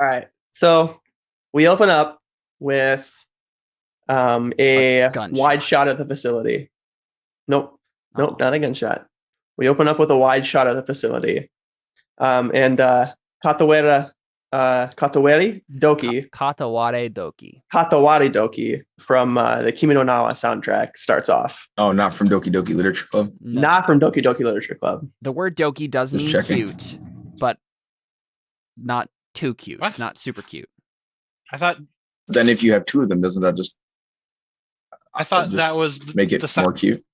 All right. So we open up with a gunshot. wide shot of the facility. Nope. Nope, Oh. not a gunshot. We open up with a wide shot of the facility. And Kataweri Doki, Kataware Doki. Katawari Doki from the Kimi no Na wa soundtrack starts off. Oh, not from Doki Doki Literature Club. No. Not from Doki Doki Literature Club. The word Doki does Just mean checking. cute, but not too cute. What? It's not super cute. I thought Then if you have two of them, doesn't that just just that was make it more cute?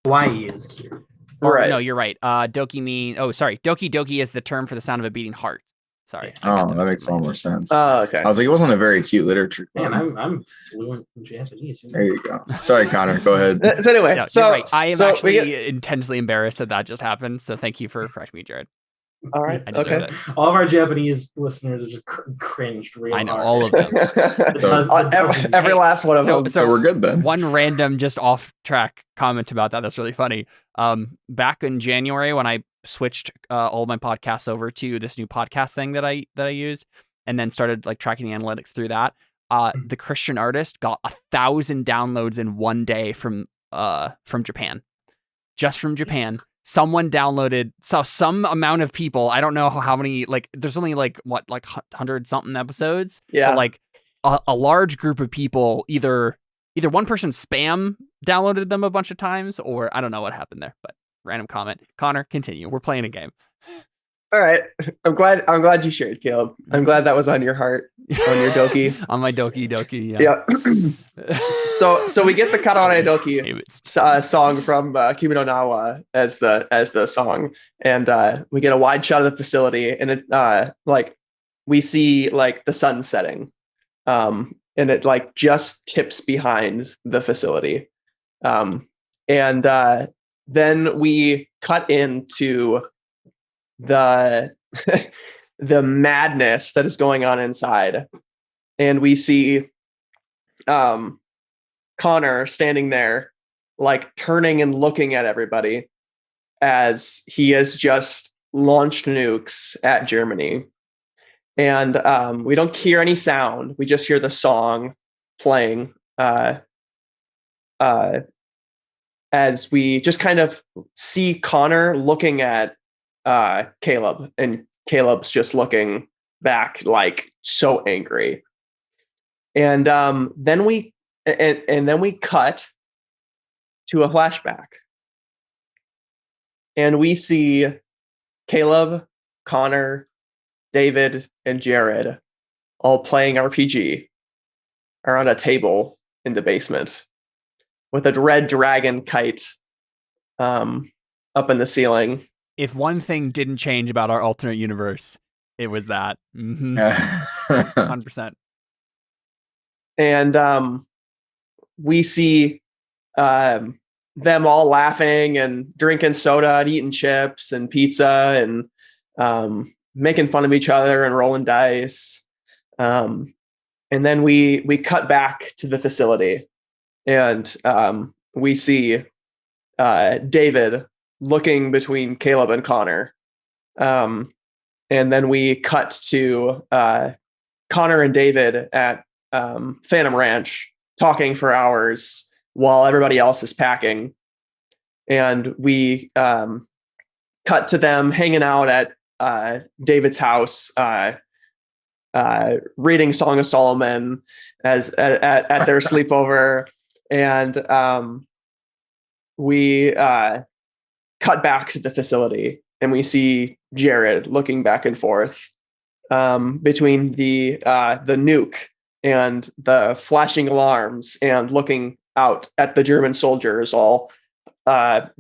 Hawaii is cute. Or, Right. No, you're right. Doki mean. Oh, sorry. Doki Doki is the term for the sound of a beating heart. Sorry. I got Oh, that makes mixed a lot up. more sense. Oh, okay. I was like, it wasn't a very cute literature Man, club. I'm fluent in Japanese. There you go. Sorry, Connor. Go ahead. So anyway, No, so you're right. I am so we actually get- intensely embarrassed that just happened. So thank you for correcting me, Jared. all right. I deserve Okay. it. All of our Japanese listeners are just cringed real I know hard. all of them. every last one of So- them. So we're good then. One random, just off track comment about that. That's really funny. Back in January when I switched all of my podcasts over to this new podcast thing that I used, and then started like tracking the analytics through that. The Christian artist got 1,000 downloads in one day from Japan, just from Japan. Yes. Someone downloaded, so some amount of people. I don't know how many. Like, there's only like 100 something episodes. Yeah. So like a large group of people either one person spam downloaded them a bunch of times, or I don't know what happened there, but random comment. Connor, continue. We're playing a game. All right. I'm glad you shared, Caleb. I'm glad that was on your heart, on your Doki. On my Doki Doki. Yeah. So we get the Katawari Doki Damn it. song from Kimi no Na wa as the song, and we get a wide shot of the facility, and it like we see like the sun setting, and it like just tips behind the facility, and then we cut into the the madness that is going on inside, and we see Connor standing there like turning and looking at everybody as he has just launched nukes at Germany, and we don't hear any sound, we just hear the song playing as we just kind of see Connor looking at Caleb, and Caleb's just looking back like so angry. And then we cut to a flashback, and we see Caleb, Connor, David, and Jared all playing RPG around a table in the basement with a red dragon kite up in the ceiling. If one thing didn't change about our alternate universe, it was that. 100%. And we see them all laughing and drinking soda and eating chips and pizza and making fun of each other and rolling dice. And then we cut back to the facility, and we see David looking between Caleb and Connor. And then we cut to Connor and David at Phantom Ranch talking for hours while everybody else is packing. And we cut to them hanging out at David's house, reading Song of Solomon at their sleepover. And we cut back to the facility, and we see Jared looking back and forth between the nuke and the flashing alarms, and looking out at the German soldiers all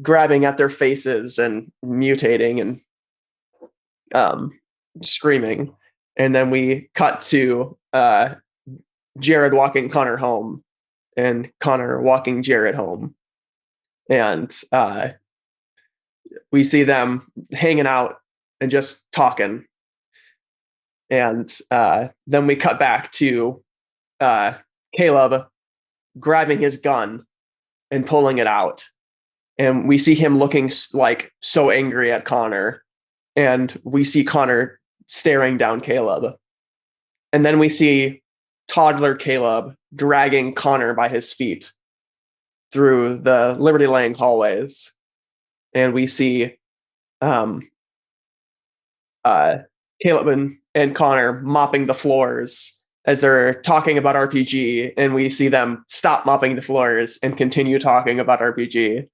grabbing at their faces and mutating and screaming. And then we cut to Jared walking Connor home, and Connor walking Jared home. And we see them hanging out and just talking. And then we cut back to Caleb grabbing his gun and pulling it out. And we see him looking like so angry at Connor. And we see Connor staring down Caleb. And then we see toddler Caleb dragging Connor by his feet through the Liberty Lane hallways. And we see Caleb and Connor mopping the floors as they're talking about RPG. And we see them stop mopping the floors and continue talking about RPG.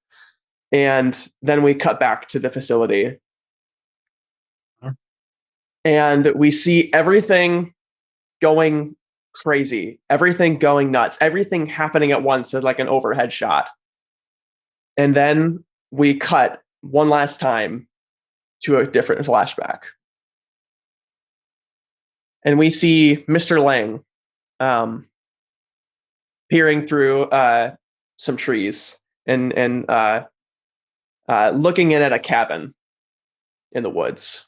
And then we cut back to the facility. And we see everything going crazy, everything going nuts, everything happening at once as like an overhead shot. And then we cut one last time to a different flashback. And we see Mr. Lang peering through some trees and looking in at a cabin in the woods.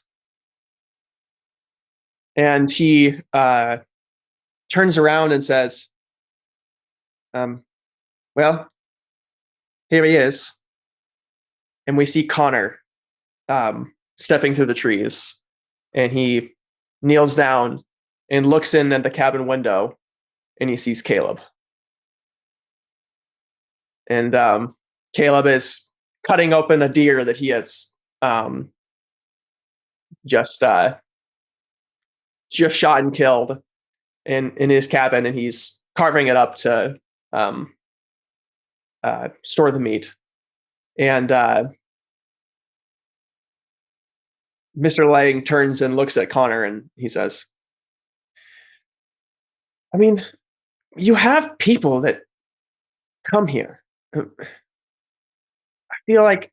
And he turns around and says, well, here he is. And we see Connor stepping through the trees. And he kneels down and looks in at the cabin window, and he sees Caleb. And Caleb is cutting open a deer that he has just shot and killed in his cabin, and he's carving it up to store the meat. And Mr. Lang turns and looks at Connor, and he says, I mean, you have people that come here. I feel like,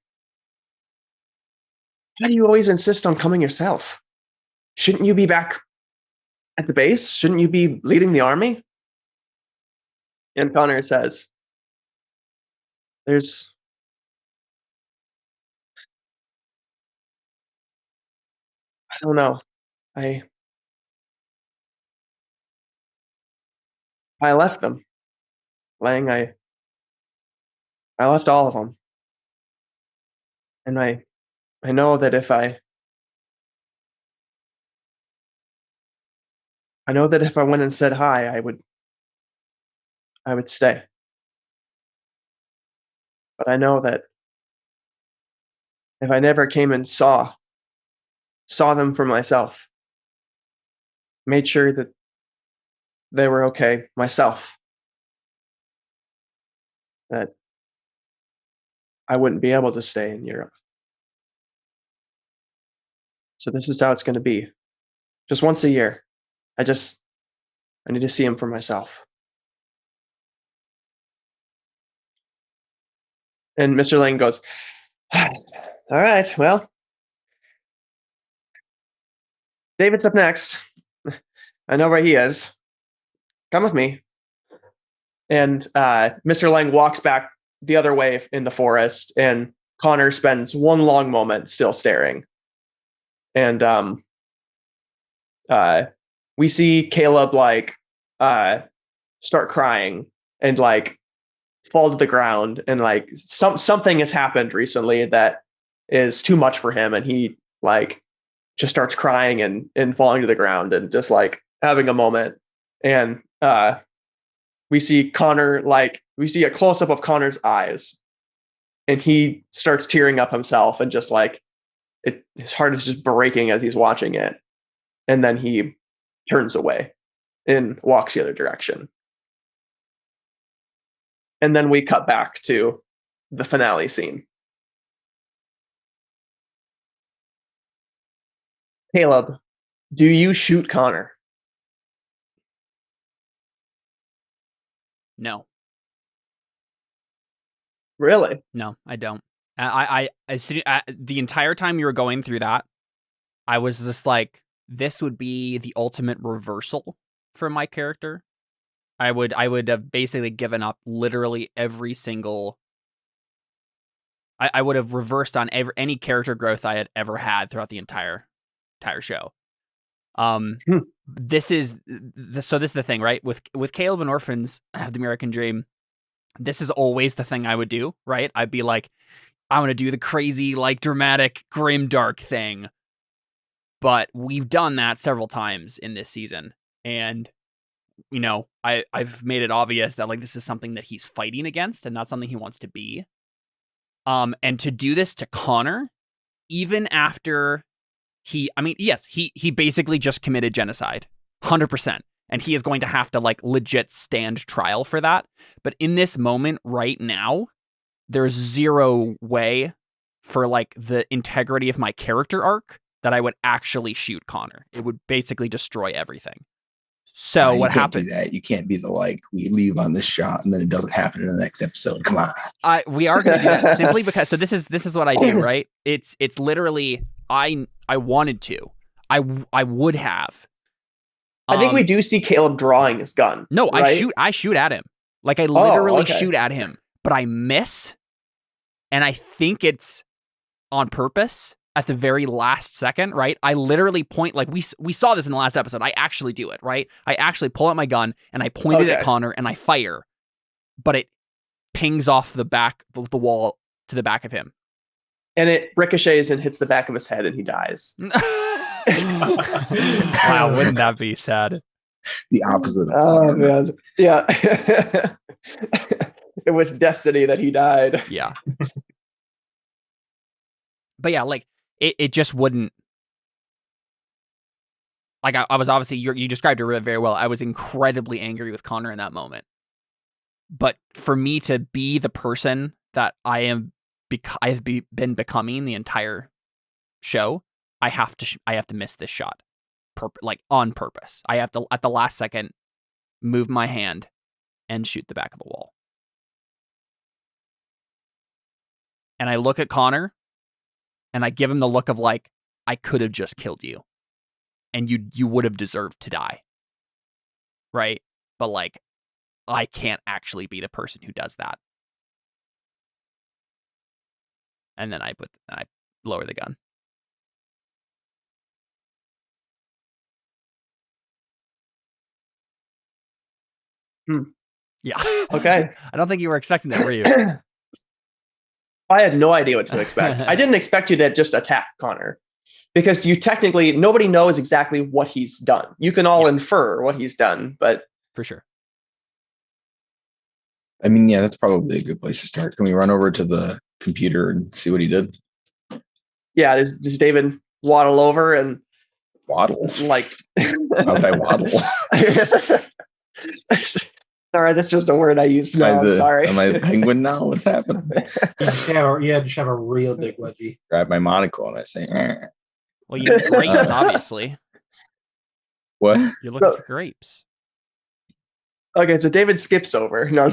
why do you always insist on coming yourself? Shouldn't you be back at the base? Shouldn't you be leading the army? And Connor says, I don't know. I left them. Lang, I left all of them. And I know that if I went and said hi, I would stay. But I know that if I never came and saw them for myself, made sure that they were okay myself, that I wouldn't be able to stay in Europe. So this is how it's going to be. Just once a year. I need to see him for myself. And Mr. Lang goes, all right, well, David's up next. I know where he is. Come with me. And Mr. Lang walks back the other way in the forest, and Connor spends one long moment still staring. And we see Caleb start crying and fall to the ground, and something has happened recently that is too much for him, and he just starts crying and falling to the ground and just having a moment. And we see Connor, we see a close-up of Connor's eyes, and he starts tearing up himself, and just his heart is just breaking as he's watching it. And then he turns away and walks the other direction. And then we cut back to the finale scene. Caleb, do you shoot Connor? No. Really? No, I don't. The entire time you were going through that, I was just like, this would be the ultimate reversal for my character. I would have basically given up literally every single. I would have reversed on any character growth I had ever had throughout the entire show. This is the thing, right? With Caleb and Orphans, the American Dream, this is always the thing I would do, right? I'd be like, I want to do the crazy, dramatic, grim, dark thing. But we've done that several times in this season. And, you know, I've made it obvious that like this is something that he's fighting against and not something he wants to be. And to do this to Connor, even after he basically just committed genocide, 100%. And he is going to have to like legit stand trial for that. But in this moment right now, there's zero way for like the integrity of my character arc that I would actually shoot Connor. It would basically destroy everything. So what happened? You can't be the like, we leave on this shot and then it doesn't happen in the next episode. Come on. We are going to do that simply because. So this is what I do, right? It's literally I wanted to. I would have. I think we do see Caleb drawing his gun. No, right? I shoot at him. Like I literally okay. shoot at him, but I miss, and I think it's on purpose. At the very last second, right? I literally point, like we saw this in the last episode. I actually do it, right? I actually pull out my gun and I point it at Connor and I fire, but it pings off the back of the wall to the back of him. And it ricochets and hits the back of his head and he dies. Wow, wouldn't that be sad? The opposite. Oh, man. Yeah. It was destiny that he died. Yeah. But yeah, like, it just wouldn't. Like, I was obviously, you described it very well. I was incredibly angry with Connor in that moment. But for me to be the person that I have been becoming the entire show, I have to miss this shot, like on purpose. I have to, at the last second, move my hand and shoot the back of the wall. And I look at Connor, and I give him the look of like, I could have just killed you, and you would have deserved to die, right? But like, I can't actually be the person who does that. And then I lower the gun. Yeah. Okay. I don't think you were expecting that, were you? I had no idea what to expect. I didn't expect you to just attack Connor, because nobody knows exactly what he's done. You can all infer what he's done, but for sure. I mean, yeah, that's probably a good place to start. Can we run over to the computer and see what he did? Yeah, does David waddle over and waddle? Like, how would I waddle? Sorry, that's just a word I use. No, I'm sorry. Am I the penguin now? What's happening? Yeah, you had to have a real big wedgie. Grab my monocle and I say, "Arr." Well, you have grapes, obviously. What? You're looking for grapes. Okay, so David skips over. No,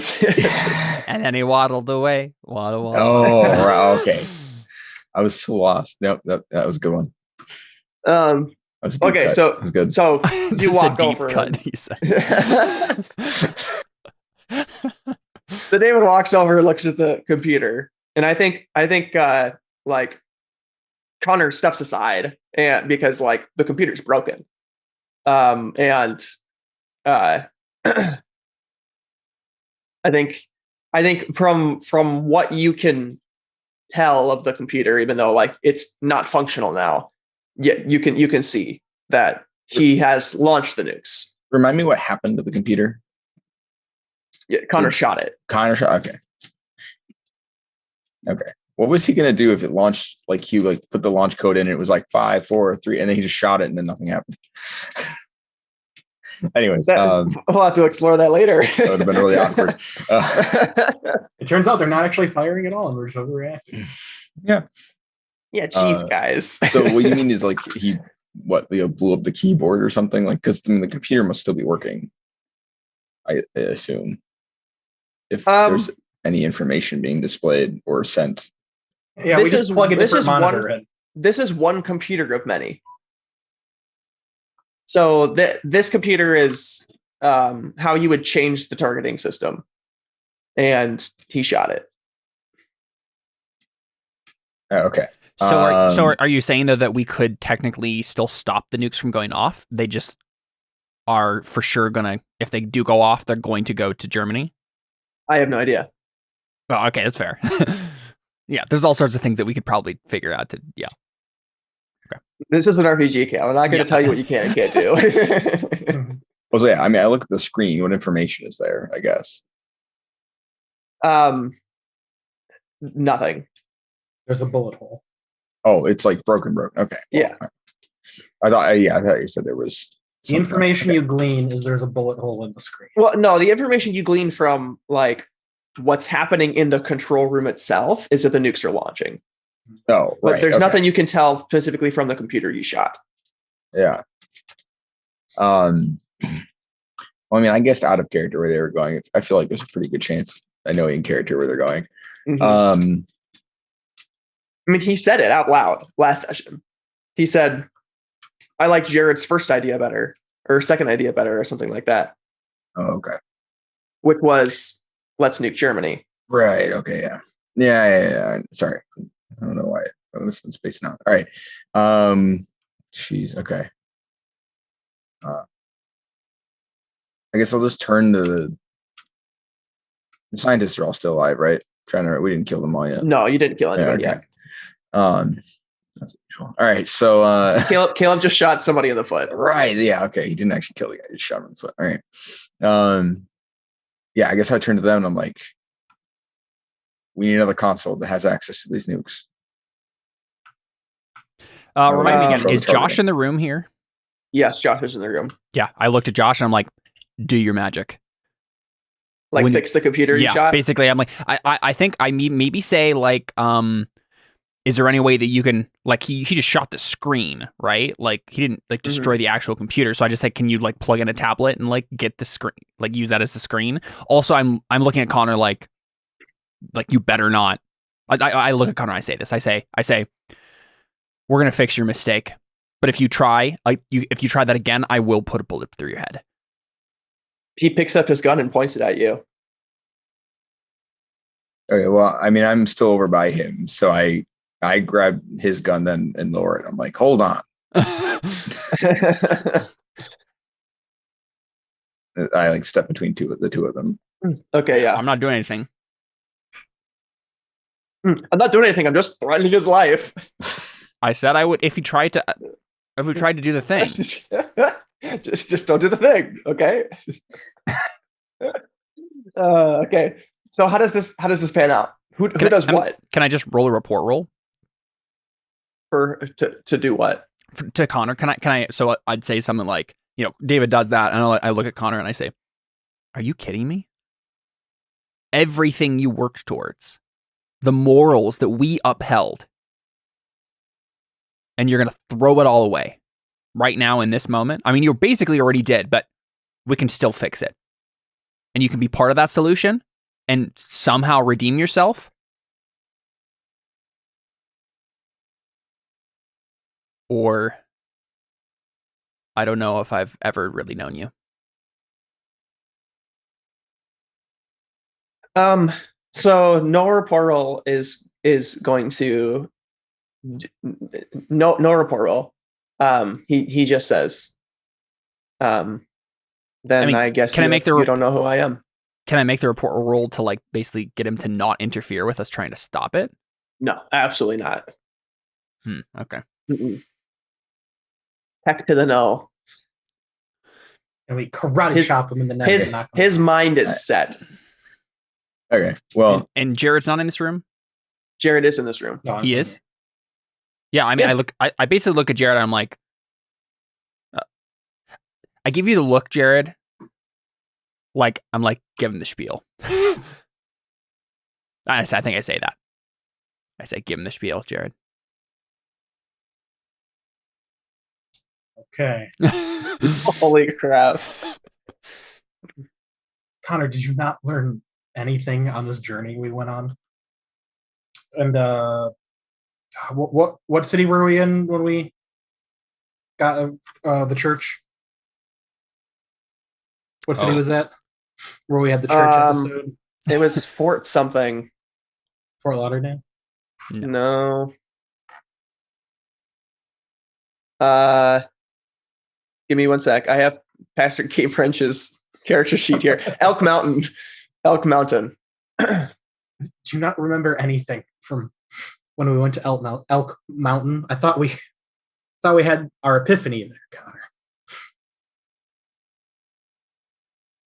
and then he waddled away. Waddle. Oh, right, okay. I was so lost. Nope, that was a good one. Okay, cut. so that was good. So you walk a deep over. Cut, he says. So David walks over and looks at the computer, and I think like Connor steps aside, and because like the computer's broken, and I think from what you can tell of the computer, even though like it's not functional now, yet you can see that he has launched the nukes. Remind me what happened to the computer. Yeah, Connor shot it. Okay. What was he gonna do if it launched? Like he like put the launch code in, and it was like 5, 4, 3, and then he just shot it, and then nothing happened. Anyways, we'll have to explore that later. That would have been really awkward. It turns out they're not actually firing at all, and we're just overreacting. Yeah. Yeah, geez, guys. So what you mean is like he blew up the keyboard or something? Like, because I mean the computer must still be working, I assume, if there's any information being displayed or sent. Yeah, we just plug a different monitor in. This is one computer of many. So this computer is how you would change the targeting system, and he shot it. Okay. So are you saying though that we could technically still stop the nukes from going off? They just are for sure gonna, if they do go off, they're going to go to Germany? I have no idea. Well, okay, that's fair. Yeah, there's all sorts of things that we could probably figure out to, yeah. This is an RPG, Cal. I'm not going to tell you what you can and can't do. Well, so yeah, I mean, I look at the screen. What information is there? I guess. Nothing. There's a bullet hole. Oh, it's like broken. Okay. Yeah. I thought you said there was The information you glean is there's a bullet hole in the screen. Well, no, the information you glean from like what's happening in the control room itself is that the nukes are launching. Oh, right. But there's nothing you can tell specifically from the computer you shot. Yeah. Well, I mean, I guess out of character where they were going, I feel like there's a pretty good chance I know in character where they're going. Mm-hmm. I mean, he said it out loud last session. He said, I liked Jared's first idea better, or second idea better, or something like that. Oh, okay. Which was, let's nuke Germany. Right. Okay. Yeah. Yeah. Sorry. I don't know why. Oh, this one's spacing out. All right. Jeez. Okay. I guess I'll just turn to the scientists are all still alive, right? We didn't kill them all yet. No, you didn't kill anybody yet. That's usual. All right. So Caleb just shot somebody in the foot. Right. Yeah. Okay. He didn't actually kill the guy. He just shot him in the foot. All right. Yeah, I guess I turned to them and I'm like, we need another console that has access to these nukes. Remind me again, is Josh in the room here? Yes, Josh is in the room. Yeah, I looked at Josh and I'm like, do your magic. Like fix the computer you shot? Basically, I'm like, I think I maybe say like, is there any way that you can, like, he just shot the screen, right? Like he didn't like destroy the actual computer. So I just said, can you like plug in a tablet and like get the screen, like use that as the screen? Also, I'm looking at Connor like you better not. I look at Connor and I say this. I say, we're gonna fix your mistake. But if you try, if you try that again, I will put a bullet through your head. He picks up his gun and points it at you. Okay, well, I mean, I'm still over by him, so I grab his gun then and lower it. I'm like, hold on. I like step between the two of them. Okay, yeah. I'm not doing anything. I'm not doing anything. I'm just threatening his life. I said I would if we tried to do the thing. just don't do the thing, okay? Okay. So how does this pan out? Who does what? Can I just roll a report roll? To do what? To Connor, can I? So I'd say something like, David does that, and I look at Connor and I say, "Are you kidding me? Everything you worked towards, the morals that we upheld, and you're gonna throw it all away right now in this moment? I mean, you're basically already dead, but we can still fix it, and you can be part of that solution and somehow redeem yourself." Or I don't know if I've ever really known you. So Nora Portal is going to no Portal. He just says, then I guess can I make you don't know who I am. Can I make the report roll to like basically get him to not interfere with us trying to stop it? No, absolutely not. Okay. Mm-mm. Heck to the no. And we karate chop him in the neck. His mind is set. Okay. Well, and Jared's not in this room? Jared is in this room. No, he is? Yeah, I mean, yeah. I basically look at Jared and I'm like, I give you the look, Jared. Like, I'm like, give him the spiel. I think I say that. I say, give him the spiel, Jared. Okay. Holy crap. Connor, did you not learn anything on this journey we went on? And what city were we in when we got the church? What city was that? Where we had the church episode? It was Fort something. Fort Lauderdale? No. Give me 1 sec. I have Pastor K. French's character sheet here. Elk Mountain. Do you not remember anything from when we went to Elk Mountain? I thought we Thought we had our epiphany there,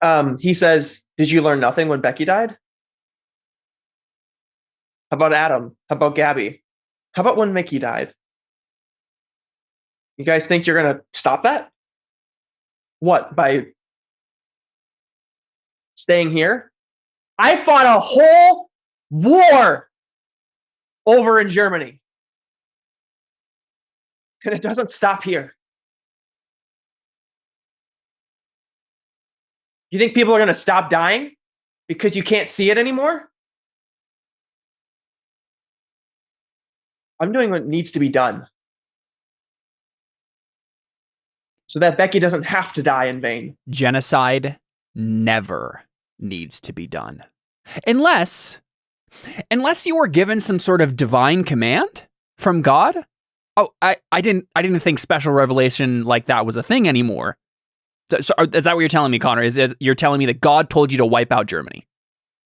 Connor. He says, "Did you learn nothing when Becky died? How about Adam? How about Gabby? How about when Mickey died? You guys think you're going to stop that? What, by staying here? I fought a whole war over in Germany. And it doesn't stop here. You think people are going to stop dying because you can't see it anymore? I'm doing what needs to be done so that Becky doesn't have to die in vain." Genocide never needs to be done. Unless you were given some sort of divine command from God. Oh, I didn't think special revelation like that was a thing anymore. So is that what you're telling me, Connor? You're telling me that God told you to wipe out Germany?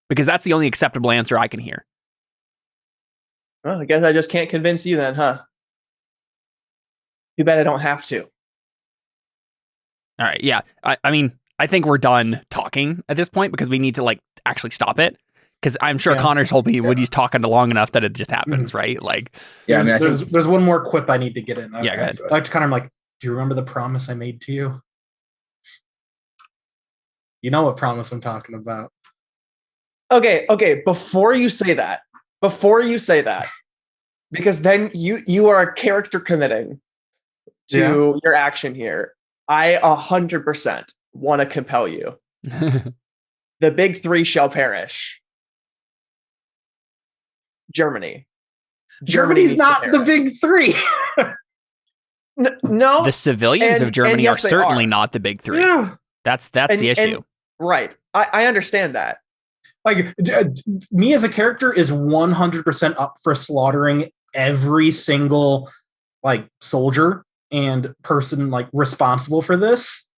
Because that's the only acceptable answer I can hear. Well, I guess I just can't convince you then, huh? Too bad I don't have to. All right, yeah. I mean, I think we're done talking at this point because we need to like actually stop it. Because I'm sure Connor told me when he's talking long enough that it just happens, right? Like, yeah. There's one more quip I need to get in. Go ahead. I like to Connor. I'm like, do you remember the promise I made to you? You know what promise I'm talking about. Okay. Before you say that, because then you are character committing to your action here. I 100% want to compel you. The big three shall perish. Germany. Germany's not the big three. No. The civilians of Germany are certainly not the big three. Yeah. That's the issue. Right. I understand that. Like, me as a character is 100% up for slaughtering every single like soldier and person like responsible for this,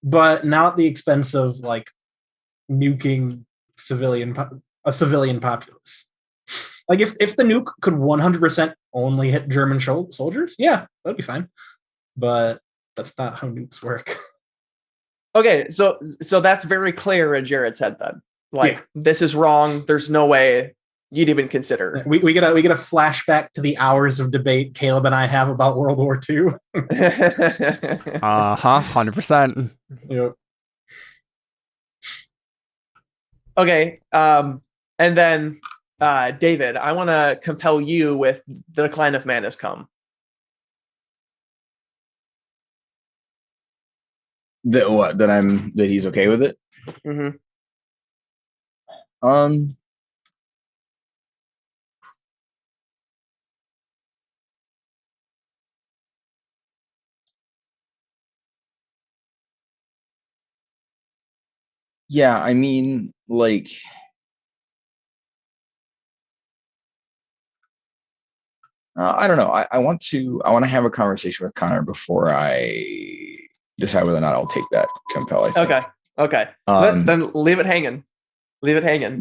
but not at the expense of like nuking a civilian populace. Like if the nuke could 100% only hit German soldiers, yeah, that'd be fine. But that's not how nukes work. Okay, so that's very clear in Jared's head then. Like, this is wrong. There's no way you'd even consider. We get a flashback to the hours of debate Caleb and I have about World War II. 100%. Yep. Okay, and then David, I want to compel you with the decline of man has come. That he's okay with it. Mm-hmm. Yeah, I mean, like, I don't know. I want to have a conversation with Connor before I decide whether or not I'll take that compel. I think. Okay. Then leave it hanging.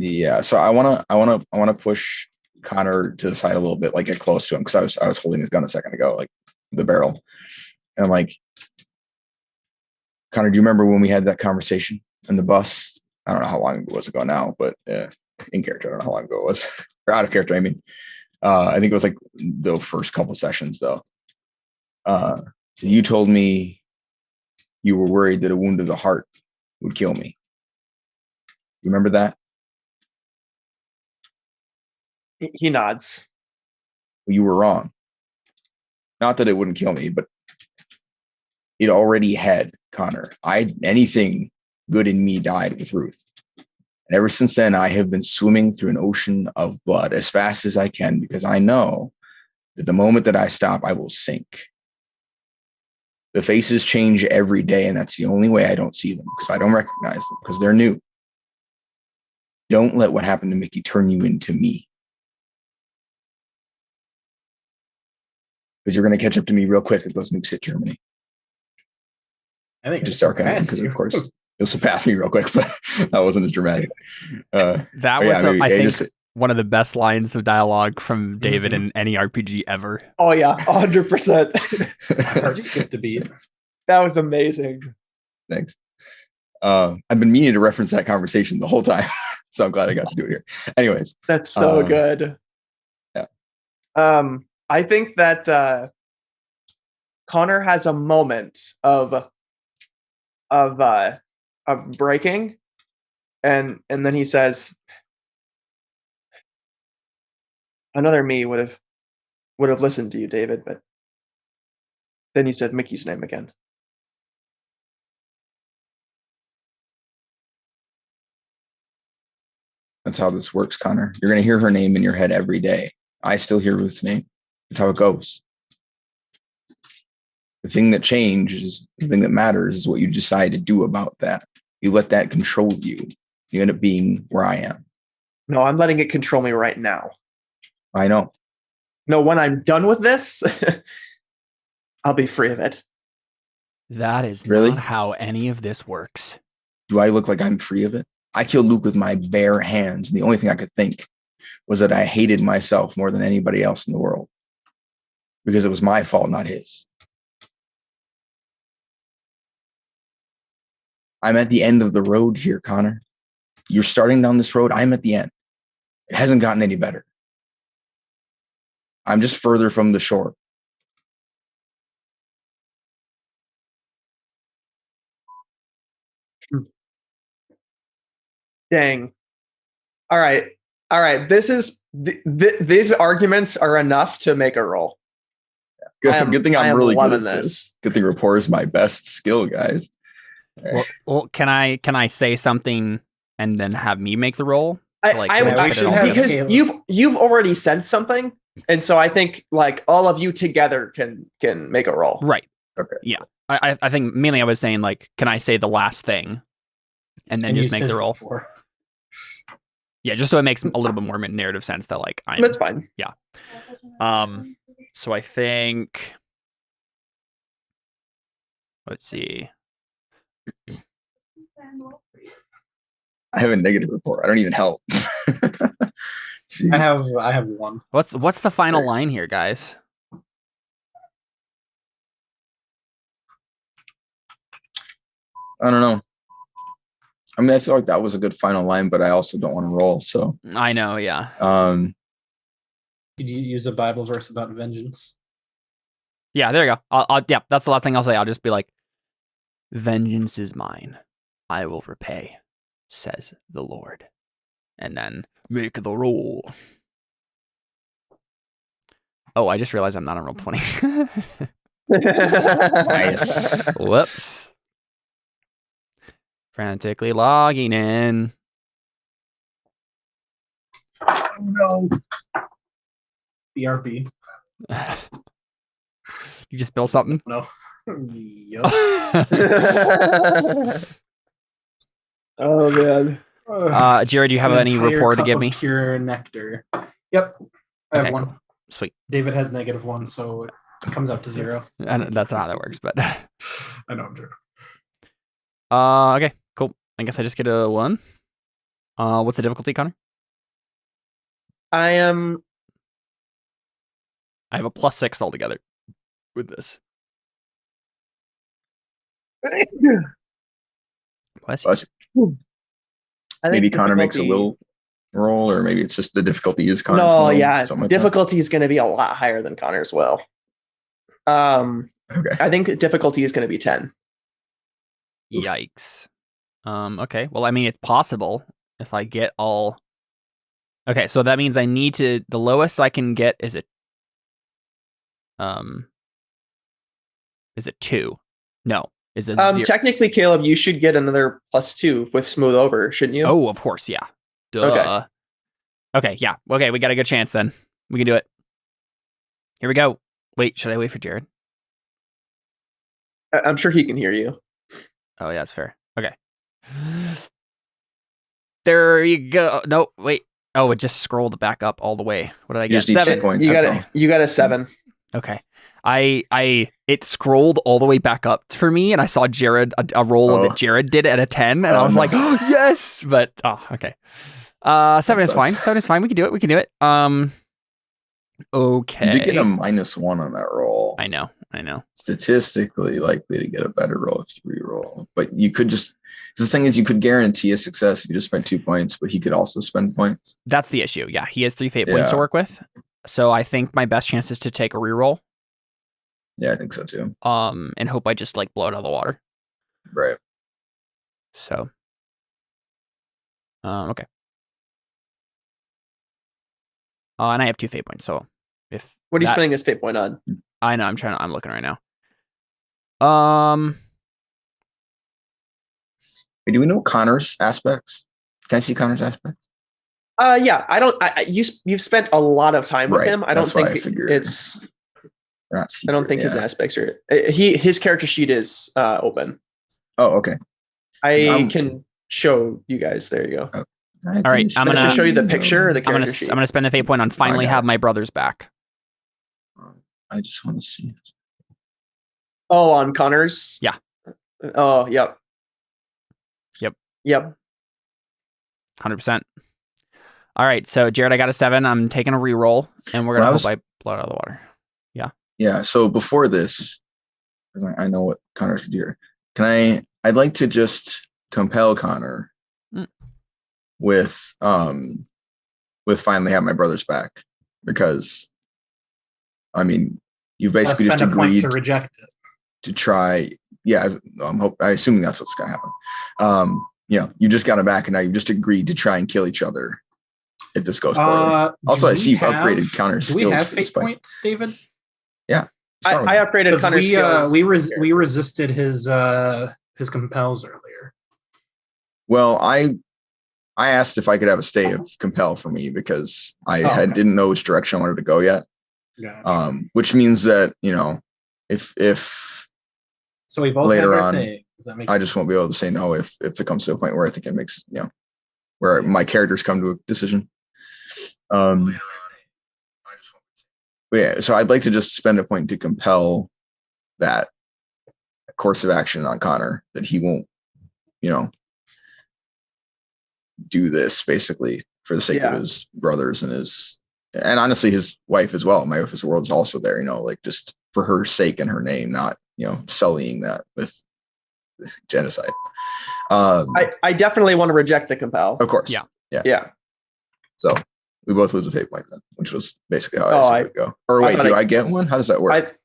Yeah. So I want to push Connor to the side a little bit, like get close to him, because I was holding his gun a second ago, like the barrel, and I'm like, Connor, do you remember when we had that conversation in the bus? I don't know how long it was ago now, but in character, I don't know how long ago it was, or out of character. I mean, I think it was like the first couple sessions though. So you told me you were worried that a wound of the heart would kill me. You remember that? He nods. You were wrong. Not that it wouldn't kill me, but it already had, Connor. Anything good in me died with Ruth. And ever since then, I have been swimming through an ocean of blood as fast as I can, because I know that the moment that I stop, I will sink. The faces change every day, and that's the only way I don't see them, because I don't recognize them, because they're new. Don't let what happened to Mickey turn you into me. Because you're going to catch up to me real quick if those nukes hit Germany. I think just sarcasm, because of course you'll surpass me real quick, but that wasn't as dramatic. That was, I think, one of the best lines of dialogue from David in any RPG ever. Oh yeah, 100%. My heart skipped a beat. That was amazing. Thanks. I've been meaning to reference that conversation the whole time, so I'm glad I got to do it here. Anyways, That's so good. Yeah. I think that Connor has a moment of breaking, and then he says, "Another me would have listened to you, David." But then he said Mickey's name again. that's how this works, Connor. You're going to hear her name in your head every day. I still hear Ruth's name. That's how it goes. The thing that changes, the thing that matters is what you decide to do about that. You let that control you. You end up being where I am. No, I'm letting it control me right now. I know. No, when I'm done with this, I'll be free of it. That is Really? not how any of this works. Do I look like I'm free of it? I killed Luke with my bare hands. And the only thing I could think was that I hated myself more than anybody else in the world because it was my fault, not his. I'm at the end of the road here, Connor. You're starting down this road. I'm at the end. It hasn't gotten any better. I'm just further from the shore. Dang. All right. This is these arguments are enough to make a roll. Good thing I'm really good at this. this. Good thing rapport is my best skill, guys. Well, can I say something and then have me make the roll? I would because you've already said something, and so I think like all of you together can make a roll. Right. Okay. Yeah. I think mainly I was saying like, can I say the last thing and then just make the roll? Yeah, just so it makes a little bit more narrative sense that like I'm. That's fine. Yeah. So I think. Let's see. I have a negative report. I don't even help. I have one. What's the final line here, guys? I don't know. I mean, I feel like that was a good final line, but I also don't want to roll. So I know, yeah. Could you use a Bible verse about vengeance? Yeah, there you go. I'll yeah, that's the last thing I'll say. I'll just be like, "Vengeance is mine; I will repay," says the Lord. And then make the roll. Oh, I just realized I'm not on roll 20. nice. Whoops. Frantically logging in. Oh no. BRB. You just built something? No. Yep. Oh man. Jared, do you have any rapport to give me? Pure nectar. Yep. I have one. Cool. Sweet. David has -1, so it comes out to 0. And that's not how that works, but I know I'm joking. Okay, cool. I guess I just get a 1. What's the difficulty, Connor? I have a +6 altogether with this. Bless you. Maybe Connor makes a will roll, or maybe it's just the difficulty is Connor's No, will, yeah. like difficulty is going to be a lot higher than Connor's will. Okay. I think difficulty is going to be 10. Yikes. Okay. Well, I mean, it's possible if I get all. Okay, so that means I need to. The lowest I can get is a 2. No, is a 0. Technically, Caleb, you should get another +2 with smooth over, shouldn't you? Oh, of course, yeah. Duh. Okay, yeah. Okay, we got a good chance then. We can do it. Here we go. Wait, should I wait for Jared? I'm sure he can hear you. Oh, yeah, that's fair. Okay. There you go. No, wait. Oh, it just scrolled back up all the way. What did I get? 7 points. You got a 7. Okay. It scrolled all the way back up for me, and I saw Jared a roll that Jared did at a 10, and I was like, oh, yes. But okay. 7 is fine. sucks. 7 is fine. We can do it. We can do it. Okay. You did get a -1 on that roll. I know. Statistically likely to get a better roll if you re-roll. But you could just, the thing is, you could guarantee a success if you just spent 2 points, but he could also spend points. That's the issue. Yeah, he has 3 fate points to work with. So I think my best chance is to take a reroll. Yeah, I think so too. And hope I just like blow it out of the water. Right. So, okay. And I have 2 fate points. So if What are you spending his fate point on? I know. I'm looking right now. Do we know Connor's aspects? Can I see Connor's aspects? Yeah, I don't. You've spent a lot of time with him. I don't think it's. I don't think his aspects are. His character sheet is open. Oh, okay. I can show you guys. There you go. All right, I'm gonna show you the picture. Or the character sheet. I'm gonna spend the fate point on finally have my brothers back. I just want to see it. Oh, on Connor's. Yeah. Oh, yep. 100%. All right, so Jared, I got a 7. I'm taking a reroll, and we're gonna hope I blow it out of the water. Yeah. So before this, because I know what Connor's could do. I'd like to just compel Connor with finally have my brothers back, because I mean, you basically just agreed to reject it, to try. Yeah, I'm assuming that's what's gonna happen. You just got him back, and now you just agreed to try and kill each other if this goes poorly. Also, I see you've upgraded Connor's skills. Do we have fate points, David? Yeah, I upgraded Connor's skills. We resisted his compels earlier. Well, I asked if I could have a stay of compel for me, because I didn't know which direction I wanted to go yet. Gotcha. Which means that if so we both later have our on, thing. Does that make I sense? just won't be able to say no if it comes to a point where I think it makes where my characters come to a decision. Yeah, so I'd like to just spend a point to compel that course of action on Connor, that he won't, do this basically for the sake of his brothers and honestly his wife as well. My wife is world is also there, just for her sake and her name, not sullying that with genocide. I definitely want to reject the compel. Of course. Yeah. So we both lose a fate point then, which was basically how I would go. Or wait, do I get one? How does that work?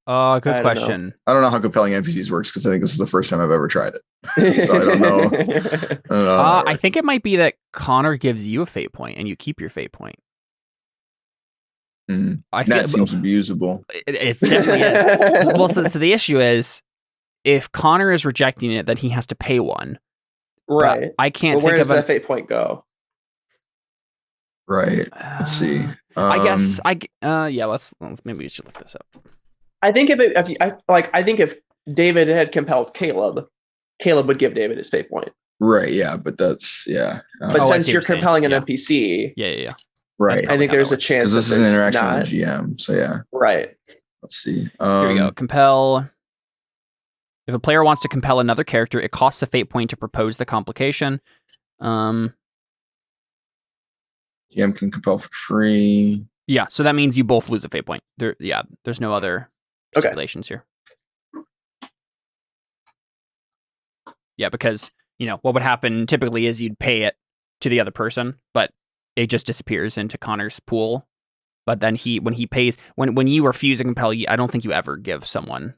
Good question. I don't know how compelling NPCs works, because I think this is the first time I've ever tried it. So I don't know. I think it might be that Connor gives you a fate point and you keep your fate point. Mm-hmm. That seems abusable. It's definitely is. Well, so the issue is, if Connor is rejecting it, then he has to pay one. Right. I can't think where of does that fate point go? Right. Let's see. I guess let's maybe we should look this up. I think if David had compelled Caleb would give David his fate point. Right. Yeah, but that's But since you're compelling an NPC, yeah. Right. I think there's a chance because this is an interaction with the GM. So yeah. Right. Let's see. Here we go. Compel. If a player wants to compel another character, it costs a fate point to propose the complication. GM can compel for free. Yeah, so that means you both lose a fate point. There's no other stipulations here. Yeah, because what would happen typically is you'd pay it to the other person, but it just disappears into Connor's pool. But then when he pays, when you refuse to compel, I don't think you ever give someone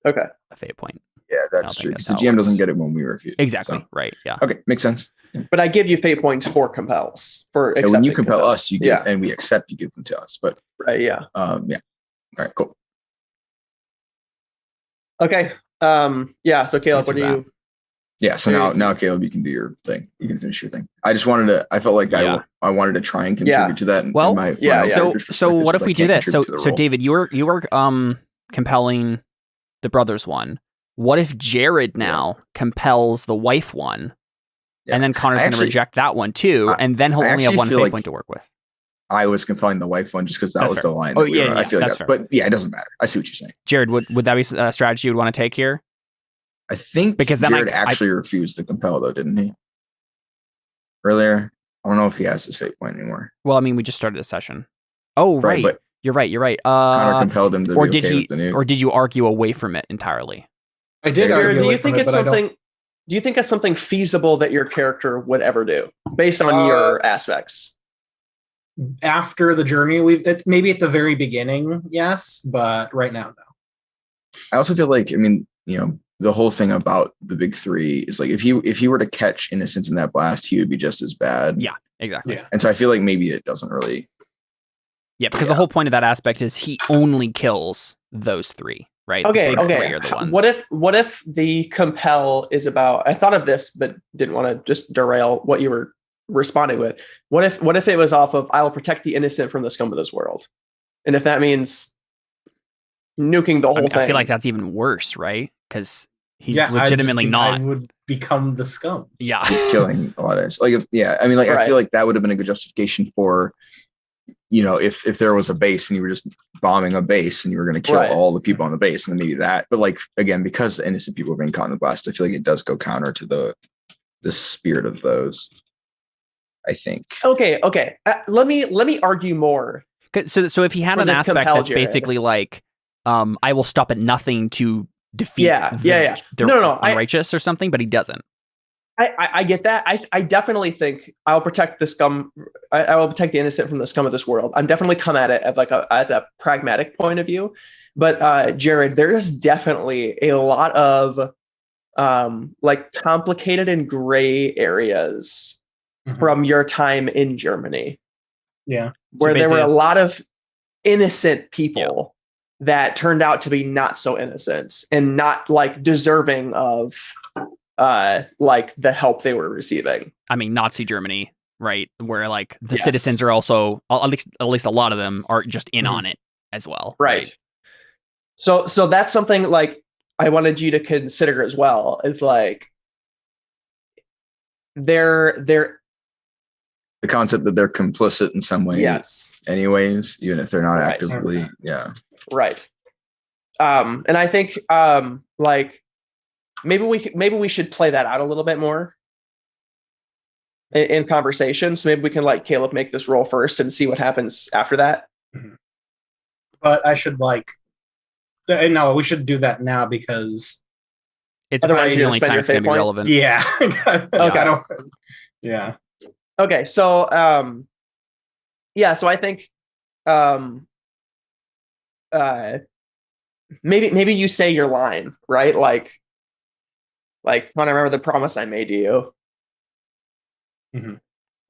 a fate point. Yeah, that's true. Because the GM doesn't get it when we refuse. Exactly. So. Right. Yeah. Okay, makes sense. But I give you fate points for compels. When you compel us, you give, and we accept, you give them to us. But right. Yeah. All right. Cool. Okay. So Caleb, what do you? Yeah. So now Caleb, you can do your thing. You can finish your thing. I just wanted to. I felt like I wanted to try and contribute to that. So what if we do this? So David, you were compelling the brothers one. What if Jared now compels the wife one, and then Connor's going to reject that one too, and then he'll only have one fate point to work with? I was compelling the wife one just because that was fair. The line. Oh yeah, I feel like that's fair. But yeah, it doesn't matter. I see what you're saying. Jared, would that be a strategy you would want to take here? I think because Jared actually refused to compel, though, didn't he? earlier. I don't know if he has his fate point anymore. Well, I mean, we just started a session. Oh, right. But You're right. Connor compelled him to or be did okay he? with the nuke. Or did you argue away from it entirely? I did. Jared, argue do away you from think it, it's but I don't- something? Do you think that's something feasible that your character would ever do, based on your aspects? After the journey, maybe at the very beginning, yes, but right now, no. I also feel like, I mean, the whole thing about the big three is like if he were to catch innocence in that blast, he would be just as bad. Yeah, exactly. Yeah. And so I feel like maybe it doesn't really. Yeah, because the whole point of that aspect is he only kills those three, right? Okay, the big okay. three are the ones. What if the compel is about? I thought of this, but didn't want to just derail what you were responding with. What if it was off of I will protect the innocent from the scum of this world, and if that means nuking the whole thing, I feel like that's even worse, right? Because he's Yeah, legitimately not. I would become the scum. Yeah, He's killing a lot of like I mean, like I feel like that would have been a good justification for, if there was a base and you were just bombing a base and you were going to kill all the people on the base, and then maybe that. But like again, because innocent people are being caught in the blast, I feel like it does go counter to the spirit of those, I think. Okay. Let me argue more. So if he had For an this aspect compel, that's Jared. basically like, I will stop at nothing to defeat the unrighteous or something, but he doesn't. I get that. I definitely think I'll protect the scum. I will protect the innocent from the scum of this world. I'm definitely come at it as a pragmatic point of view. But Jared, there is definitely a lot of like complicated and gray areas from your time in Germany. Yeah, where there were a lot of innocent people that turned out to be not so innocent and not like deserving of like the help they were receiving. I mean, Nazi Germany, right? Where like the citizens are also, at least a lot of them are just in on it as well. Right. So that's something like I wanted you to consider as well, is like they're the concept that they're complicit in some way. Yes. Anyways, even if they're not actively. Yeah. Right. And I think like maybe we should play that out a little bit more in conversation. So maybe we can like Caleb make this roll first and see what happens after that. But I should no, we should do that now because it's the only time it's going to be relevant. Yeah. Okay. Yeah. Okay. So so I think maybe you say your line, right? Like when I remember the promise I made to you. Mm-hmm.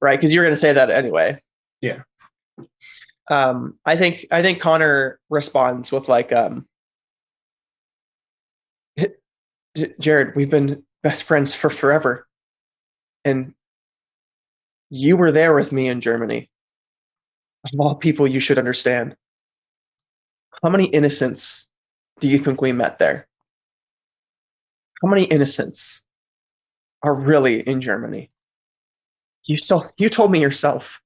Right, because you're going to say that anyway. Yeah. I think Connor responds with like, Jared, we've been best friends for forever, and you were there with me in Germany. Of all people, you should understand. How many innocents do you think we met there? How many innocents are really in Germany? You told me yourself.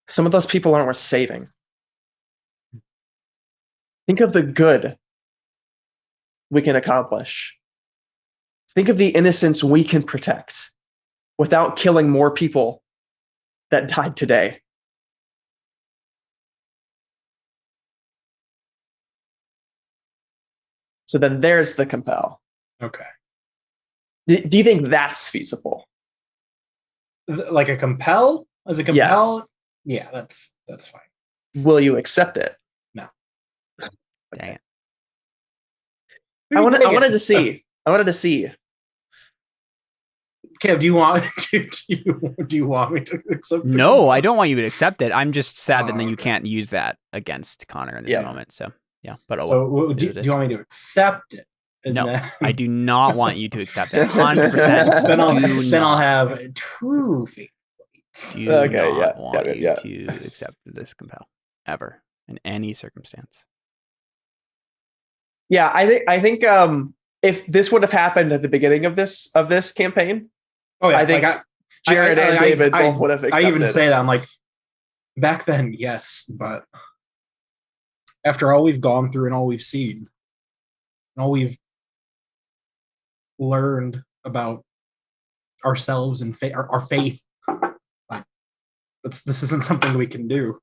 Some of those people aren't worth saving. Think of the good we can accomplish. Think of the innocence we can protect without killing more people that died today. So then there's the compel. Okay. Do you think that's feasible? Like a compel? As a compel? Yes. Yeah, that's fine. Will you accept it? No. Dang it. I wanted to see. Kev, do you want me to accept it? No, I don't want you to accept it. I'm just sad that then you can't use that against Connor in this moment. So yeah, but do you want me to accept it? No, I do not want you to accept that. 100%. Then I'll have 2 feet. Do not want you to accept this compel ever in any circumstance. Yeah, I think if this would have happened at the beginning of this campaign, I think Jared and David both would have accepted. I even say that I'm like, back then, yes, but after all we've gone through and all we've seen, and all we've learned about ourselves and our faith, this isn't something we can do.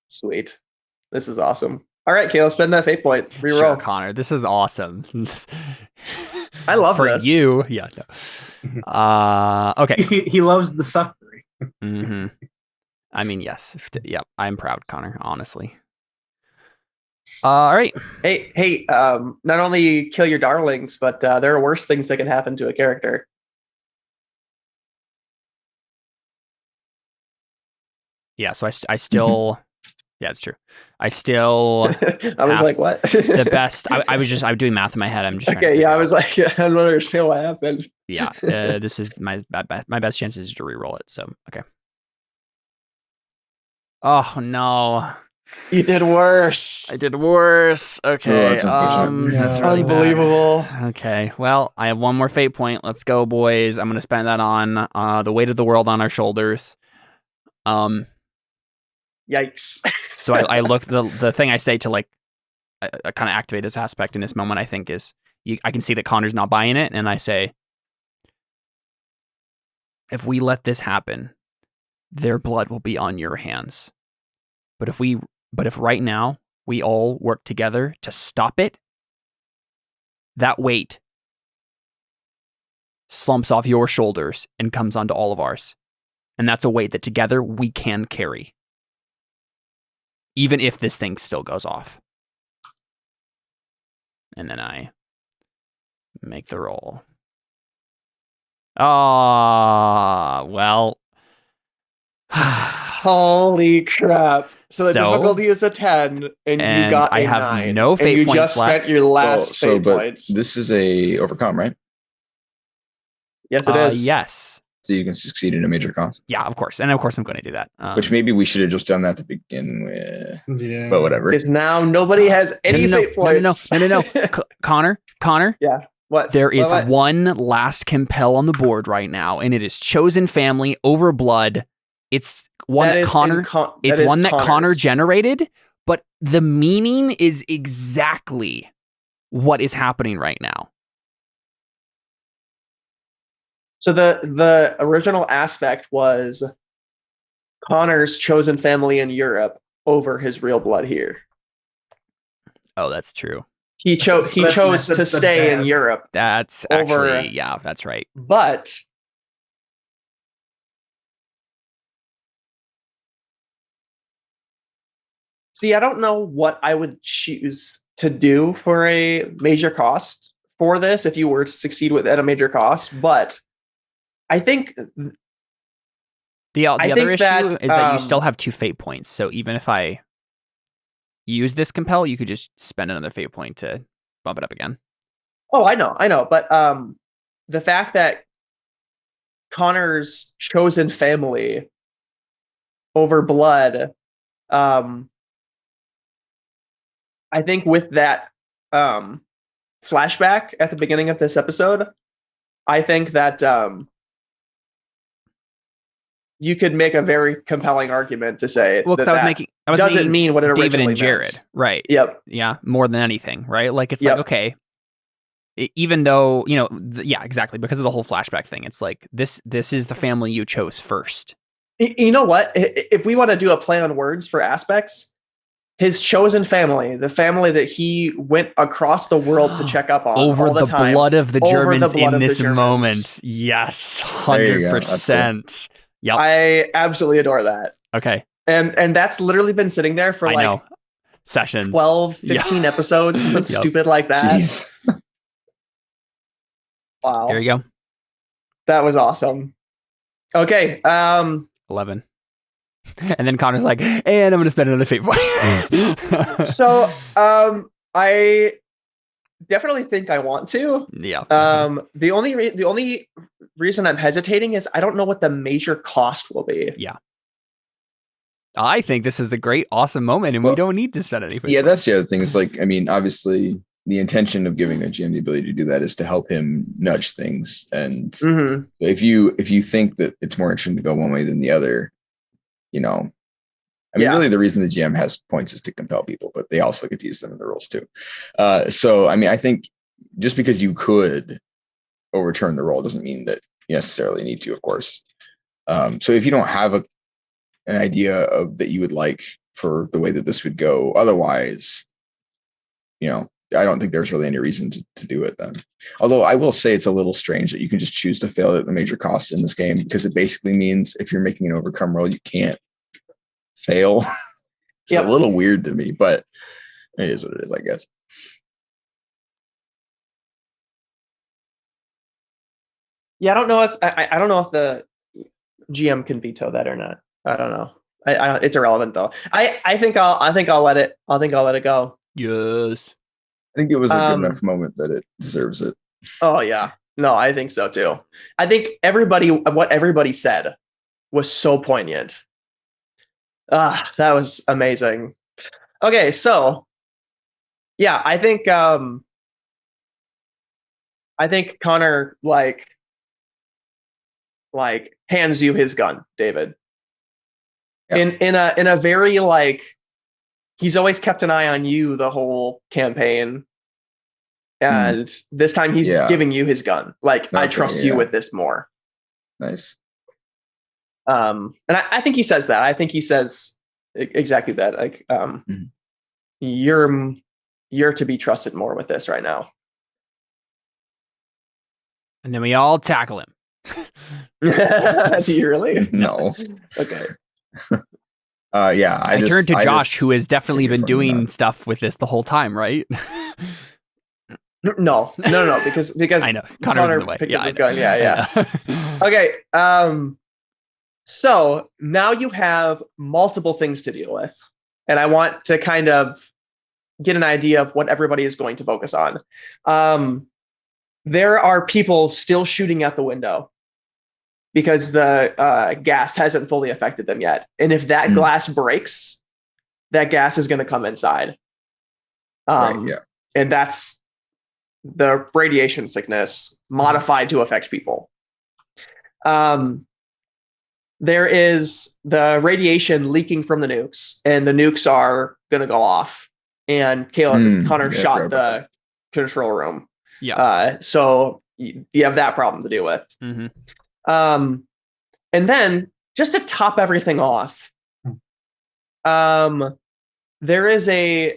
Sweet. This is awesome. All right, Caleb, spend that fate point. Reroll. Sure, Connor. This is awesome. I love for this. you. Yeah. No. Okay. He loves the suffering. Mm-hmm. I mean, yes. Yep. I'm proud, Connor. Honestly. All right. Hey. Not only kill your darlings, but there are worse things that can happen to a character. Yeah. So I still. Yeah, it's true. I still. I was like, what? The best. I was doing math in my head. I'm just okay. Yeah, I was like, I don't understand what happened. Yeah. This is my best chance is to reroll it. So okay. Oh no. You did worse. I did worse. Okay. that's unfortunate. That's really unbelievable. bad. Okay. Well, I have one more fate point. Let's go, boys. I'm gonna spend that on the weight of the world on our shoulders. Yikes. So I look the thing I say to like kind of activate this aspect in this moment. I think is I can see that Connor's not buying it, and I say, if we let this happen, their blood will be on your hands. But if right now we all work together to stop it, that weight slumps off your shoulders and comes onto all of ours. And that's a weight that together we can carry. Even if this thing still goes off. And then I make the roll. Well. Holy crap. So the difficulty is a 10, and you got a 9. I have no fate and you points just left. spent your last fate points. This is a overcome, right? Yes, it is. Yes. So you can succeed in a major cost. Yeah, of course. And of course I'm going to do that. Which maybe we should have just done that to begin with. Yeah. But whatever. Because now nobody has any fate points. No. Connor. Yeah. What? There is what? one last compel on the board right now, and it is chosen family over blood. It's one that Connor. It's one that Connor generated, but the meaning is exactly what is happening right now. So the original aspect was Connor's chosen family in Europe over his real blood here. Oh, that's true. He chose to stay in Europe. That's actually, yeah, that's right. But see, I don't know what I would choose to do for a major cost for this if you were to succeed with at a major cost, but I think the other issue is that you still have 2 fate points. So even if I use this compel, you could just spend another fate point to bump it up again. Oh, I know. But the fact that Connor's chosen family over blood, I think with that flashback at the beginning of this episode, I think that you could make a very compelling argument to say that doesn't mean what it David originally and Jared, meant. right? Yep. Yeah, more than anything, right? Like it's like, okay, even though yeah, exactly, because of the whole flashback thing, it's like this is the family you chose first. You know what? If we want to do a play on words for aspects, his chosen family, the family that he went across the world to check up on over all the time, blood of the Germans in this Germans. Moment. Yes, 100%. Yep. I absolutely adore that. Okay. And that's literally been sitting there for sessions, 12, 15 episodes, something stupid like that. Jeez. Wow. There you go. That was awesome. Okay. 11. And then Connor's like, and I'm going to spend another fate point. So, I definitely think I want to. Yeah. The only reason I'm hesitating is I don't know what the major cost will be. Yeah. I think this is a great, awesome moment, and we don't need to spend anything. Yeah, that's the other thing. It's like, I mean, obviously, the intention of giving a GM the ability to do that is to help him nudge things. And if you think that it's more interesting to go one way than the other, really the reason the GM has points is to compel people, but they also get to use them in the rules too. So, I mean, I think just because you could overturn the roll doesn't mean that you necessarily need to, of course. So if you don't have an idea of that you would like for the way that this would go, otherwise, I don't think there's really any reason to do it then. Although I will say it's a little strange that you can just choose to fail at the major costs in this game, because it basically means if you're making an overcome roll, you can't fail. It's a little weird to me, but it is what it is, I guess. Yeah, I don't know if I don't know if the GM can veto that or not. I don't know. It's irrelevant though. I think I'll let it go. Yes. I think it was a good enough moment that it deserves it. Oh yeah. No, I think so too. I think what everybody said was so poignant. That was amazing. Okay, so yeah, I think Connor like hands you his gun, David. Yep. In a very like, he's always kept an eye on you the whole campaign. And this time he's giving you his gun. Like, okay, I trust you with this more. Nice. And I think he says that. I think he says exactly that. Like, you're to be trusted more with this right now. And then we all tackle him. Do you really? No. Okay. Yeah. I turned to Josh, who has definitely been doing stuff with this the whole time, right? No, because I know Connor in the way. Picked up his gun. Yeah. Okay. So now you have multiple things to deal with, and I want to kind of get an idea of what everybody is going to focus on. There are people still shooting out the window because the gas hasn't fully affected them yet, and if that glass breaks, that gas is going to come inside. And that's the radiation sickness modified to affect people. There is the radiation leaking from the nukes, and the nukes are going to go off. And Connor shot the control room. Yeah. So you have that problem to deal with. Mm-hmm. And then just to top everything off, there is a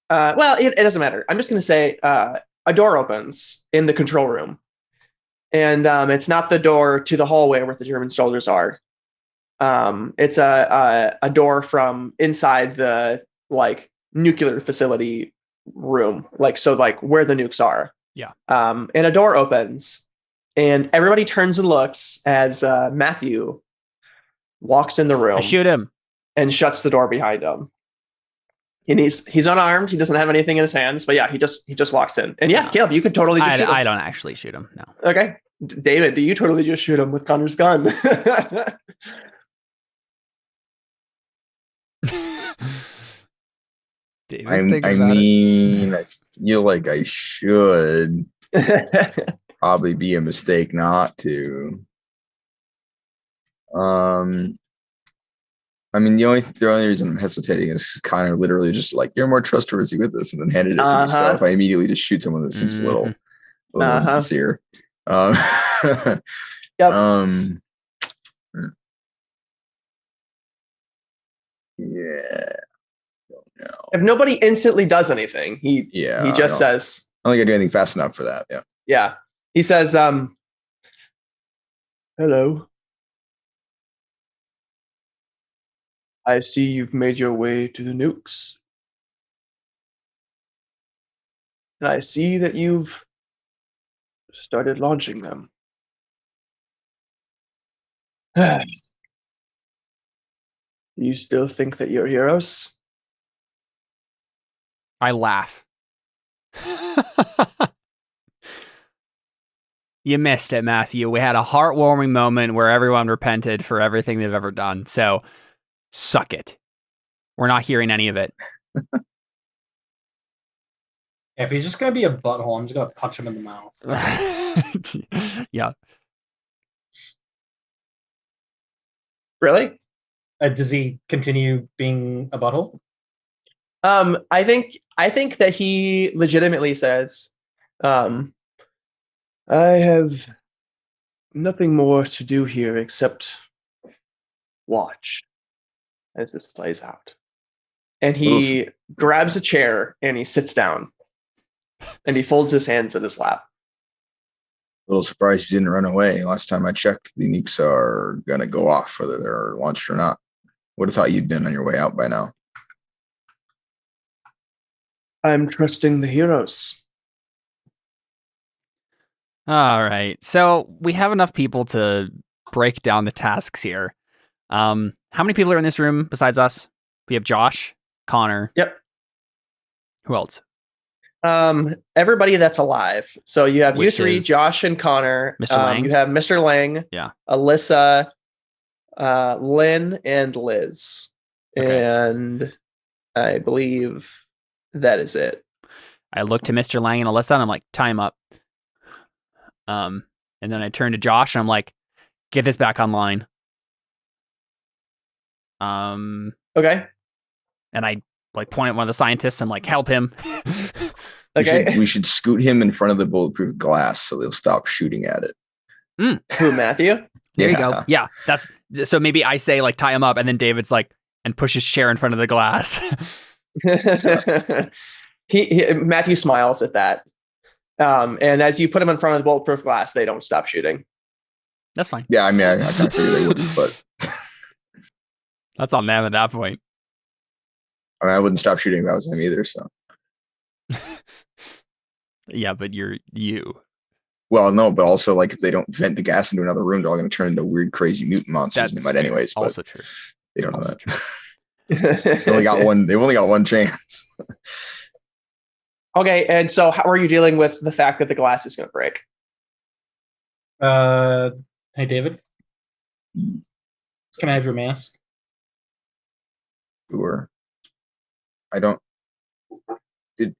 well, it doesn't matter. I'm just going to say a door opens in the control room. And it's not the door to the hallway where the German soldiers are. It's a door from inside the like nuclear facility room, like where the nukes are. Yeah. And a door opens, and everybody turns and looks as Matthew walks in the room. I shoot him and shuts the door behind him. And he's unarmed. He doesn't have anything in his hands, but yeah, he just walks in. And yeah, Caleb, you could totally just shoot him. I don't actually shoot him. No. Okay. David, do you totally just shoot him with Connor's gun? I mean, I feel like I should. Probably be a mistake not to. I mean, the only reason I'm hesitating is kind of literally just like, you're more trustworthy with this, and then handed it to myself. I immediately just shoot someone that seems a little insincere. Yep. Yeah. No. If nobody instantly does anything, he just says, I don't think I do anything fast enough for that. Yeah. Yeah. He says, hello. I see you've made your way to the nukes. And I see that you've started launching them. Do you still think that you're heroes? I laugh. You missed it, Matthew. We had a heartwarming moment where everyone repented for everything they've ever done. So suck it. We're not hearing any of it. If he's just going to be a butthole, I'm just going to punch him in the mouth. Yeah. Really? Does he continue being a butthole? I think that he legitimately says, I have nothing more to do here except watch as this plays out. And he grabs a chair and he sits down and he folds his hands in his lap. A little surprised you didn't run away. Last time I checked, the nukes are going to go off, whether they're launched or not. Would have thought you'd been on your way out by now. I'm trusting the heroes. All right. So we have enough people to break down the tasks here. How many people are in this room besides us? We have Josh, Connor. Yep. Who else? Everybody that's alive. So you have you three, Josh and Connor. Mr. Lang. You have Mr. Lang. Yeah. Alyssa, Lynn, and Liz. Okay. And I believe that is it. I look to Mr. Lang and Alyssa and I'm like, time up. And then I turn to Josh and I'm like, get this back online. Okay. And I like point at one of the scientists and like, help him. Okay. We should scoot him in front of the bulletproof glass so they'll stop shooting at it. Who, Matthew? There you go. Yeah. That's so maybe I say like tie him up and then David's like and push his chair in front of the glass. Matthew smiles at that. And as you put him in front of the bulletproof glass, they don't stop shooting. That's fine. Yeah, I mean, I kind of figured they wouldn't, but that's on them at that point. I mean, I wouldn't stop shooting if that was him either. So, yeah, but you're you. Well, no, but also like if they don't vent the gas into another room, they're all going to turn into weird, crazy mutant monsters. They might, anyways. But also true. They don't know Also that. They've only got one chance. Okay, and so how are you dealing with the fact that the glass is going to break? Hey, David. Can I have your mask? Sure. I don't.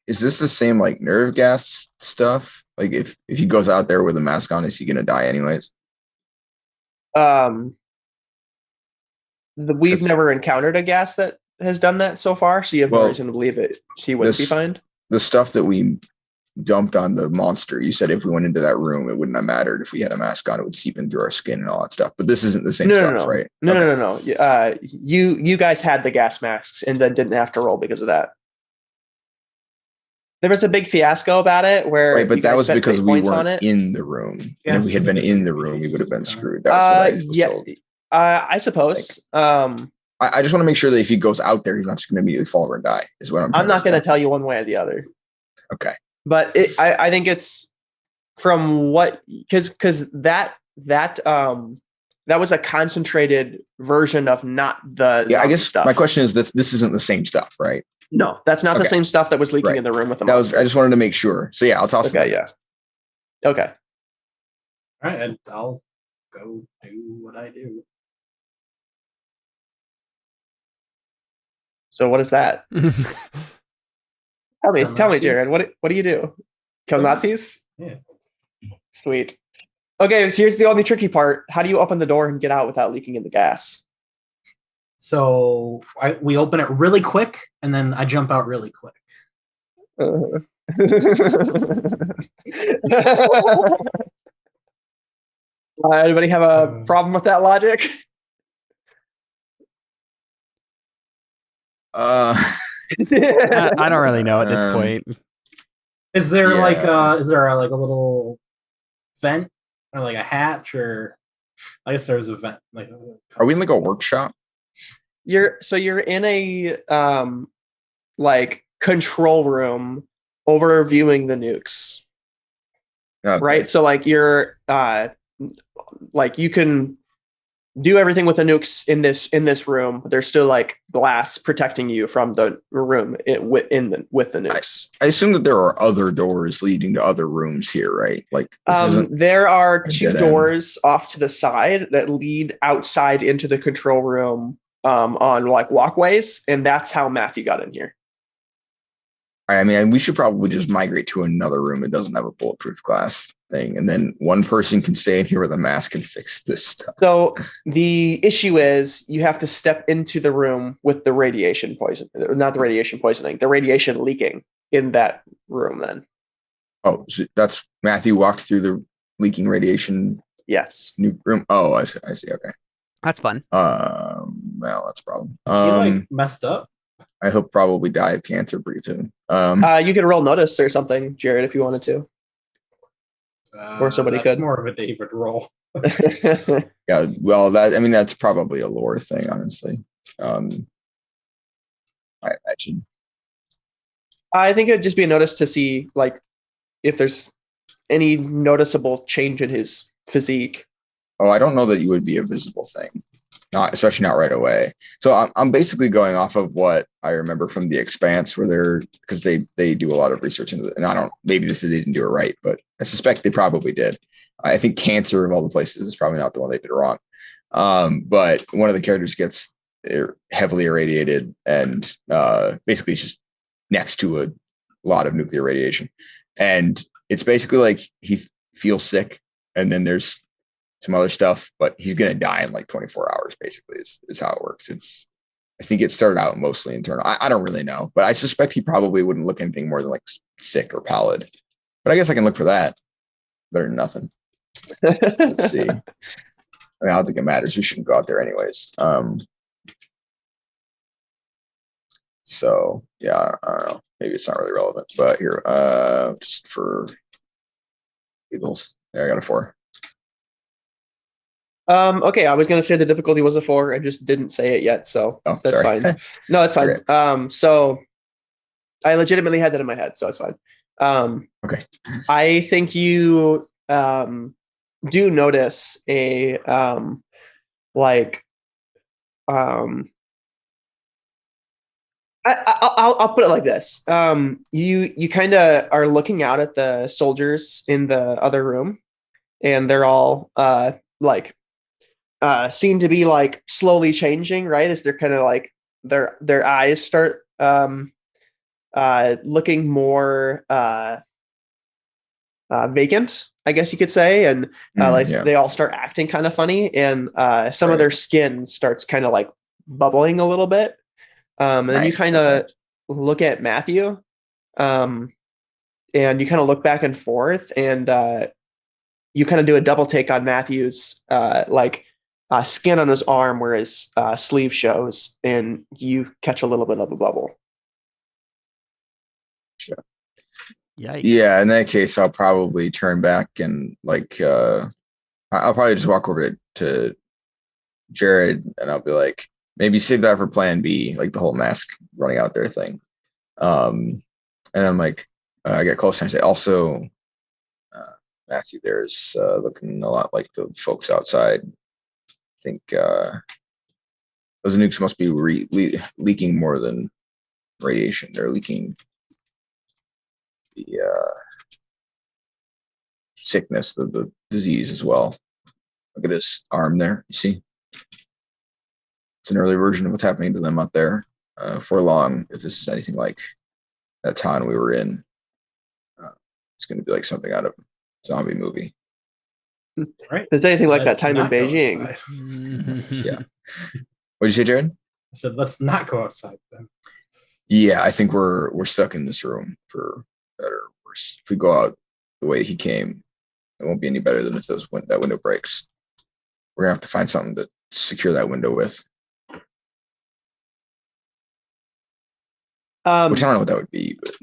Is this the same like nerve gas stuff? Like if he goes out there with a mask on, is he going to die anyways? We've never encountered a gas that has done that so far, so you have no reason to believe it. He wouldn't be fine. The stuff that we dumped on the monster, you said if we went into that room, it wouldn't have mattered if we had a mask on; it would seep in through our skin and all that stuff. But this isn't the same stuff, right? No. You guys had the gas masks and then didn't have to roll because of that. There was a big fiasco about it where, right? But that was because we weren't in the room. And if we had been in the room, we would have been screwed. That was what I was told. I suppose. I just want to make sure that if he goes out there, he's not just going to immediately fall over and die. Is what I'm not going to tell you one way or the other. Okay. But I think it's from what because that was a concentrated version of not the I guess stuff. My question is that this isn't the same stuff, right? No, that's not the same stuff that was leaking in the room with the monster. I just wanted to make sure. So yeah, I'll toss it. Okay, yeah. Okay. All right, I'll go do what I do. So what is that? Tell me, Jared. What do you do? Kill Nazis? Yeah. Sweet. Okay, so here's the only tricky part. How do you open the door and get out without leaking in the gas? So we open it really quick, and then I jump out really quick. Anybody have a problem with that logic? I don't really know at this point. Is there like a little vent or like a hatch, or I guess there's a vent. Like, are we in like a workshop? You're in a like control room overviewing the nukes. Okay. Right? So like you're like you can do everything with the nukes in this room, but there's still like glass protecting you from the room with the nukes. I assume that there are other doors leading to other rooms here, right? Like there are two doors off to the side that lead outside into the control room on like walkways, and that's how Matthew got in here. I mean, we should probably just migrate to another room that doesn't have a bulletproof glass. thing, and then one person can stay in here with a mask and fix this stuff. So the issue is you have to step into the room with the radiation poison, not the radiation poisoning, the radiation leaking in that room then. Oh, so that's Matthew walked through the leaking radiation Yes. new room. Oh, I see. Okay. That's fun. Well, that's a problem. Is he like messed up? I hope probably die of cancer pretty soon. You could roll notice or something, Jared, if you wanted to. Or somebody that's could. more of a David roll. Yeah, well, that's probably a lore thing, honestly. I imagine. I think it'd just be a notice to see like if there's any noticeable change in his physique. Oh, I don't know that you would be a visible thing, especially not right away. So I'm basically going off of what I remember from The Expanse, where because they do a lot of research into it, and maybe they didn't do it right, but I suspect they probably did. I think cancer of all the places is probably not the one they did wrong. But one of the characters gets heavily irradiated and basically it's just next to a lot of nuclear radiation. And it's basically like he feels sick, and then there's some other stuff, but he's going to die in like 24 hours, basically, is how it works. I think it started out mostly internal. I don't really know, but I suspect he probably wouldn't look anything more than like sick or pallid. But I guess I can look for that. Better than nothing. Let's see. I don't think it matters. We shouldn't go out there anyways. So yeah, I don't know. Maybe it's not really relevant, but here, just for Eagles. There, I got a 4. Okay, I was going to say the difficulty was a 4. I just didn't say it yet, so that's fine. No, it's fine. Okay. So I legitimately had that in my head, so it's fine. Okay. I think you do notice I'll put it like this. You kind of are looking out at the soldiers in the other room, and they're all seem to be like slowly changing, right? As they're kind of like their eyes start looking more vacant, I guess you could say, and they all start acting kind of funny, and some of their skin starts kind of like bubbling a little bit. And then you kind of look at Matthew, and you kind of look back and forth, and you kind of do a double take on Matthew's skin on his arm where his sleeve shows, and you catch a little bit of a bubble. Sure. Yikes. Yeah, in that case, I'll probably turn back and I'll probably just walk over to Jared, and I'll be like, maybe save that for plan B, like the whole mask running out there thing. And I'm like, I get closer and I say, also, Matthew, there's looking a lot like the folks outside. I think those nukes must be leaking more than radiation. They're leaking the sickness, the disease as well. Look at his arm there. You see? It's an early version of what's happening to them out there. For long, if this is anything like that town we were in, it's going to be like something out of a zombie movie. Right. If there's anything like that time in Beijing. Yeah. What did you say, Jared? I said, let's not go outside then. Yeah, I think we're stuck in this room for better or worse. If we go out the way he came, it won't be any better than if that window breaks. We're gonna have to find something to secure that window with. Which I don't know what that would be, but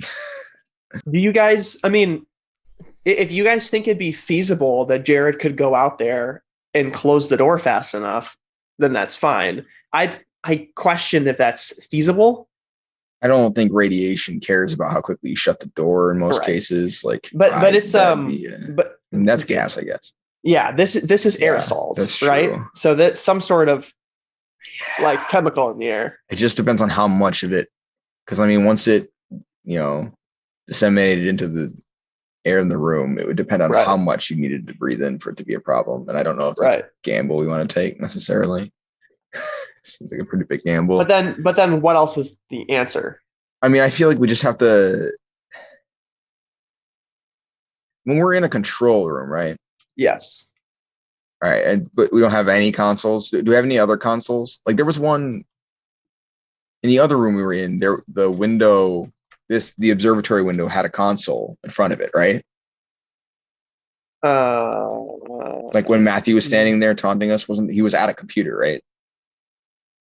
do you guys, if you guys think it'd be feasible that Jared could go out there and close the door fast enough, then that's fine. I question if that's feasible. I don't think radiation cares about how quickly you shut the door in most cases. But it's but that's gas, I guess. Yeah, this is aerosols, that's right? True. So that's some sort of chemical in the air. It just depends on how much of it, because once it disseminated into the air in the room, it would depend on how much you needed to breathe in for it to be a problem. And I don't know if that's a gamble we want to take necessarily. Seems like a pretty big gamble. But then what else is the answer? I feel like we just have to. when we're in a control room, right? Yes. All right, but we don't have any consoles. Do we have any other consoles? Like there was one in the other room we were in. There, the window, the observatory window had a console in front of it, right? Like when Matthew was standing there taunting us, he was at a computer, right?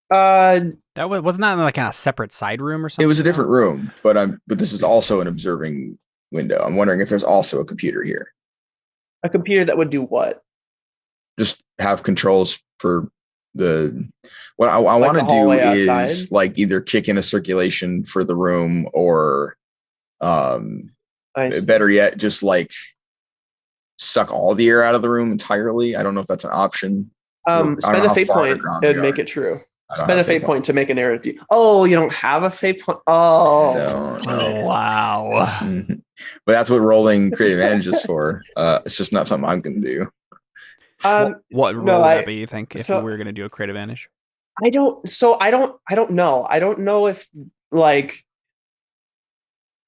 Wasn't that like in a separate side room or something? It was a different room, but this is also an observing window. I'm wondering if there's also a computer here. A computer that would do what? Just have controls for what I want to do is outside? Like either kick in a circulation for the room or better yet, just like suck all the air out of the room entirely. I don't know if that's an option. Spend a fate point and make it true. Spend a fate point to make a narrative. Oh, you don't have a fate point? Oh. No. Wow. Mm-hmm. But that's what rolling creative advantage is for. It's just not something I'm going to do. What role would that be, you think, if we were going to do a creative advantage? I don't know. I don't know if like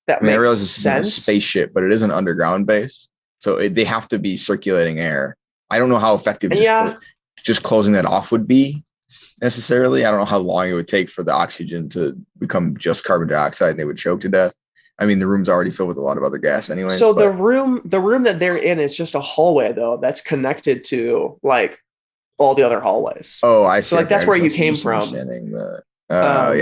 that makes I realize this sense. Isn't a spaceship, but it is an underground base. So they have to be circulating air. I don't know how effective just closing that off would be necessarily. I don't know how long it would take for the oxygen to become just carbon dioxide and they would choke to death. I mean, the room's already filled with a lot of other gas anyway. So the room that they're in is just a hallway though, that's connected to like all the other hallways. Oh, I see. So like that's where you came from. Yeah,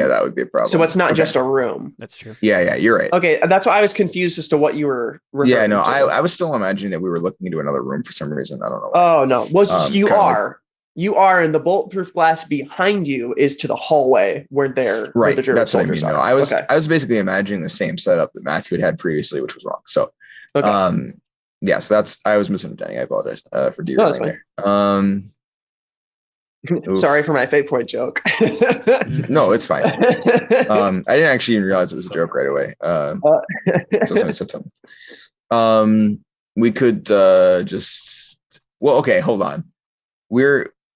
that would be a problem. So it's not just a room. That's true. Yeah, you're right. Okay, that's why I was confused as to what you were referring to. I was still imagining that we were looking into another room for some reason. I don't know why. Oh no. Well, you are. You are, and the bulletproof glass behind you is to the hallway where they're right. Where the that's what I mean. No, I was basically imagining the same setup that Matthew had previously, which was wrong. So, so that's I was misunderstanding. I apologize for derailing there. Sorry for my fate point joke. No, it's fine. I didn't actually even realize it was a joke right away. So somebody said something. We could okay, hold on.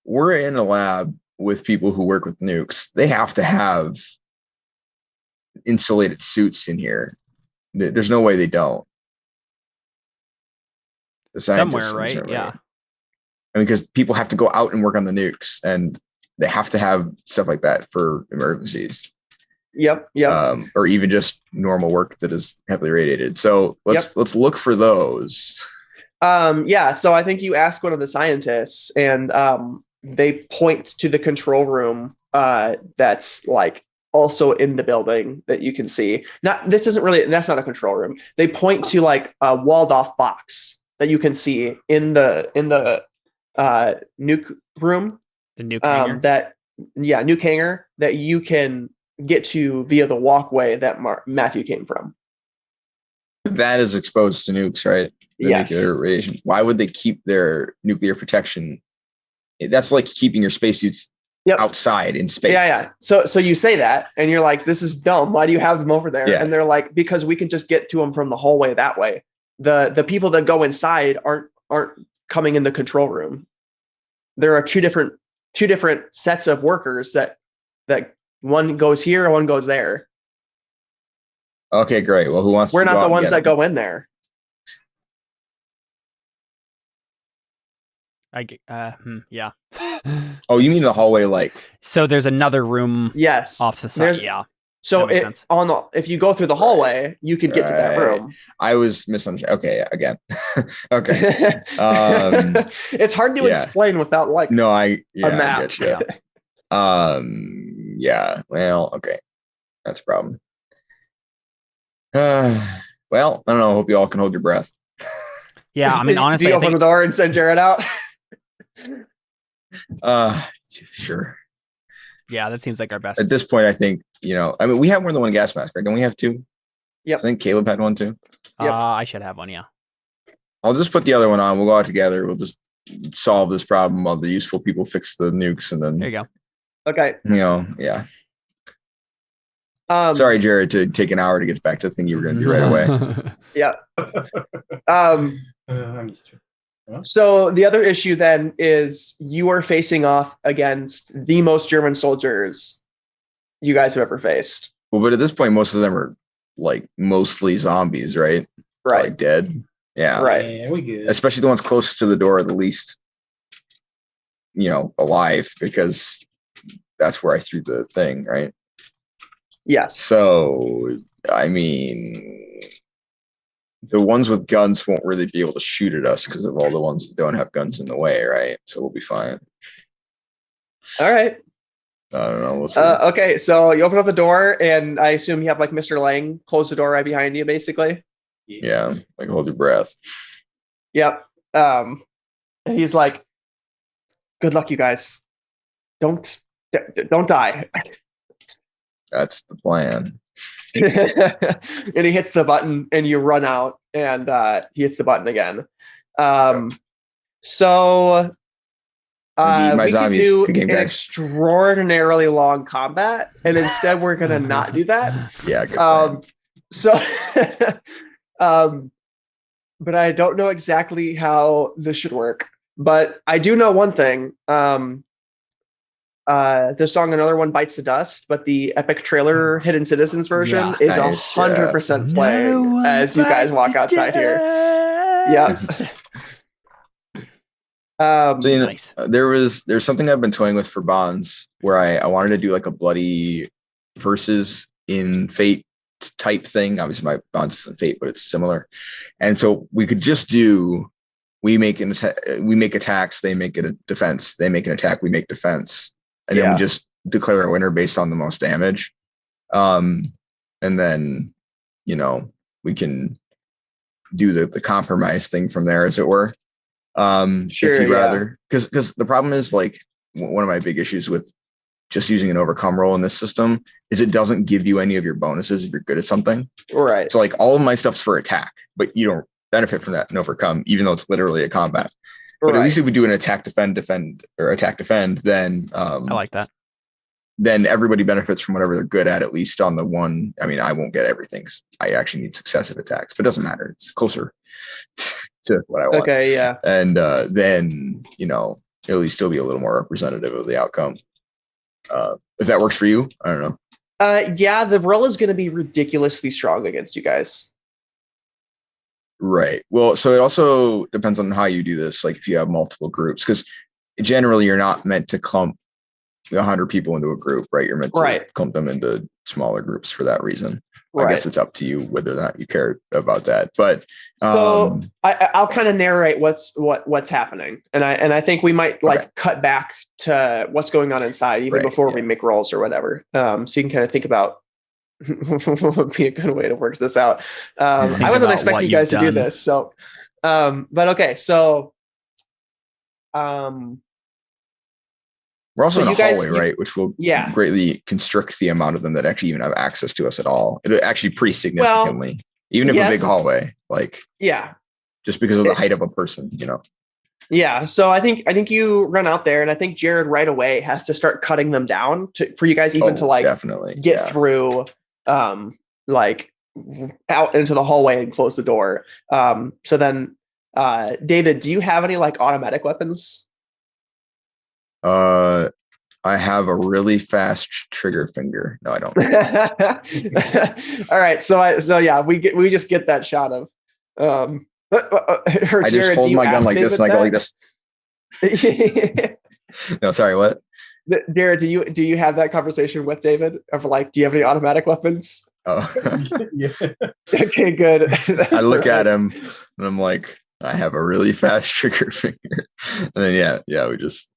We're in a lab with people who work with nukes. They have to have insulated suits in here. There's no way they don't. Somewhere, right? Yeah. I mean, because people have to go out and work on the nukes, and they have to have stuff like that for emergencies. Yep. Or even just normal work that is heavily radiated. So let's look for those. So I think you ask one of the scientists, and they point to the control room that's like also in the building that you can see. That's not a control room. They point to like a walled off box that you can see in the nuke room. The nuke hangar. Nuke hangar that you can get to via the walkway that Matthew came from. That is exposed to nukes, right? Yes. Nuclear radiation. Why would they keep their nuclear protection? That's like keeping your spacesuits outside in space. Yeah. So you say that, and you're like, "This is dumb. Why do you have them over there?" Yeah. And they're like, "Because we can just get to them from the hallway that way. The people that go inside aren't coming in the control room. There are two different sets of workers that one goes here and one goes there." Okay, great. Well, who wants? We're not the ones that go in there. Yeah. Oh, you mean the hallway? Like, so there's another room. Yes. Off to the side. Yeah. So if you go through the hallway, you could get to that room. I was misunderstanding. Okay, again. Okay. It's hard to explain without like a map. I get you. Yeah. Well, okay, that's a problem. Well, I don't know. I hope you all can hold your breath. Yeah, I mean, honestly, do you open the door and send Jared out? Sure. Yeah, that seems like our best. At this point, I think, I mean, we have more than one gas mask, right? Don't we have two? Yeah. So I think Caleb had one too. Yep. I should have one, yeah. I'll just put the other one on. We'll go out together. We'll just solve this problem while the useful people fix the nukes, and then there you go. Okay. Yeah. Sorry, Jared, to take an hour to get back to the thing you were going to do right away. Yeah. I'm used to it. So the other issue then is you are facing off against the most German soldiers you guys have ever faced. Well, but at this point, most of them are like mostly zombies, right? Right. Like dead. Yeah. Right. Yeah, we good. Especially the ones closest to the door are the least, alive, because that's where I threw the thing, right? Yes. So, I mean, the ones with guns won't really be able to shoot at us because of all the ones that don't have guns in the way, right? So we'll be fine. All right. I don't know. We'll see. Okay, so you open up the door, and I assume you have like Mr. Lang close the door right behind you, basically. Yeah, like hold your breath. Yep. And he's like, "Good luck, you guys. Don't die." That's the plan. And he hits the button, and you run out, and he hits the button again. So My we could zombies. do Good game, an guys. extraordinarily long combat, and instead we're gonna not do that. Yeah, good plan. So, but I don't know exactly how this should work. But I do know one thing. The song "Another One Bites the Dust," but the epic trailer "Hidden Citizens" version is Nice, 100% playing as you guys walk outside here. Yes. So, Nice. there's something I've been toying with for Bonds where I wanted to do like a bloody versus in Fate type thing. Obviously, my Bonds isn't Fate, but it's similar. And so we could just do, we make attacks, they make a defense, they make an attack, we make defense, and then we just declare a winner based on the most damage. And then we can do the compromise thing from there, as it were. Sure, if you'd rather, because the problem is, like, one of my big issues with just using an overcome roll in this system is it doesn't give you any of your bonuses if you're good at something. Right. So like all of my stuff's for attack, but you don't benefit from that in overcome, even though it's literally a combat. But at least if we do an attack, defend, or attack, defend, then I like that. Then everybody benefits from whatever they're good at least on the one. I mean, I won't get everything. I actually need successive attacks, but it doesn't matter. It's closer to what I want. Okay, yeah. And then, it'll at least still be a little more representative of the outcome. If that works for you, I don't know. Yeah, the roll is going to be ridiculously strong against you guys. Right. Well, so it also depends on how you do this. Like if you have multiple groups, because generally you're not meant to clump 100 people into a group, right? You're meant to clump them into smaller groups for that reason. I guess it's up to you whether or not you care about that. But so I'll kind of narrate what's happening, and I think we might cut back to what's going on inside even before we make rolls or whatever. So you can kind of think about what would be a good way to work this out. I wasn't expecting you guys to do this, so but okay, so we're also in a hallway, right? Which will greatly constrict the amount of them that actually even have access to us at all. It'll actually pretty significantly, even if a big hallway, just because of the height of a person, Yeah. So I think you run out there, and I think Jared right away has to start cutting them down for you guys even to definitely get through, out into the hallway and close the door. So then, David, do you have any automatic weapons? I have a really fast trigger finger. No, I don't. All right. So we just get that shot of, I just hold my gun like this and I go like this. No, sorry, what? Jared, do you have that conversation with David of do you have any automatic weapons? Oh, yeah. Okay, good. I look at him and I'm like, I have a really fast trigger finger. And then we just.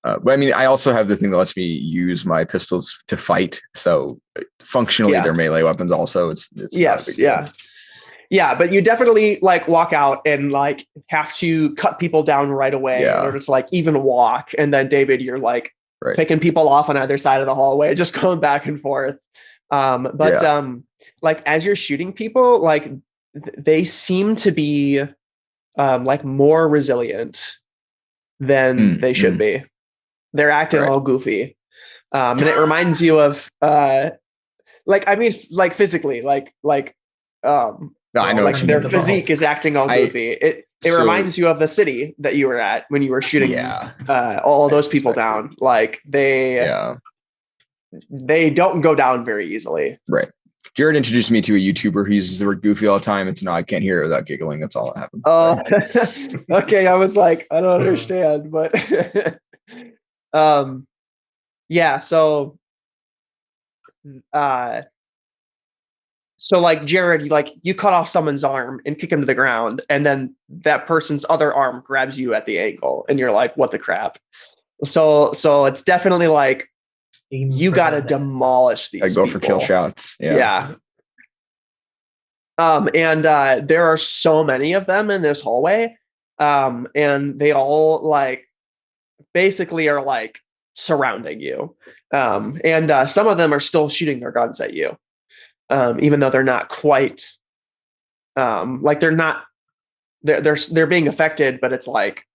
But I mean, I also have the thing that lets me use my pistols to fight. So functionally, they're melee weapons. Also, it's not a big deal. Yeah, but you definitely walk out and have to cut people down right away in order to even walk. And then David, you're picking people off on either side of the hallway, just going back and forth. As you're shooting people, they seem to be more resilient than they should be. They're acting all goofy. And it reminds you of physically, no, I know their physique is acting all goofy. It reminds you of the city that you were at when you were shooting all those people down. They don't go down very easily. Right. Jared introduced me to a YouTuber who uses the word goofy all the time. It's no, I can't hear it without giggling. That's all that happened. Oh, okay. I was like, I don't understand, but yeah. So like Jared, you cut off someone's arm and kick him to the ground, and then that person's other arm grabs you at the ankle, and you're like, what the crap? So it's definitely like you got to demolish these. I go for kill shots. Yeah. And there are so many of them in this hallway. And they all like basically are like surrounding you. And some of them are still shooting their guns at you. Even though they're not quite like they're being affected, but it's like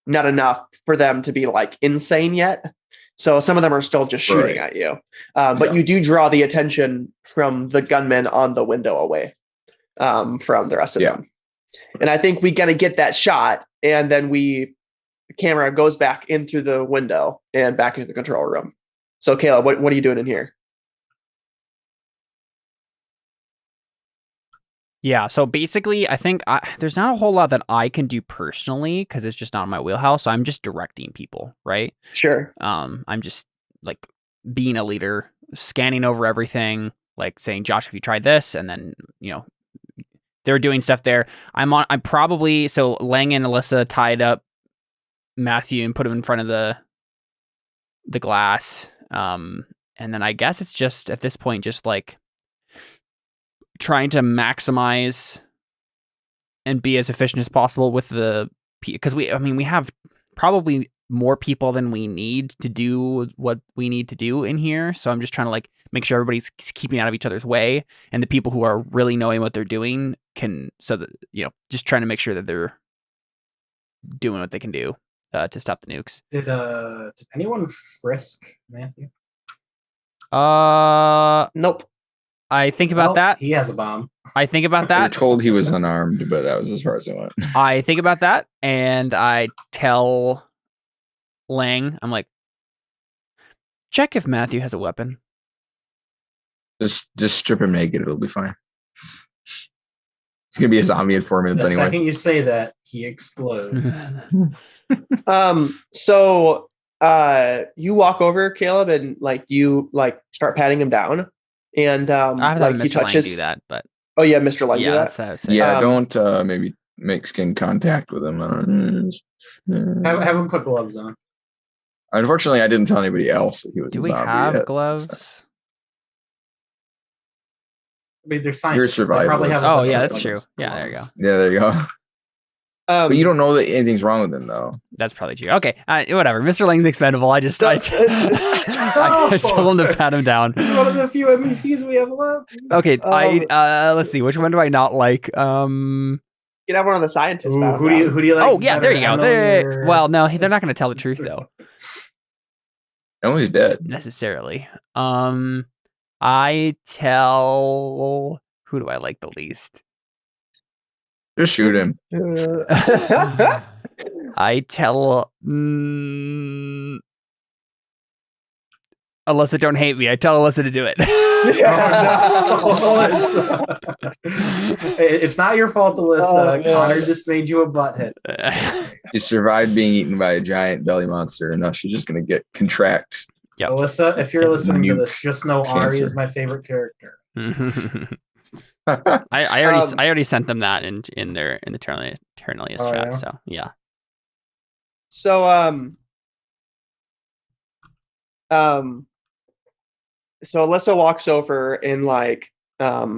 not enough for them to be like insane yet. So some of them are still just shooting at you. But you do draw the attention from the gunmen on the window away from the rest of them. And I think we got to get that shot. And then the camera goes back in through the window and back into the control room. So Caleb, what are you doing in here? Yeah, so basically, I think there's not a whole lot that I can do personally because it's just not in my wheelhouse. So I'm just directing people, right? Sure. I'm just like being a leader, scanning over everything, like saying, "Josh, have you tried this?" And then they're doing stuff there. I'm probably so Lang and Alyssa tied up Matthew and put him in front of the glass, and then I guess it's just at this point just like trying to maximize and be as efficient as possible with because we have probably more people than we need to do what we need to do in here. So I'm just trying to like make sure everybody's keeping out of each other's way, and the people who are really knowing what they're doing just trying to make sure that they're doing what they can do to stop the nukes. Did anyone frisk Matthew? Nope. I think about that. He has a bomb. I think about that. We were told he was unarmed, but that was as far as it went. I think about that, and I tell Lang, I'm like, check if Matthew has a weapon. Just strip him naked. It'll be fine. It's gonna be a zombie in 4 minutes anyway. The second you say that, he explodes. So you walk over, Caleb, and like you like start patting him down, and I like Mr. you touch Lang his. do that, but Oh yeah, Mr. Lang do that. That's what I was saying. Yeah, don't maybe make skin contact with him. Have him put gloves on. Unfortunately, I didn't tell anybody else that he was Do a we zombie have yet, gloves? I mean, they're You're a scientists. They probably survivalist. have Oh a yeah, bunch that's of true. gloves. Yeah, there you go. Yeah, there you go. But you don't know that anything's wrong with him, though. That's probably true. Okay, whatever. Mr. Lang's expendable. I told him to pat him down. He's one of the few NPCs we have left. Okay, let's see. Which one do I not like? You can have one of the scientists. Ooh, who do you like? Oh yeah, there you go. better? Well, no, they're not going to tell the truth though. No, he's dead. Necessarily. I tell who do I like the least? Just shoot him. I tell Alyssa, don't hate me. I tell Alyssa to do it. It's not your fault, Alyssa. Connor just made you a butthead. She survived being eaten by a giant belly monster, and now she's just going to get contract. Yep. Alyssa, if you're listening to this, just know Ari Cancer. is my favorite character. I already sent them that in the Terralius chat. Yeah? So yeah. So so Alyssa walks over and like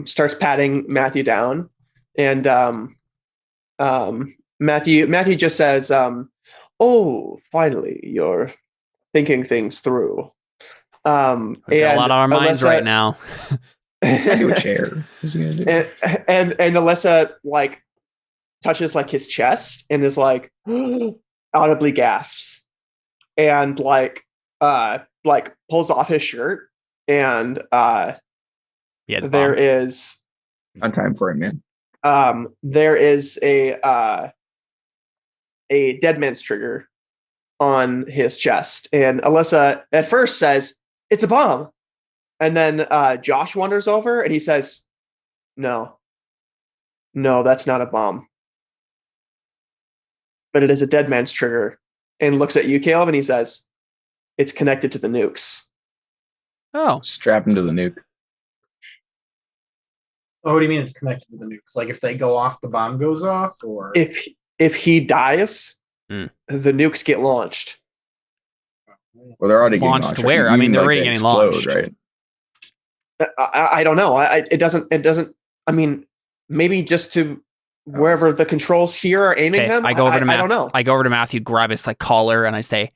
starts patting Matthew down, and Matthew just says, "Oh, finally, you're thinking things through." We've got a lot on our minds Alyssa, right now. I do a chair. What's he gonna do? and Alyssa like touches like his chest and is like audibly gasps, and like pulls off his shirt, and there is on time for him, man. there is a dead man's trigger on his chest, and Alyssa at first says it's a bomb, And then Josh wanders over and he says, no, that's not a bomb. But it is a dead man's trigger. And looks at you, Caleb, and he says, it's connected to the nukes. Oh, Strap him to the nuke. Oh, what do you mean it's connected to the nukes? Like if they go off, the bomb goes off, or if he dies, the nukes get launched. Well, they're already launched getting launched. where? I mean, they're already getting launched, right? I don't know. It doesn't. I mean, maybe just to wherever the controls here are aiming them. I go over to I don't know. I go over to Matthew, grab his like collar, and I say,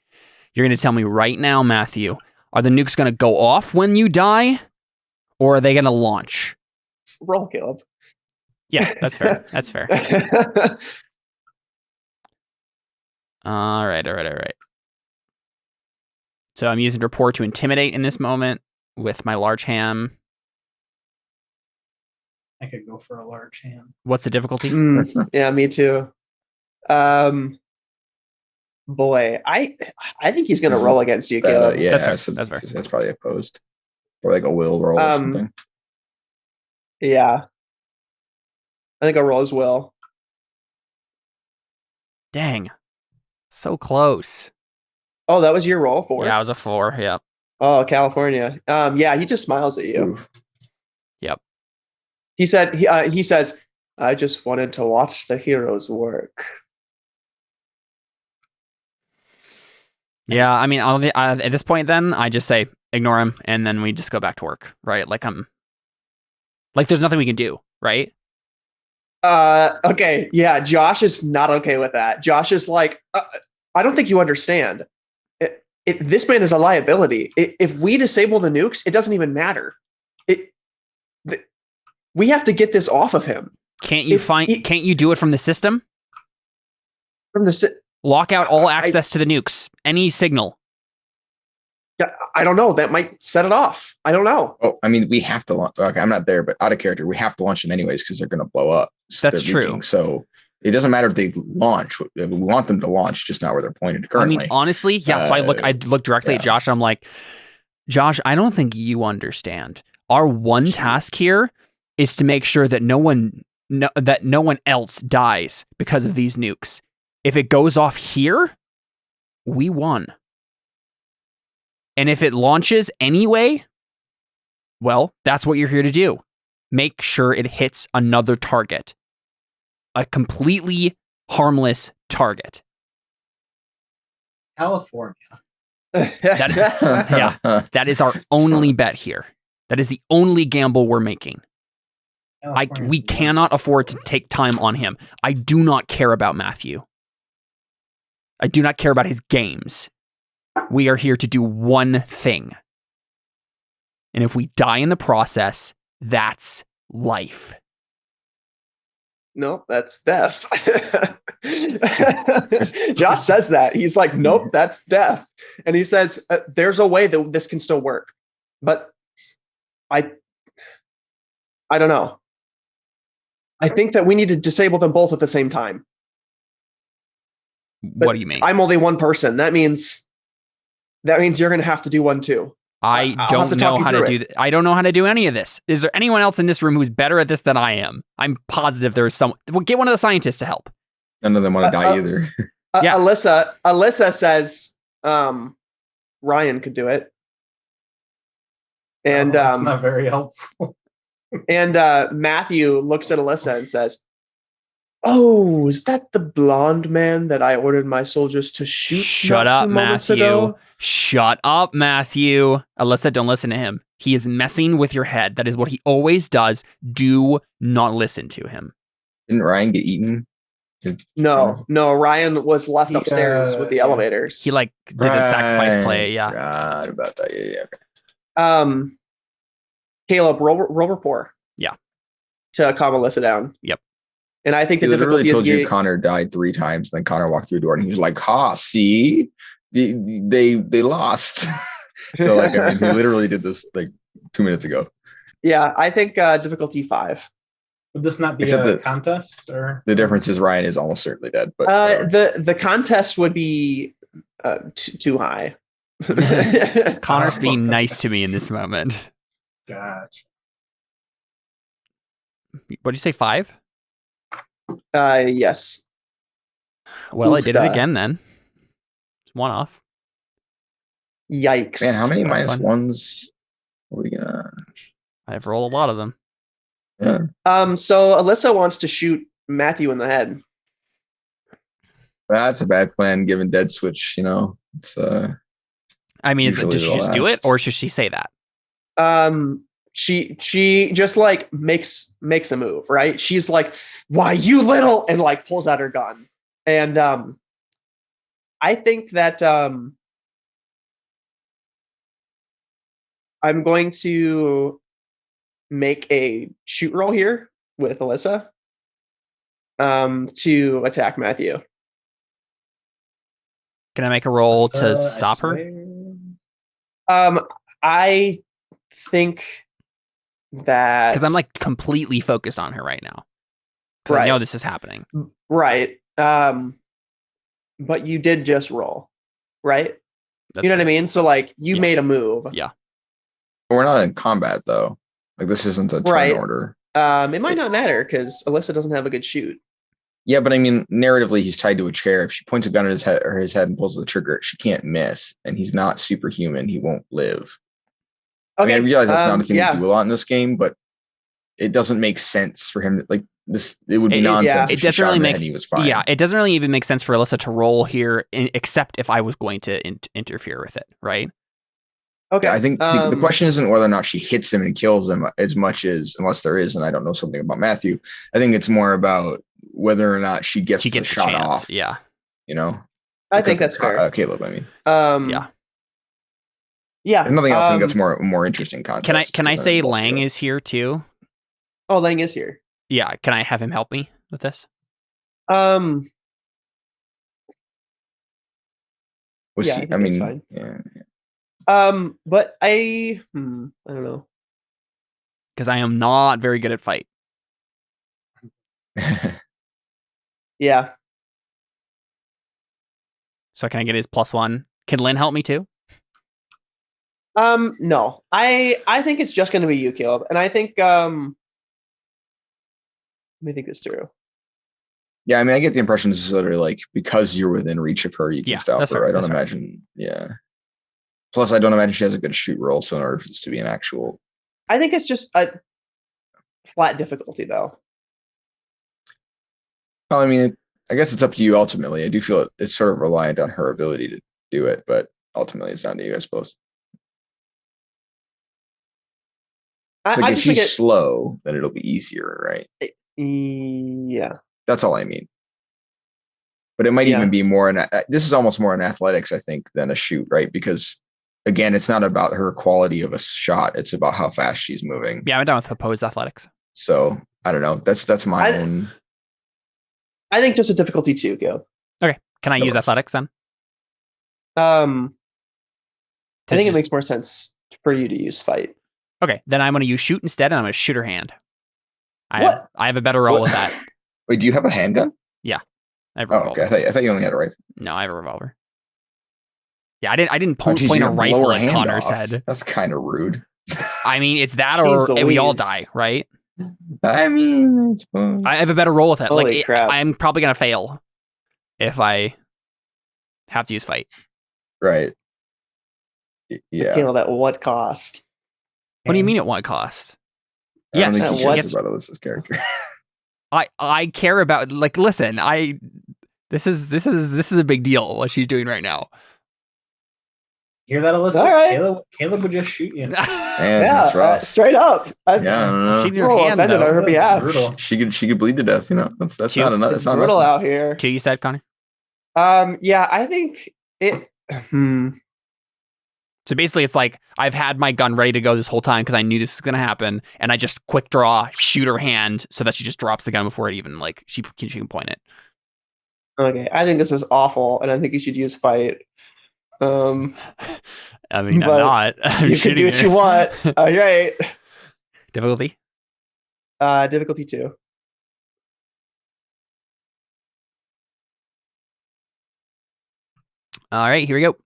"You're going to tell me right now, Matthew, are the nukes going to go off when you die, or are they going to launch?" Roll, Caleb. Yeah, that's fair. That's fair. All right. So I'm using rapport to intimidate in this moment with my large ham. I could go for a large hand. What's the difficulty? Yeah, me too. Boy, I think he's gonna roll against you, Caleb. Yeah, that's fair. That's probably opposed. Or like a will roll or something. Yeah. I think I'll roll as will. Dang. So close. Oh, that was your roll, 4? Yeah, it was a 4. Yeah. Oh, California. Yeah, he just smiles at you. Oof. Yep. He says, I just wanted to watch the heroes work. Yeah, I mean, at this point, then I just say ignore him, and then we just go back to work, right? Like there's nothing we can do, right? Okay, yeah. Josh is not okay with that. Josh is like, I don't think you understand. This man is a liability. If we disable the nukes, it doesn't even matter. We have to get this off of him. Can't you do it from the system? Lock out all access to the nukes. Any signal. Yeah, I don't know. That might set it off. I don't know. Oh, I mean, we have to launch. Okay, I'm not there, but out of character, we have to launch them anyways because they're going to blow up. So that's true. So it doesn't matter if they launch. We want them to launch, just not where they're pointed currently. I mean, honestly, yeah. So I look directly at Josh, and I'm like, Josh, I don't think you understand. Our one task here is to make sure that no one else dies because of these nukes. If it goes off here, we won. And if it launches anyway, well, that's what you're here to do. Make sure it hits another target. A completely harmless target. California. That is our only bet here. That is the only gamble we're making. We cannot afford to take time on him. I do not care about Matthew. I do not care about his games. We are here to do one thing. And if we die in the process, that's life. No, that's death. Josh says that. He's like, nope, that's death. And he says, there's a way that this can still work. But I don't know. I think that we need to disable them both at the same time. But what do you mean? I'm only one person. That means you're going to have to do one too. I don't know how to do that. I don't know how to do any of this. Is there anyone else in this room who's better at this than I am? I'm positive there is someone. We'll get one of the scientists to help. None of them want to die either. Yeah. Alyssa says Ryan could do it. And that's not very helpful. And Matthew looks at Alyssa and says, "Oh, is that the blonde man that I ordered my soldiers to shoot? Shut up, Matthew. Shut up, Matthew. Alyssa, don't listen to him. He is messing with your head. That is what he always does. Do not listen to him." Didn't Ryan get eaten? No. Ryan was left upstairs with the elevators. He did a sacrifice play. Yeah. Right about that. Yeah. Caleb, roll rapport. Yeah. To calm Alyssa down. Yep. And I think he the difficulty told is you Connor died 3 times. Then Connor walked through the door and he was like, "Ha, see, they lost." So like, I mean, he literally did this like 2 minutes ago. Yeah, I think difficulty 5. Would this not be a contest? Or the difference is Ryan is almost certainly dead. But the contest would be too high. Connor's being nice to me in this moment. Gotcha. What did you say, 5? Yes. Well, I did it Oofta. again then. It's 1 off. Yikes. Man, how many That's minus fun. ones are we gonna? I've rolled a lot of them. Yeah, So Alyssa wants to shoot Matthew in the head. that's a bad plan given dead switch. You know, it's I mean, Usually does she the just do it, last. or should she say that? She just like makes a move, right? She's like, "Why, you little," and like pulls out her gun. And I think that I'm going to make a shoot roll here with Alyssa to attack Matthew. Can I make a roll to stop her? I think that Because I'm like completely focused on her right now. Because Right. I know this is happening. right. But you did just roll, right? That's You know what I fair. mean? So like you Yeah. made a move. Yeah. We're not in combat though. Like this isn't a turn Right. order. It might not matter because Alyssa doesn't have a good shoot. Yeah, but I mean, narratively, he's tied to a chair. If she points a gun at his head and pulls the trigger, she can't miss. And he's not superhuman. He won't live. Okay. I mean, I realize that's not a thing yeah. to do a lot in this game, but it doesn't make sense for him. Like this, it would be It- nonsense. it if she doesn't shot really him make- and he was fine. Yeah, it doesn't really even make sense for Alyssa to roll here, except if I was going to interfere with it, right? Okay. Yeah, I think the question isn't whether or not she hits him and kills him as much as, unless there is, and I don't know something about Matthew. I think it's more about whether or not she gets the shot chance. off. Yeah. You know, I think that's fair. Caleb, I mean, Yeah. Yeah. if nothing else, I think that's more interesting context. Can I because say it involves Lang Caleb. is here too? Oh, Lang is here. Yeah. Can I have him help me with this? Was yeah, he? I think I that's mean, fine. yeah. But I don't know. Because I am not very good at fight. Yeah. So can I get his +1? Can Lynn help me too? No. I think it's just going to be you, Caleb, and I think let me think this through. Yeah, I mean, I get the impression this is literally like because you're within reach of her, you can Yeah, stop that's her. fair, I don't that's fair. imagine. Yeah. Plus, I don't imagine she has a good shoot roll. So in order for this to be an actual, I think it's just a flat difficulty, though. well, I mean, I guess it's up to you ultimately. I do feel it's sort of reliant on her ability to do it, but ultimately it's down to you, I suppose. So like if she's slow, then it'll be easier, right? Yeah. That's all I mean. But it might even be more. This is almost more in athletics, I think, than a shoot, right? Because again, it's not about her quality of a shot; it's about how fast she's moving. Yeah, I'm down with opposed athletics. So I don't know. That's my own. I think just a difficulty 2, Caleb. Okay, can I use athletics then? I think it makes more sense for you to use fight. Okay, then I'm going to use shoot instead, and I'm going to shoot her hand. I have a better roll with that. Wait, do you have a handgun? Yeah, I have a revolver. Okay. I thought you only had a rifle. No, I have a revolver. Yeah, I didn't point a rifle at Connor's head. That's kind of rude. I mean, it's that or we all die, right? I mean, I have a better roll with it. Holy crap. I'm probably going to fail if I have to use fight. Right. Yeah. Caleb, at what cost? What do you mean at what cost? I don't think Yes, he cares about Alyssa's character. I care about, like, listen, this is a big deal what she's doing right now. Hear that, Alyssa? All right. Caleb would just shoot you. Man, that's rough. Straight up. Yeah, I don't know. She did her hand, offended on her behalf. Brutal. She could bleed to death. You know, that's not enough. That's not brutal enough. out here. 2, you said, Connor? Yeah, I think it. So basically, it's like I've had my gun ready to go this whole time because I knew this was going to happen, and I just quick draw, shoot her hand so that she just drops the gun before it even she can point it. Okay, I think this is awful, and I think you should use fight. I mean, I'm but not. I'm you can do what her. you want. Right. Difficulty? Difficulty 2. All right, here we go.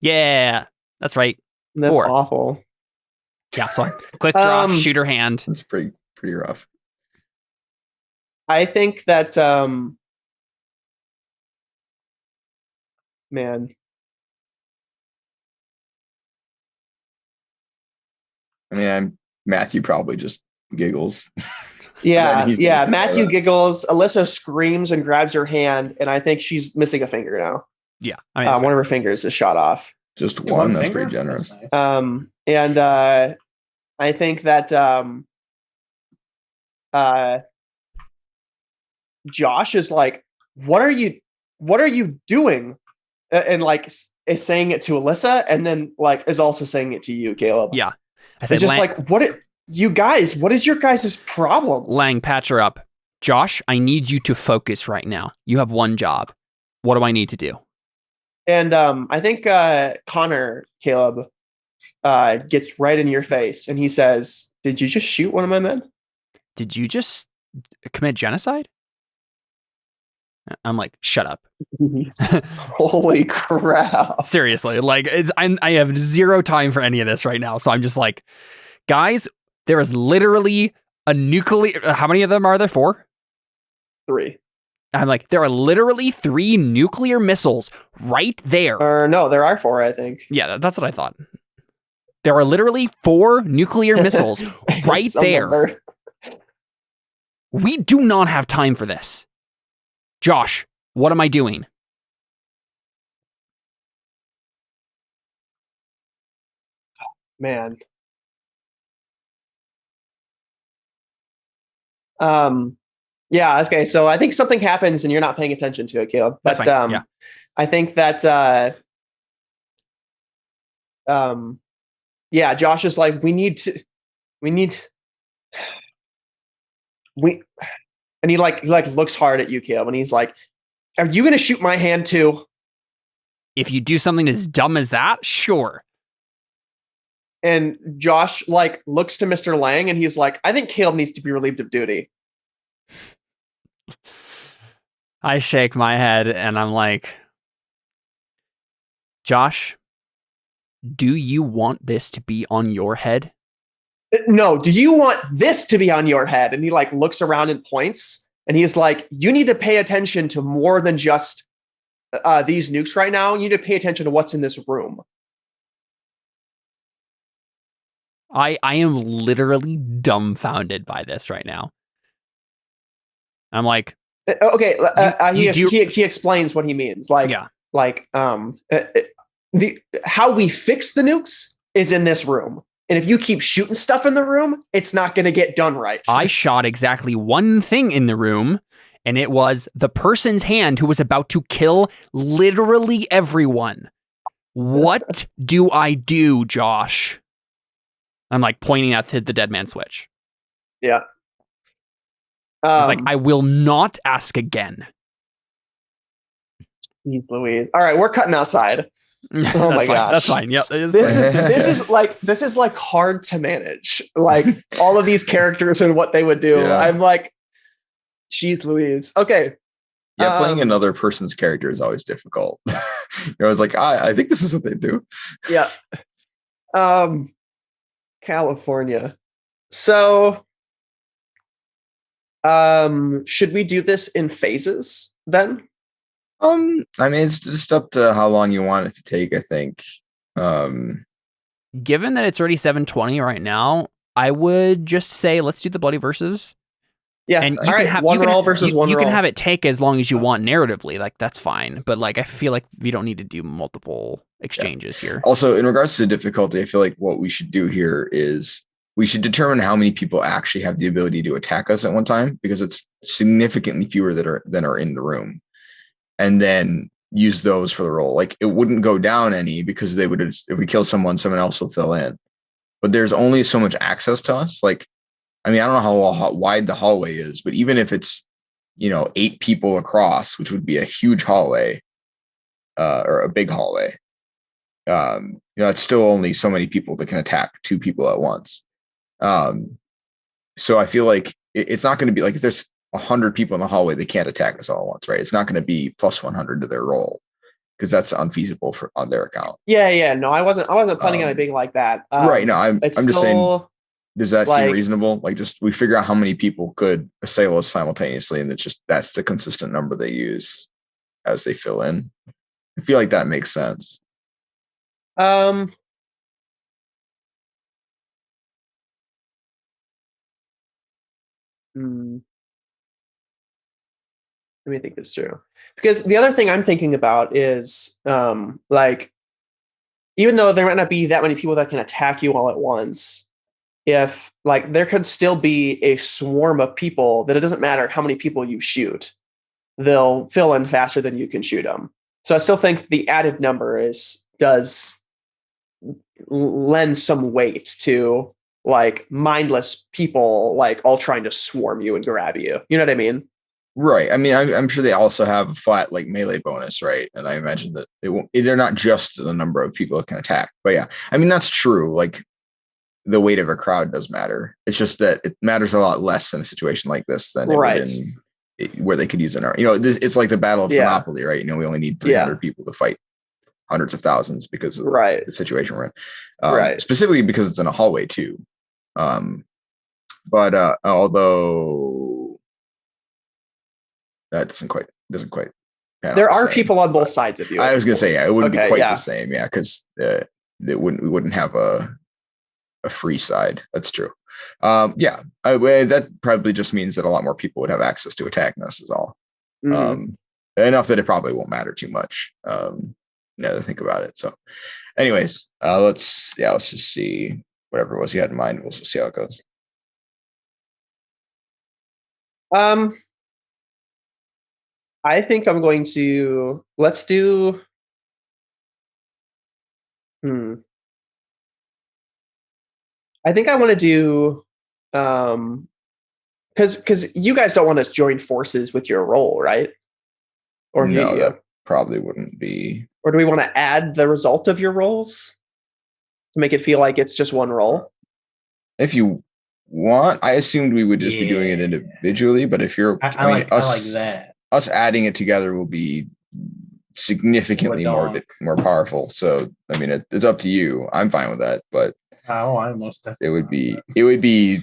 Yeah, that's right. That's 4. awful. Yeah, so quick draw, shoot her hand. That's pretty rough. I think that man. I mean, Matthew probably just giggles. Yeah. Matthew giggles. Alyssa screams and grabs her hand, and I think she's missing a finger now. Yeah, I mean, one of her fingers is shot off. Just one. That's pretty generous. That's nice. And I think that Josh is like, "What are you doing?" And like is saying it to Alyssa, and then like is also saying it to you, Caleb. Yeah, it's just like, you guys, what is your guys' problem? Lang, patch her up. Josh, I need you to focus right now. You have one job. What do I need to do? And I think Connor, Caleb, gets right in your face and he says, "Did you just shoot one of my men? Did you just commit genocide?" I'm like, shut up. Holy crap. Seriously, like I have zero time for any of this right now. So I'm just like, guys, there is literally a nuclear. How many of them are there? 4? 3. I'm like, there are literally 3 nuclear missiles right there. No, there are 4, I think. Yeah, that's what I thought. There are literally 4 nuclear missiles right there. Number. We do not have time for this. Josh, what am I doing? Man. Yeah, okay. So I think something happens and you're not paying attention to it, Caleb. But yeah. I think that yeah, Josh is like, we need and he like looks hard at you, Caleb, and he's like, "Are you gonna shoot my hand too?" If you do something as dumb as that, sure. And Josh like looks to Mr. Lang and he's like, "I think Caleb needs to be relieved of duty." I shake my head and I'm like, Josh, do you want this to be on your head? No, do you want this to be on your head? And he like looks around and points and he's like, "You need to pay attention to more than just these nukes right now. You need to pay attention to what's in this room." I am literally dumbfounded by this right now. I'm like, okay. He explains what he means. Like, yeah. Like, how we fix the nukes is in this room. And if you keep shooting stuff in the room, it's not going to get done right. I shot exactly one thing in the room, and it was the person's hand who was about to kill literally everyone. What do I do, Josh? I'm like pointing at the dead man switch. Yeah. It's like, I will not ask again. Jeez Louise. All right, we're cutting outside. Oh my gosh. That's fine. Yep. This is like hard to manage. Like all of these characters and what they would do. Yeah. I'm like, jeez Louise. Okay. Yeah, playing another person's character is always difficult. You're always like, I think this is what they do. Yeah. California. So should we do this in phases then? I mean, it's just up to how long you want it to take, I think. Given that it's already 7:20 right now, I would just say let's do the bloody verses. Yeah, and you can have one roll versus one roll. You can have it take as long as you want narratively, like that's fine. But like, I feel like we don't need to do multiple exchanges here. Also, in regards to difficulty, I feel like what we should do here is we should determine how many people actually have the ability to attack us at one time, because it's significantly fewer than are in the room. And then use those for the roll. Like it wouldn't go down any because they would, if we kill someone else will fill in. But there's only so much access to us. Like, I mean, I don't know how wide the hallway is, but even if it's, 8 people across, which would be a huge hallway, or a big hallway, it's still only so many people that can attack 2 people at once. So I feel like it's not going to be like if there's 100 people in the hallway, they can't attack us all at once, right? It's not going to be plus 100 to their roll because that's unfeasible on their account. Yeah. No, I wasn't planning on it being like that. Right. No, I'm just saying. Does that seem like, reasonable? Like, just we figure out how many people could assail us simultaneously, and that's the consistent number they use as they fill in. I feel like that makes sense. Let me think this through. Because the other thing I'm thinking about is like, even though there might not be that many people that can attack you all at once, if like there could still be a swarm of people that it doesn't matter how many people you shoot, they'll fill in faster than you can shoot them. So I still think the added number does lend some weight to like mindless people like all trying to swarm you and grab you. You know what I mean? Right. I mean, I'm sure they also have a flat like melee bonus, right? And I imagine that they're not just the number of people that can attack. But yeah, I mean, that's true. Like the weight of a crowd does matter. It's just that it matters a lot less in a situation like this than it would where they could use an arm. It's like the Battle of Thermopylae, right? We only need 300 people to fight hundreds of thousands because of the situation we're in. Specifically because it's in a hallway too. But although that doesn't quite there are people on both sides of you. I was gonna say, it wouldn't be quite the same, because we wouldn't have a free side. That's true. That probably just means that a lot more people would have access to attacking us is all. Enough that it probably won't matter too much. Now to think about it. So anyways, let's just see whatever it was you had in mind. We'll see how it goes. I think I'm going to let's do. I think I want to do, because you guys don't want us to join forces with your role, right? Or no, that probably wouldn't be. Or do we want to add the result of your rolls to make it feel like it's just one roll? If you want, I assumed we would just be doing it individually, but if you're, I like that. Us adding it together will be significantly more powerful. So I mean, it's up to you. I'm fine with that, but I most definitely it would be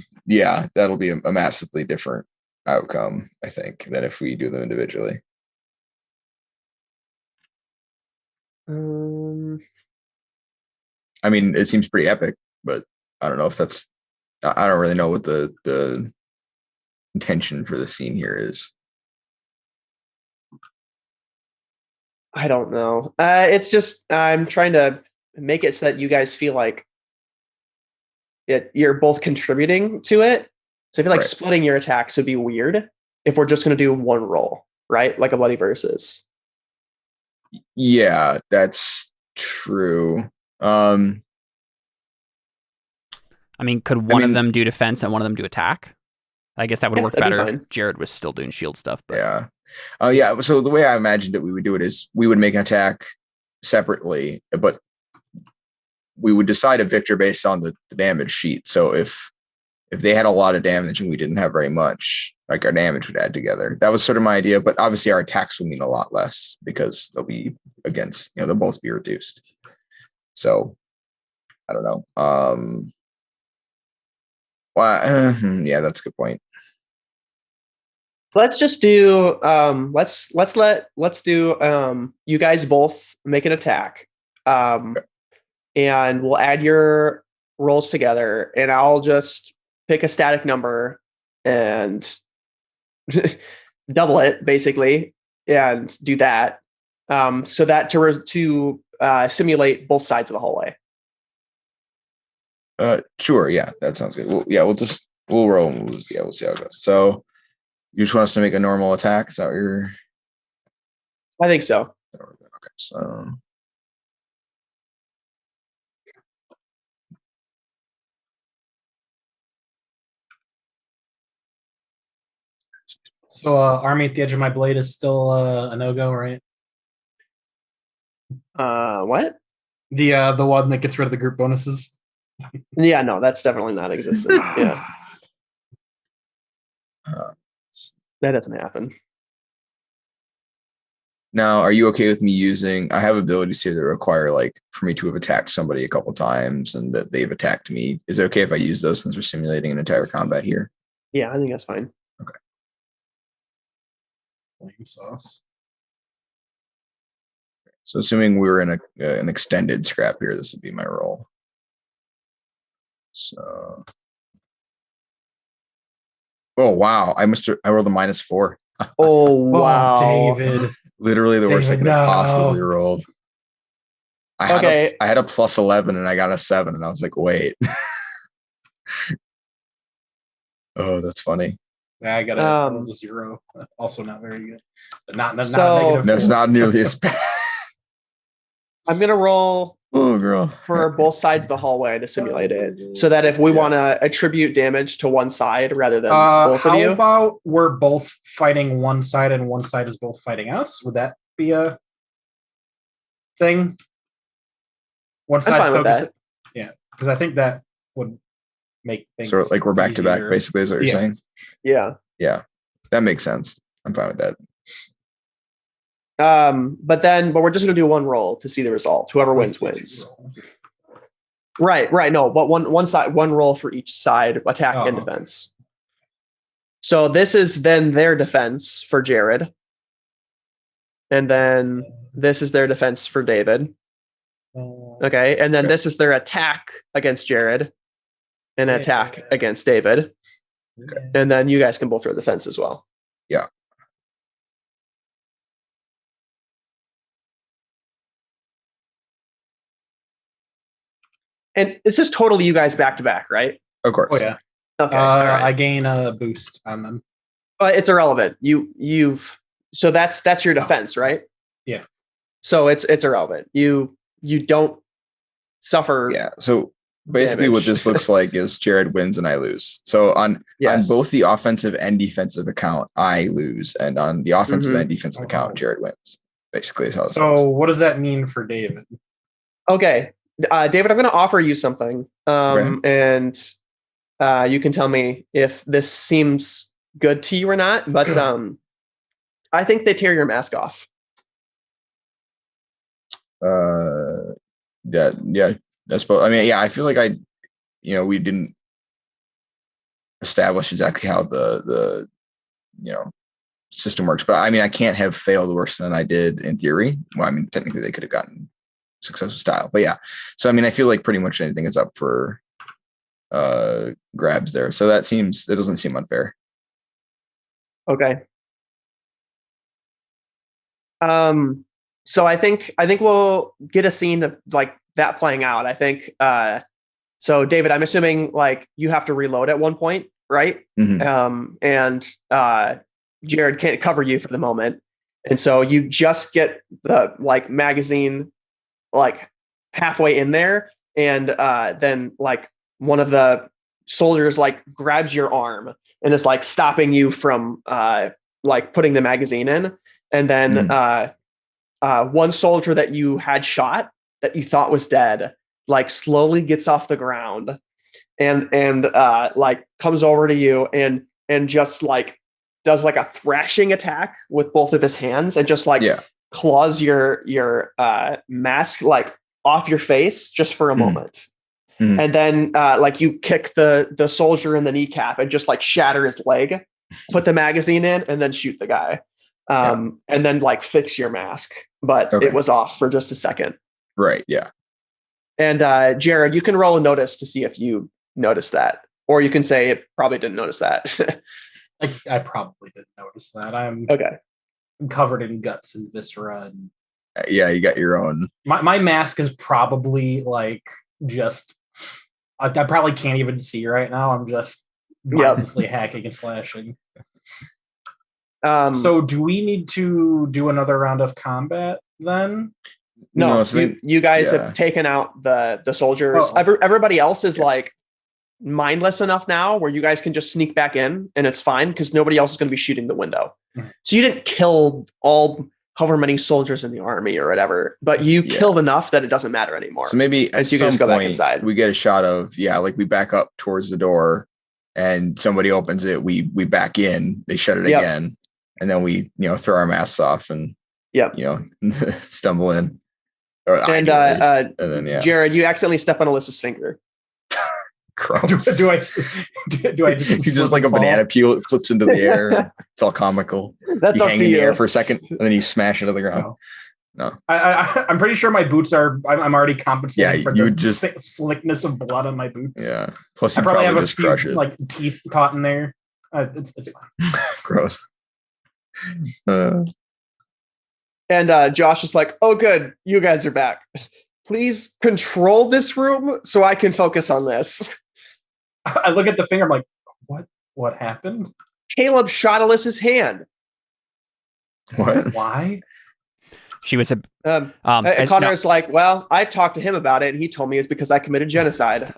that'll be a massively different outcome, I think, than if we do them individually. I mean, it seems pretty epic, but I don't know if that's. I don't really know what the intention for the scene here is. I don't know. It's just I'm trying to make it so that you guys feel like you're both contributing to it. So I feel like splitting your attacks would be weird if we're just going to do one roll, right? Like a bloody versus. Yeah, that's true. I mean, could one of them do defense and one of them do attack? I guess that would work better if Jared was still doing shield stuff. But. Yeah. So the way I imagined it, we would do it is we would make an attack separately, but we would decide a victor based on the damage sheet. So if they had a lot of damage and we didn't have very much, like our damage would add together. That was sort of my idea, but obviously our attacks will mean a lot less because they'll be against, they'll both be reduced. So I don't know. Yeah, that's a good point. Let's just do let's do you guys both make an attack. And we'll add your rolls together and I'll just pick a static number and double it basically and do that. So that to simulate both sides of the hallway. Sure. Yeah, that sounds good. We'll roll and we'll see how it goes. So you just want us to make a normal attack? Is that what you're? I think so. Okay, so. So Army at the Edge of My Blade is still a no-go, right? What? The one that gets rid of the group bonuses? Yeah, no, that's definitely not existent. Yeah. That doesn't happen. Now, are you okay with me using? I have abilities here that require like for me to have attacked somebody a couple times and that they've attacked me. Is it okay if I use those since we're simulating an entire combat here? Yeah, I think that's fine. Okay. Flame sauce. So assuming we were in an extended scrap here, this would be my roll. So, oh wow, I rolled a -4. Oh wow, Oh, David. Literally the worst I could have possibly rolled. I had a +11 and I got a 7 and I was like, wait. Oh, that's funny. Yeah, I got a 0. Also not very good. But not so, that's not nearly as bad. I'm gonna roll girl. for both sides of the hallway to simulate it, so that if we want to attribute damage to one side rather than both of you. How about we're both fighting one side and one side is both fighting us? Would that be a thing? One side focus. Yeah, because I think that would make things so like we're back to back, basically, is what you're saying? Yeah. Yeah, that makes sense. I'm fine with that. But we're just gonna do one roll to see the result. Whoever wins. Right. No, but one side, one roll for each side, attack and defense. So this is then their defense for Jared, and then this is their defense for David. Okay, and then this is their attack against Jared, and attack against David, and then you guys can both roll defense as well. Yeah. And this is totally you guys back to back, right? Of course. Oh yeah. Okay. Right. I gain a boost on them. But it's irrelevant. So that's your defense, right? Yeah. So it's irrelevant. You don't suffer. Yeah. So basically damage. What this looks like is Jared wins and I lose. So on both the offensive and defensive account, I lose. And on the offensive and defensive account, Jared wins. Basically is how it So what does that mean for David? Okay. David, I'm going to offer you something. And you can tell me if this seems good to you or not. But I think they tear your mask off. Yeah. That's both. I mean, yeah, I feel like we didn't establish exactly how the system works, but I mean, I can't have failed worse than I did in theory. Well, I mean, technically they could have gotten successful style, but yeah. So I mean, I feel like pretty much anything is up for grabs there. So that doesn't seem unfair. Okay. So I think we'll get a scene of like that playing out. I think so David, I'm assuming like you have to reload at one point, right? Mm-hmm. And Jared can't cover you for the moment. And so you just get the like magazine like halfway in there, and then like one of the soldiers like grabs your arm and is like stopping you from like putting the magazine in, and then one soldier that you had shot that you thought was dead like slowly gets off the ground and like comes over to you and just like does like a thrashing attack with both of his hands and just like claws your mask like off your face just for a moment. And then like you kick the soldier in the kneecap and just like shatter his leg, put the magazine in, and then shoot the guy. And then like fix your mask. But it was off for just a second. Right. Yeah. And Jared, you can roll a notice to see if you noticed that. Or you can say it probably didn't notice that. I probably didn't notice that. I'm covered in guts and viscera. And yeah, you got your own. My mask is probably like just. I probably can't even see right now. I'm just mindlessly hacking and slashing. So do we need to do another round of combat then? No, you guys have taken out the soldiers. Everybody else is like mindless enough now where you guys can just sneak back in and it's fine because nobody else is going to be shooting the window. So you didn't kill all however many soldiers in the army or whatever, but you killed enough that it doesn't matter anymore. So maybe at some point we get a shot of, like we back up towards the door and somebody opens it. We back in, they shut it again. And then we, throw our masks off and Yep. Stumble in. And then Jared, you accidentally step on Alyssa's finger. Gross. Do I just he's just like a banana peel, it flips into the air. It's all comical. That's you up hang to in you. the air for a second and then you smash into the ground. No. I'm pretty sure my boots I'm already compensating for the just slickness of blood on my boots. Yeah. Plus I you probably have a just few crush it. like teeth caught in there. It's fine. Gross. And Josh is like, "Oh, good, you guys are back. Please control this room so I can focus on this." I look at the finger. I'm like, "What happened?" Caleb shot Alyssa's hand. What? Why? She was Connor's like, "Well, I talked to him about it, and he told me it's because I committed genocide."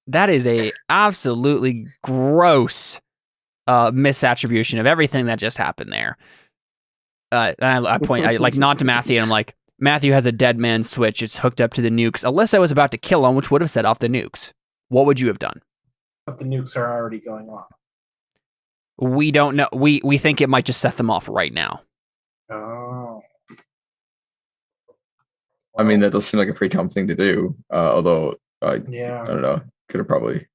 That is a absolutely gross misattribution of everything that just happened there. And I nod to Matthew, and I'm like, Matthew has a dead man switch. It's hooked up to the nukes. Alyssa was about to kill him, which would have set off the nukes. What would you have done? But the nukes are already going off. We don't know. We think it might just set them off right now. Oh. I mean, that does seem like a pretty dumb thing to do. Although, I don't know. Could have probably.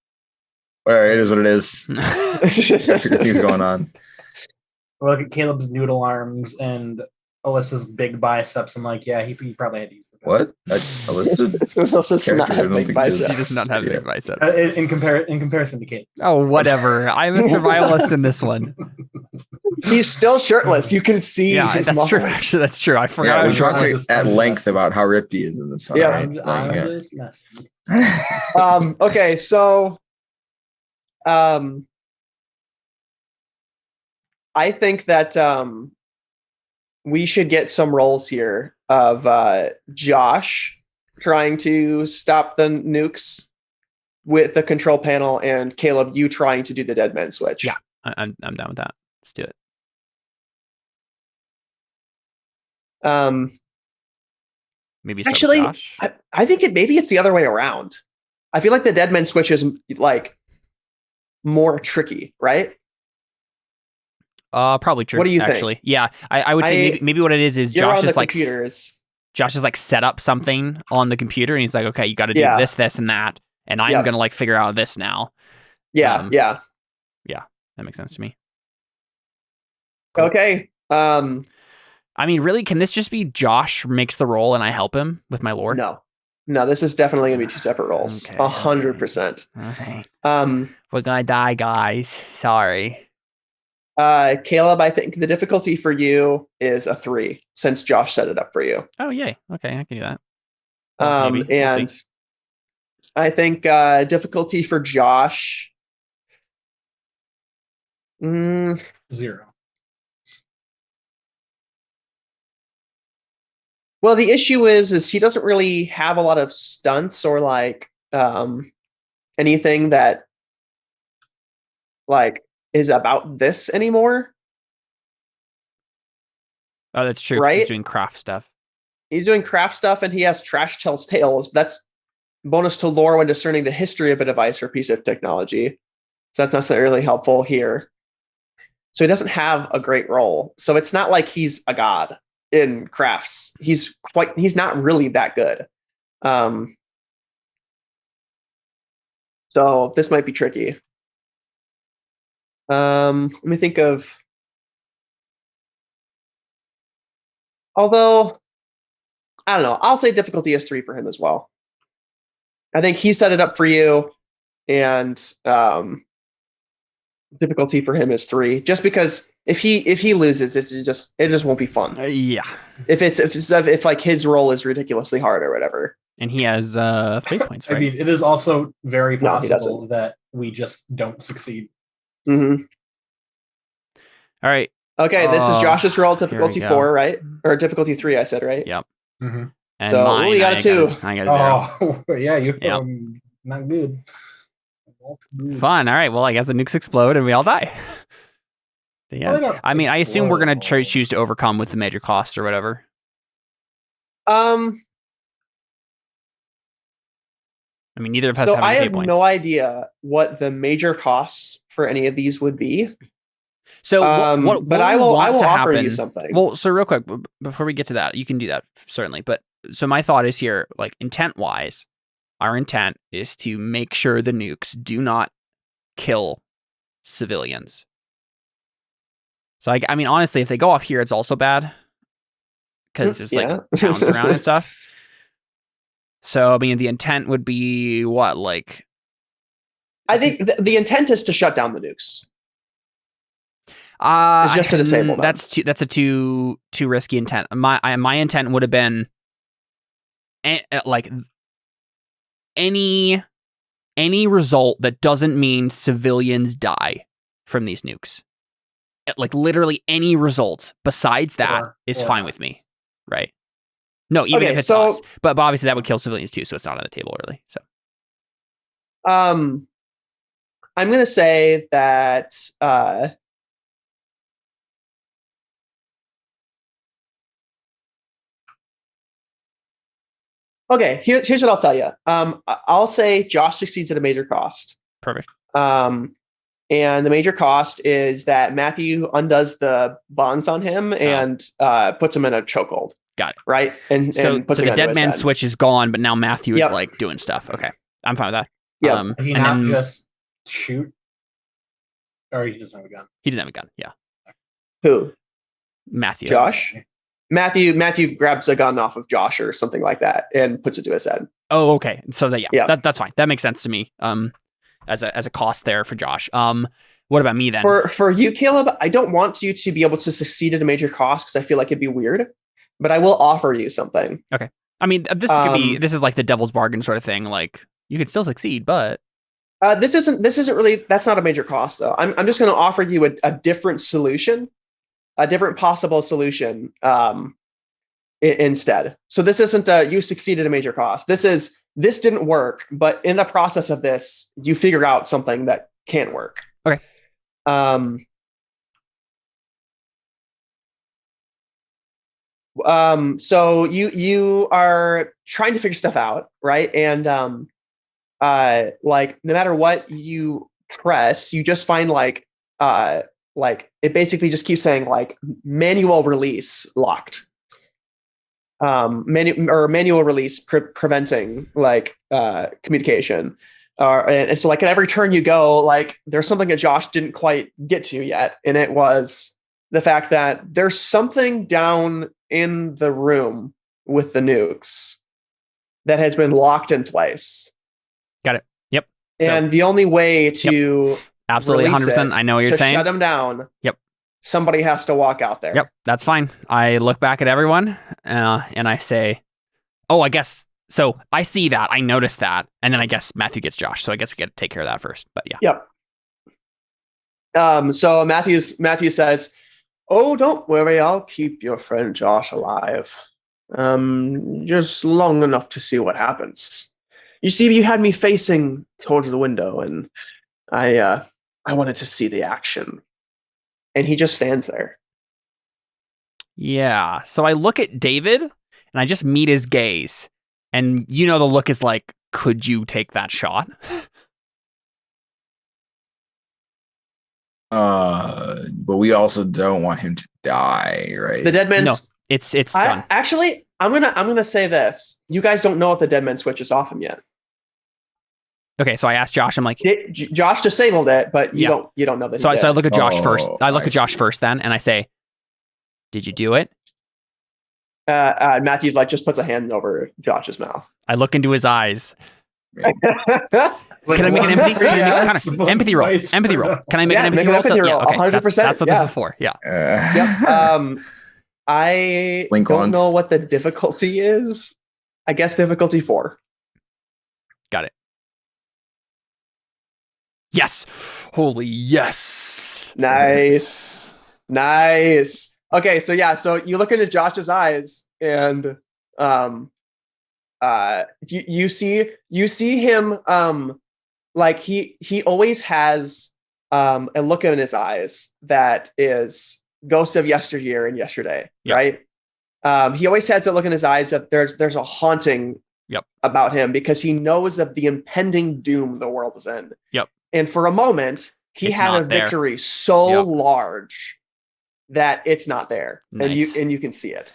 Well, it is what it is. Things going on. Look at Caleb's noodle arms and Alyssa's big biceps. I'm like, yeah, he probably had to use them. What? Alyssa's not have big biceps. She does not have big biceps. In comparison to Caleb. Oh, whatever. I'm a survivalist in this one. He's still shirtless. You can see. Yeah, his that's muscles. true. Actually, that's true. I forgot. Yeah, we talked at length about how ripped he is in this one. Yeah, right? I'm just messing. Okay, so I think that we should get some roles here of Josh trying to stop the nukes with the control panel, and Caleb, you trying to do the dead man switch. Yeah, I'm down with that. Let's do it. Maybe start actually, with Josh. I think maybe it's the other way around. I feel like the dead man switch is like more tricky, right? Probably true. What do you actually think? Yeah, I would say maybe what it is Josh is like Josh has like set up something on the computer, and he's like, okay, you got to do this, and that, and I'm gonna like figure out this now. Yeah, that makes sense to me. Cool. Okay. I mean, really, can this just be Josh makes the role and I help him with my lore? No, this is definitely gonna be two separate roles. 100%. Okay. We're gonna die, guys. Sorry. Caleb, I think the difficulty for you is a 3 since Josh set it up for you. Oh, yay. Okay, I can do that. Well, and I think difficulty for Josh 0. Well, the issue is he doesn't really have a lot of stunts or like anything that like is about this anymore. Oh, that's true. Right? He's doing craft stuff. He's doing craft stuff, and he has Trash Tells Tales. But that's bonus to lore when discerning the history of a device or piece of technology. So that's not necessarily helpful here. So he doesn't have a great role. So it's not like he's a god in crafts. He's not really that good. So this might be tricky. Let me think of. Although, I don't know. I'll say difficulty is 3 for him as well. I think he set it up for you, and difficulty for him is 3. Just because if he loses, it just won't be fun. Yeah. If like his role is ridiculously hard or whatever. And he has 3 points, right? I mean, it is also very possible that we just don't succeed. Mm-hmm. All right. Okay, this is Josh's role, difficulty 4, right? Or difficulty 3, I said, right? Yep. Mm-hmm. And so mine, we got a 2. I got a 0. Oh, yeah, you not good. Fun. All right. Well, I guess the nukes explode and we all die. Yeah. Well, I mean, I assume we're gonna choose to overcome with the major cost or whatever. I mean, neither of us so have I any have points. no idea what the major costs for any of these would be. So what I will offer happen, you something. Well, so real quick before we get to that, you can do that certainly. But so my thought is here, like intent wise, our intent is to make sure the nukes do not kill civilians. So I mean, honestly, if they go off here, it's also bad because there's like towns around and stuff. So I mean, the intent would be what, like? I think the intent is to shut down the nukes. It's just to disable them. That's a too risky intent. My intent would have been like any result that doesn't mean civilians die from these nukes. Like literally any result besides that is fine with me, right? No, even if it's us, but obviously that would kill civilians too, so it's not on the table really. So, I'm gonna say that. Okay, here's what I'll tell you. I'll say Josh succeeds at a major cost. Perfect. And the major cost is that Matthew undoes the bonds on him and puts him in a chokehold. Got it. Right? And so the dead man head. switch is gone, but now Matthew is like doing stuff. Okay. I'm fine with that. Yeah. He not just shoot? Or he doesn't have a gun? He doesn't have a gun, yeah. Who? Matthew. Josh? Matthew grabs a gun off of Josh or something like that and puts it to his head. Oh, okay. So that's fine. That makes sense to me. As a cost there for Josh. What about me then? For you, Caleb, I don't want you to be able to succeed at a major cost because I feel like it'd be weird, but I will offer you something. Okay. I mean, this is like the devil's bargain sort of thing. Like you could still succeed, but this isn't really, that's not a major cost though. I'm just going to offer you a different solution, a different possible solution instead. So this isn't you succeeded at a major cost. This didn't work, but in the process of this, you figure out something that can work. Okay. So you are trying to figure stuff out, right? And like no matter what you press, you just find like it basically just keeps saying like manual release locked. Manual release preventing like communication, and so like at every turn you go, like there's something that Josh didn't quite get to yet, and it was the fact that there's something down in the room with the nukes that has been locked in place. Got it. Yep. And the only way to absolutely 100%. I know what you're saying. Shut them down. Yep. Somebody has to walk out there. Yep, that's fine. I look back at everyone and I say, oh, I guess, so I see that. I noticed that. And then I guess Matthew gets Josh. So I guess we got to take care of that first. But yeah. Yep. So Matthew says, oh, don't worry. I'll keep your friend Josh alive. Just long enough to see what happens. You see, you had me facing towards the window and I wanted to see the action. And he just stands there. Yeah. So I look at David and I just meet his gaze. And the look is like, could you take that shot? But we also don't want him to die, right? The dead man's no, it's done. Actually, I'm gonna say this. You guys don't know if the dead man switch is off him yet. Okay, so I asked Josh. I'm like, Josh disabled it, but you don't know that. So I look at Josh first. I look at Josh first, then, and I say, "Did you do it?" Matthew just puts a hand over Josh's mouth. I look into his eyes. Can I make an empathy roll? Empathy roll. Can I make an empathy roll? Yeah, okay, 100%. That's what this is for. Yeah. Yep. I don't know what the difficulty is. I guess difficulty 4. Got it. Yes. Holy yes. Nice. Okay, so you look into Josh's eyes and you see him like he always has a look in his eyes that is ghost of yesteryear and yesterday, right? He always has that look in his eyes that there's a haunting about him because he knows of the impending doom the world is in. Yep. And for a moment, he It's had a not there. victory so Yep. large that it's not there, Nice. and you can see it.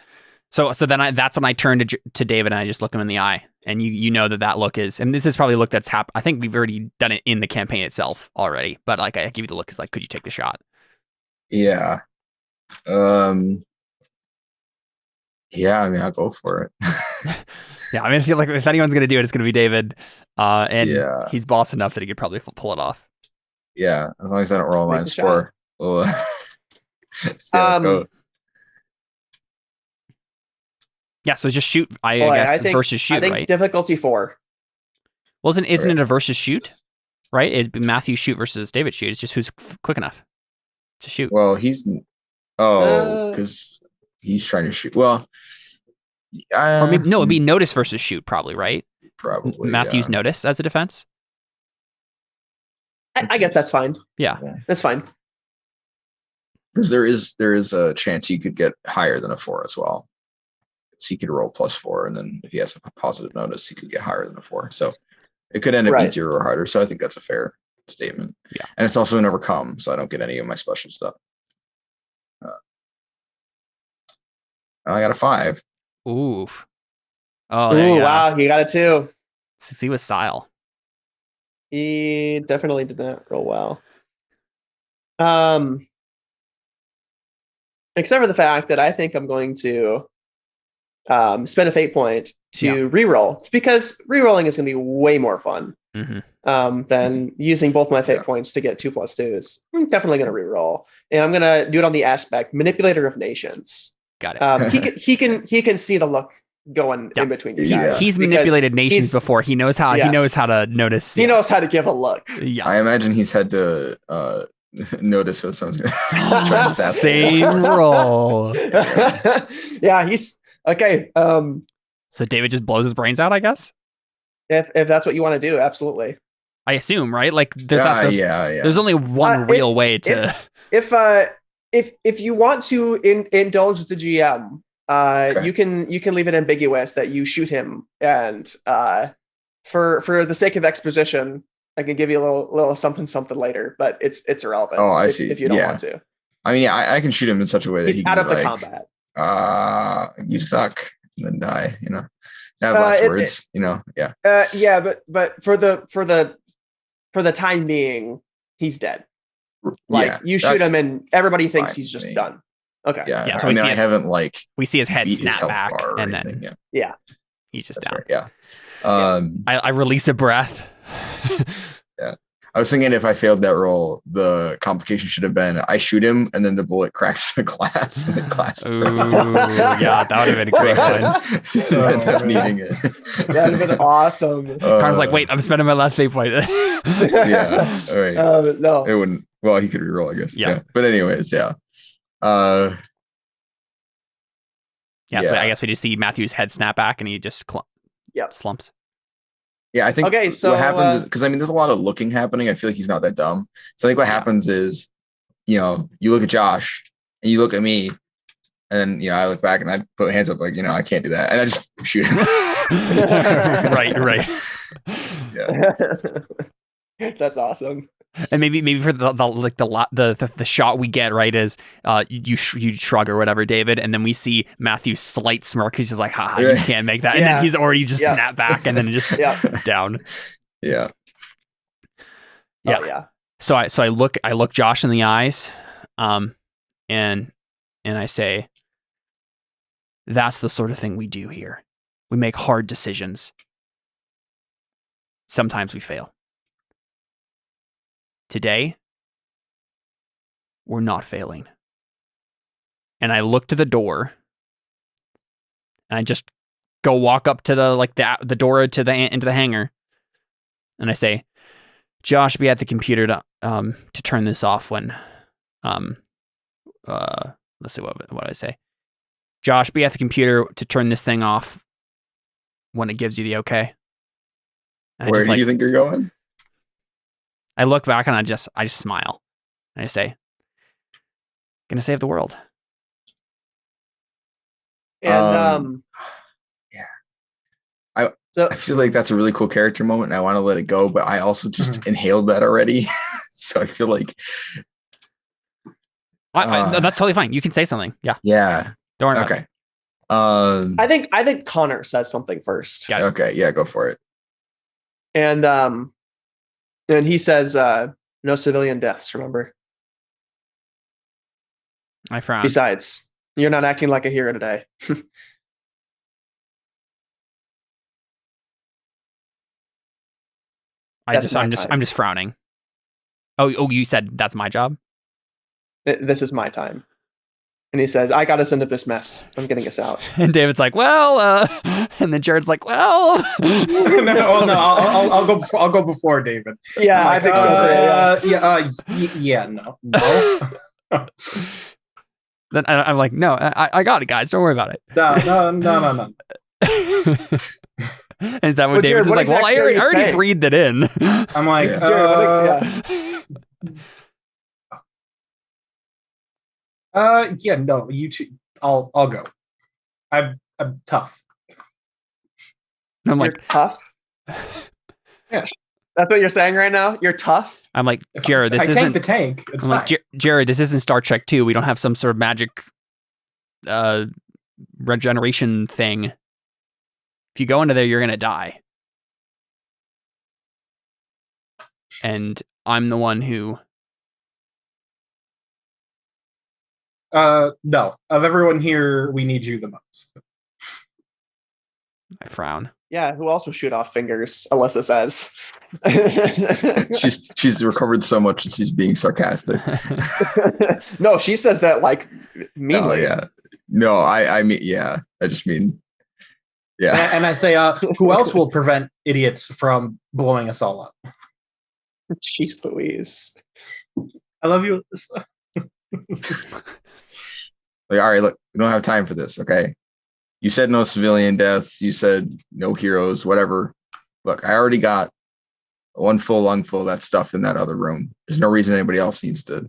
So then that's when I turned to David and I just look him in the eye, and you know that look is, and this is probably a look that's happened. I think we've already done it in the campaign itself already, but like I give you the look is like, could you take the shot? Yeah. Yeah, I mean, I'll go for it. Yeah, I mean, I feel like if anyone's gonna do it, it's gonna be David, and Yeah. he's boss enough that he could probably pull it off. Yeah, as long as I don't roll Make minus the 4. We'll see how it goes. Yeah, so just shoot. I Boy, guess I think- versus shoot, I think right? difficulty 4. Well, isn't Okay. it a versus shoot, right? It'd be Matthew shoot versus David shoot. It's just who's quick enough to shoot. Well, because he's trying to shoot. Well, Or maybe no, it'd be notice versus shoot, probably, right? probably Matthew's notice as a defense. I guess that's fine. Yeah. That's fine. because there is a chance he could get higher than a 4 as well. So he could roll +4, and then if he has a positive notice, he could get higher than a 4. So it could end up being 0 or harder. So I think that's a fair statement. Yeah. And it's also an overcome, so I don't get any of my special stuff. I got a 5. Oof. Oh, Ooh, there you go. wow, he got it too. See with style. He definitely did not roll well. Except for the fact that I think I'm going to spend a fate point to reroll, because rerolling is going to be way more fun than using both my fate points to get 2 + 2s. I'm definitely going to reroll, and I'm going to do it on the aspect Manipulator of Nations. Got it. He can see the look going in between you guys. He's because manipulated nations before. He knows how. He knows how to notice. He knows how to give a look. Yeah. I imagine he's had to notice what someone's going to assassinate. Same roll. Yeah, he's okay. So David just blows his brains out, I guess. If that's what you want to do, absolutely. I assume, right? Like there's there's only one real way to. If you want to indulge the GM, you can leave it ambiguous that you shoot him, and for the sake of exposition, I can give you a little something later, but it's irrelevant. Oh, I see. If you don't want to. I mean, I can shoot him in such a way that he's he out can of be the like, combat. You suck, and then die. Have less words. Yeah. But for the time being, he's dead. Like you shoot him, and everybody thinks he's just done. Okay. Yeah. So I haven't we see his head beat his snap health back, bar or and anything. then he's just down. Fair. Yeah. I release a breath. Yeah. I was thinking if I failed that roll, the complication should have been I shoot him and then the bullet cracks the glass and the glass. Ooh, yeah, that would have been a great one. End up needing it. That would have been awesome. Carl's like, wait, I'm spending my last fate point. Yeah. All right. No. It wouldn't. Well, he could reroll, I guess. Yeah. But anyways, yeah. So I guess we just see Matthew's head snap back and he just slumps. Yeah, I think so what happens is, because there's a lot of looking happening. I feel like he's not that dumb. So I think what happens is, you look at Josh and you look at me, and I look back and I put hands up like, I can't do that, and I just shoot him. Right. Yeah. That's awesome. And maybe for the shot we get right is you shrug or whatever, David, and then we see Matthew's slight smirk. He's just like, haha, you can't make that, and then he's already just snapped back and then just down. Yeah. Oh, yeah. So I look Josh in the eyes, and I say, that's the sort of thing we do here. We make hard decisions. Sometimes we fail. Today, we're not failing. And I look to the door, and I just go walk up to the door into the hangar, and I say, "Josh, be at the computer to turn this off when let's see what I say. Josh, be at the computer to turn this thing off when it gives you the okay." And Where do you think you're going? I look back and I just smile and I say, "Gonna save the world." And I feel like that's a really cool character moment, and I want to let it go, but I also just inhaled that already. So I feel like that's totally fine. You can say something. Yeah. Yeah. Don't worry about Okay. it. I think Connor says something first. Got it. Okay. Yeah. Go for it. And he says, no civilian deaths, remember? I frown. Besides, you're not acting like a hero today. I'm just frowning. Oh, you said that's my job? This is my time. And he says, I got us into this mess. I'm getting us out. And David's like, well, and then Jared's like, well. I'll go before David. Yeah, I think so too. No. Then I'm like, no, I got it, guys. Don't worry about it. No. And is that what Well, David's Jared, what like? Well, I exactly already breathed it in. I'm like, no, you two. I'll go. I'm tough. I'm You're like, tough. Yeah. That's what you're saying right now? You're tough? I'm like, Jared, this I isn't tank the tank. It's I'm fine. like, Jared, this isn't Star Trek 2. We don't have some sort of magic regeneration thing. If you go into there, you're gonna die. And I'm the one who no. Of everyone here, we need you the most. I frown. Yeah, who else will shoot off fingers? Alyssa says. She's recovered so much that she's being sarcastic. No, she says that like meanly. Oh, yeah. No, I mean, yeah. I just mean, yeah. And I say, who else will prevent idiots from blowing us all up? Jeez Louise. I love you. Like, all right, look, we don't have time for this, okay? You said no civilian deaths. You said no heroes, whatever. Look, I already got one full lungful of that stuff in that other room. There's no reason anybody else needs to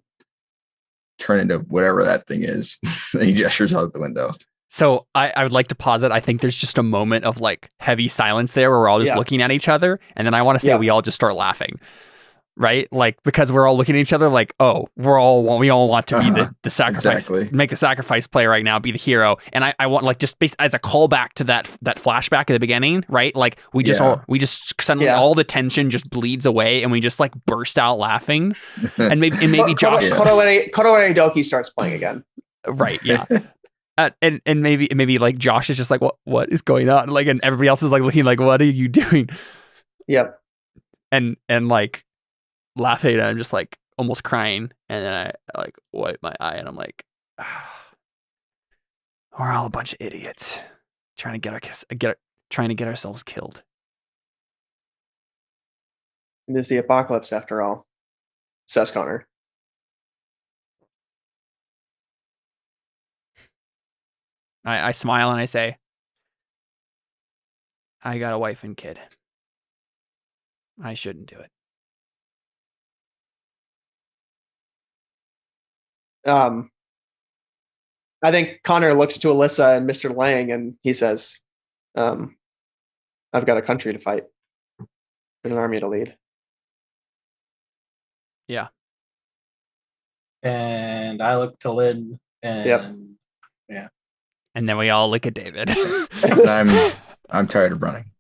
turn into whatever that thing is. He gestures out the window. So I would like to pause it. I think there's just a moment of like heavy silence there where we're all just looking at each other. And then I want to say we all just start laughing. Right? Like, because we're all looking at each other like, oh, we all want to be the sacrifice, make the sacrifice play right now, be the hero. And I want like just as a callback to that flashback at the beginning, right? Like we just suddenly all the tension just bleeds away and we just like burst out laughing. And maybe Josh. Koto Doki starts playing again. Right. Yeah. And maybe like Josh is just like, what is going on? Like, and everybody else is like looking like, what are you doing? Yep. And like, laughing and I'm just like almost crying, and then I like wipe my eye and I'm like, we're all a bunch of idiots trying to get ourselves killed. It is the apocalypse after all, says Connor. I smile and I say, I got a wife and kid. I shouldn't do it. I think Connor looks to Alyssa and Mr. Lang and he says, I've got a country to fight and an army to lead. Yeah. And I look to Lynn and yeah. And then we all look at David. I'm tired of running.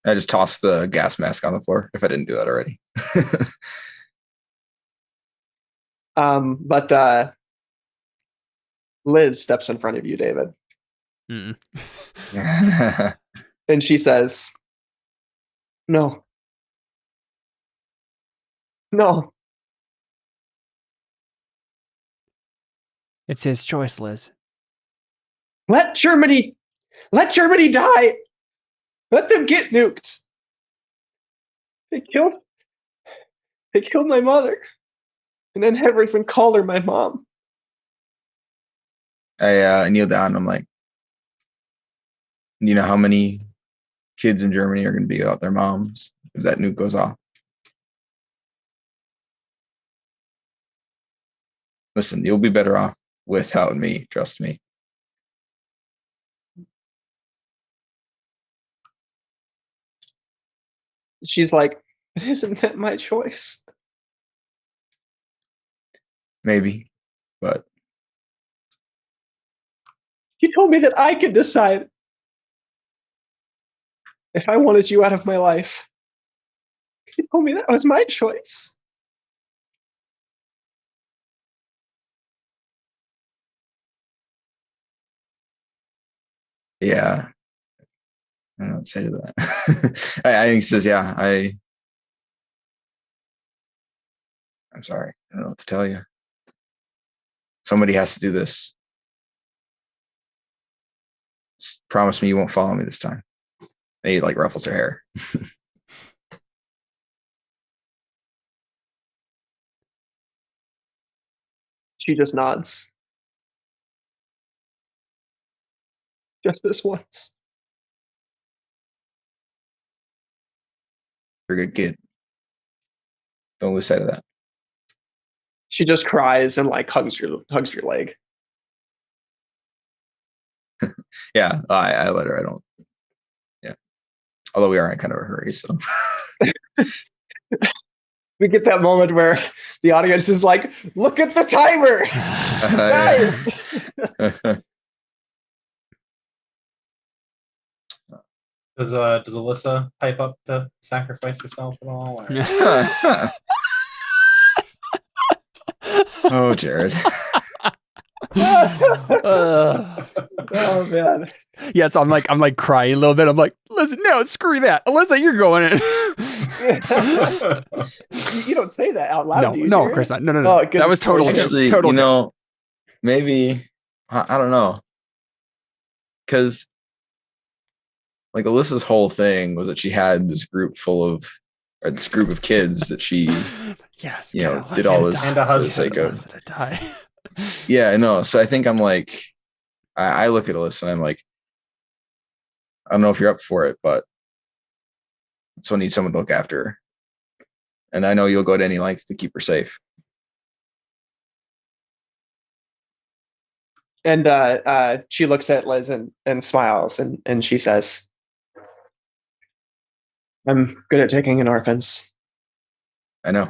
I just tossed the gas mask on the floor if I didn't do that already. But Liz steps in front of you, David. And she says, No. It's his choice, Liz. Let Germany die. Let them get nuked. They killed my mother. And then everyone called her my mom. I kneel down. I'm like, you know how many kids in Germany are going to be without their moms if that nuke goes off? Listen, you'll be better off without me. Trust me. She's like, But isn't that my choice? Maybe, but You told me that I could decide if I wanted you out of my life. You told me that was my choice. yeah. I don't know what to say to that. I think it says, yeah, I'm sorry. I don't know what to tell you. Somebody has to do this. Just promise me you won't follow me this time. And he like ruffles her hair. She just nods. Just this once. You're a good kid. Don't lose sight of that. She just cries and like hugs your leg. Yeah, I let her. I don't. Yeah. Although we are in kind of a hurry, so. We get that moment where the audience is like, "Look at the timer, guys." Does Alyssa pipe up to sacrifice herself at all? Or? Oh, Jared. Oh man. Yeah, so I'm like crying a little bit. I'm like, listen, no, screw that. Alyssa, you're going in. You don't say that out loud. No, do you, no, Jared? of course not. No. Oh, That was total joke. Actually, Total you joke. know, maybe I don't know, because like Alyssa's whole thing was that she had this group of kids that she, yes, you know, Alyssa did all to this die. And a for the husband. sake of. Alyssa to die. Yeah, I know. So I think I'm like, I look at Alyssa and I'm like, I don't know if you're up for it, but I still need someone to look after her. And I know you'll go to any length to keep her safe. And she looks at Liz and smiles and she says, "I'm good at taking in orphans." I know.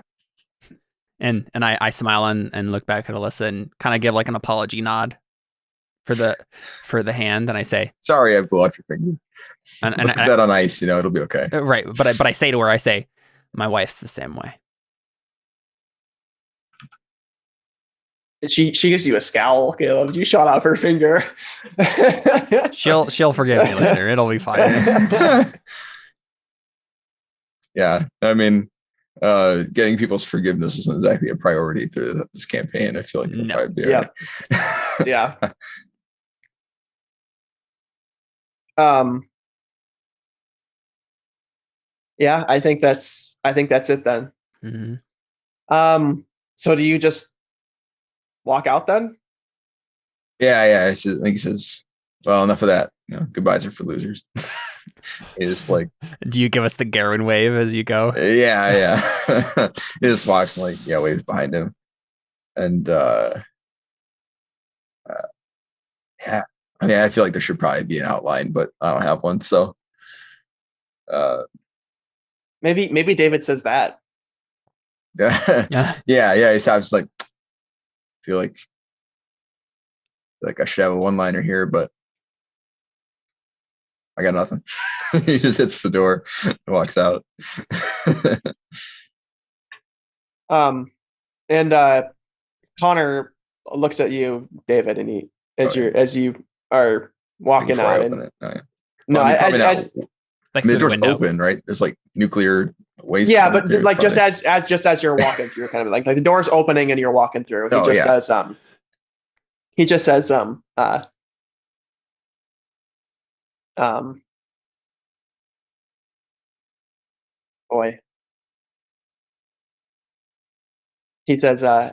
And I smile and look back at Alyssa and kind of give like an apology nod for the hand, and I say, Sorry, I blew off your finger. and Let's get that on ice. You know, it'll be okay. right, but I say to her, my wife's the same way. She gives you a scowl, Caleb. You shot off her finger. She'll forgive me later. It'll be fine. Yeah, I mean, getting people's forgiveness isn't exactly a priority through this campaign. I feel like it'll probably be yeah. Yeah. Yeah, I think that's it then. Mm-hmm. So do you just walk out then? Yeah. I think he says, well, enough of that. You know, goodbyes are for losers. He just like, do you give us the Garen wave as you go? Yeah. He just walks and like, yeah, waves behind him. And yeah. I mean, I feel like there should probably be an outline, but I don't have one. So maybe David says that. Yeah. He sounds like, feel like I should have a one-liner here, but I got nothing. He just hits the door and walks out. And Connor looks at you, David, and he as you are walking out. And the door's open, right? There's like nuclear waste. Yeah, but like just as you're walking through, kind of like the door's opening and you're walking through. He just says boy. He says boy,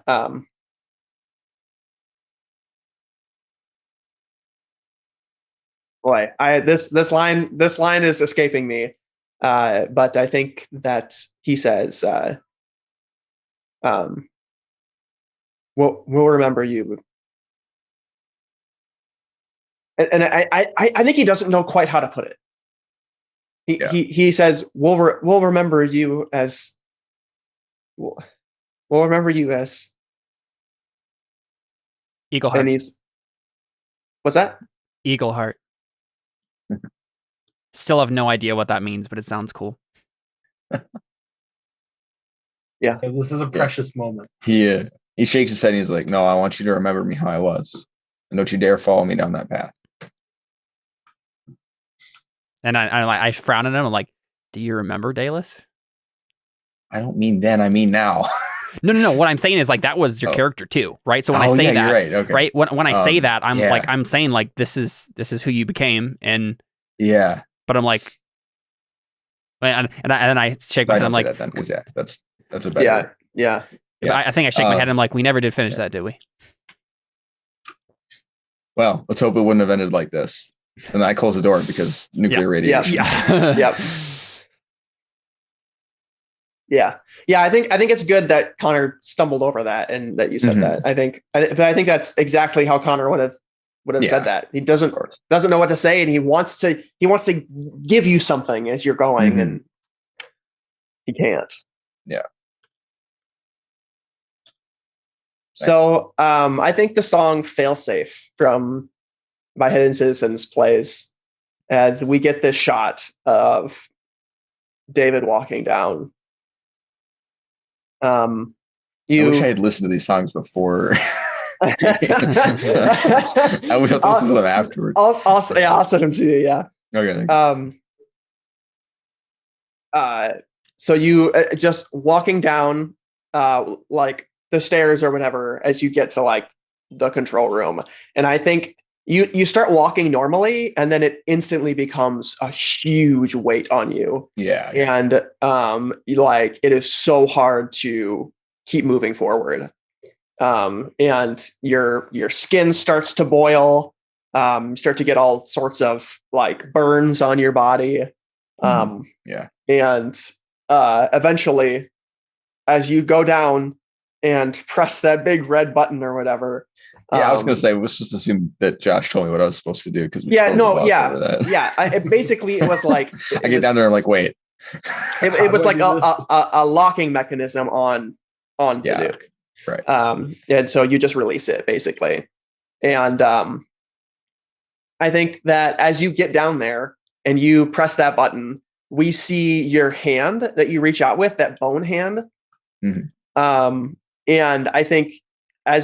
this line is escaping me. But I think that he says we'll remember you. And I think he doesn't know quite how to put it. he says, we'll remember you as we'll remember you as Eagle Heart. And he's what's that? Eagle Heart. Still have no idea what that means, but it sounds cool. Yeah, This is a precious moment. He shakes his head and he's like, "No, I want you to remember me how I was, and don't you dare follow me down that path." And I frown at him. I'm like, "Do you remember, Dallas?" I don't mean then. I mean now. No. What I'm saying is like that was your character too, right? So when I say that, you're right. Okay. Right? When I say that, I'm yeah. like I'm saying like this is who you became, and yeah. But I'm like, and I shake my head. I'm like, that then, because that's a better. Yeah. I think I shake my head. I'm like, we never did finish that, did we? Well, let's hope it wouldn't have ended like this. And I close the door because nuclear radiation. Yeah. Yeah. I think it's good that Connor stumbled over that and that you said that. I think that's exactly how Connor would have said that. He doesn't know what to say, and he wants to give you something as you're going, and he can't. Yeah. So I think the song Failsafe by Hidden Citizens plays as we get this shot of David walking down. I wish I had listened to these songs before. I wish I'd listened to them afterwards. I'll send them to you. Yeah. Okay. Thanks. So you just walking down like the stairs or whatever as you get to like the control room, and I think you start walking normally, and then it instantly becomes a huge weight on you. Yeah. And like it is so hard to keep moving forward. And your skin starts to boil. You start to get all sorts of like burns on your body. Yeah. And eventually, as you go down and press that big red button or whatever. Yeah, I was going to say, let's just assume that Josh told me what I was supposed to do because it was like I get down there and I'm like, wait. It was like a locking mechanism on the nuke. Right. And so you just release it basically. And I think that as you get down there and you press that button, we see your hand that you reach out with, that bone hand. And I think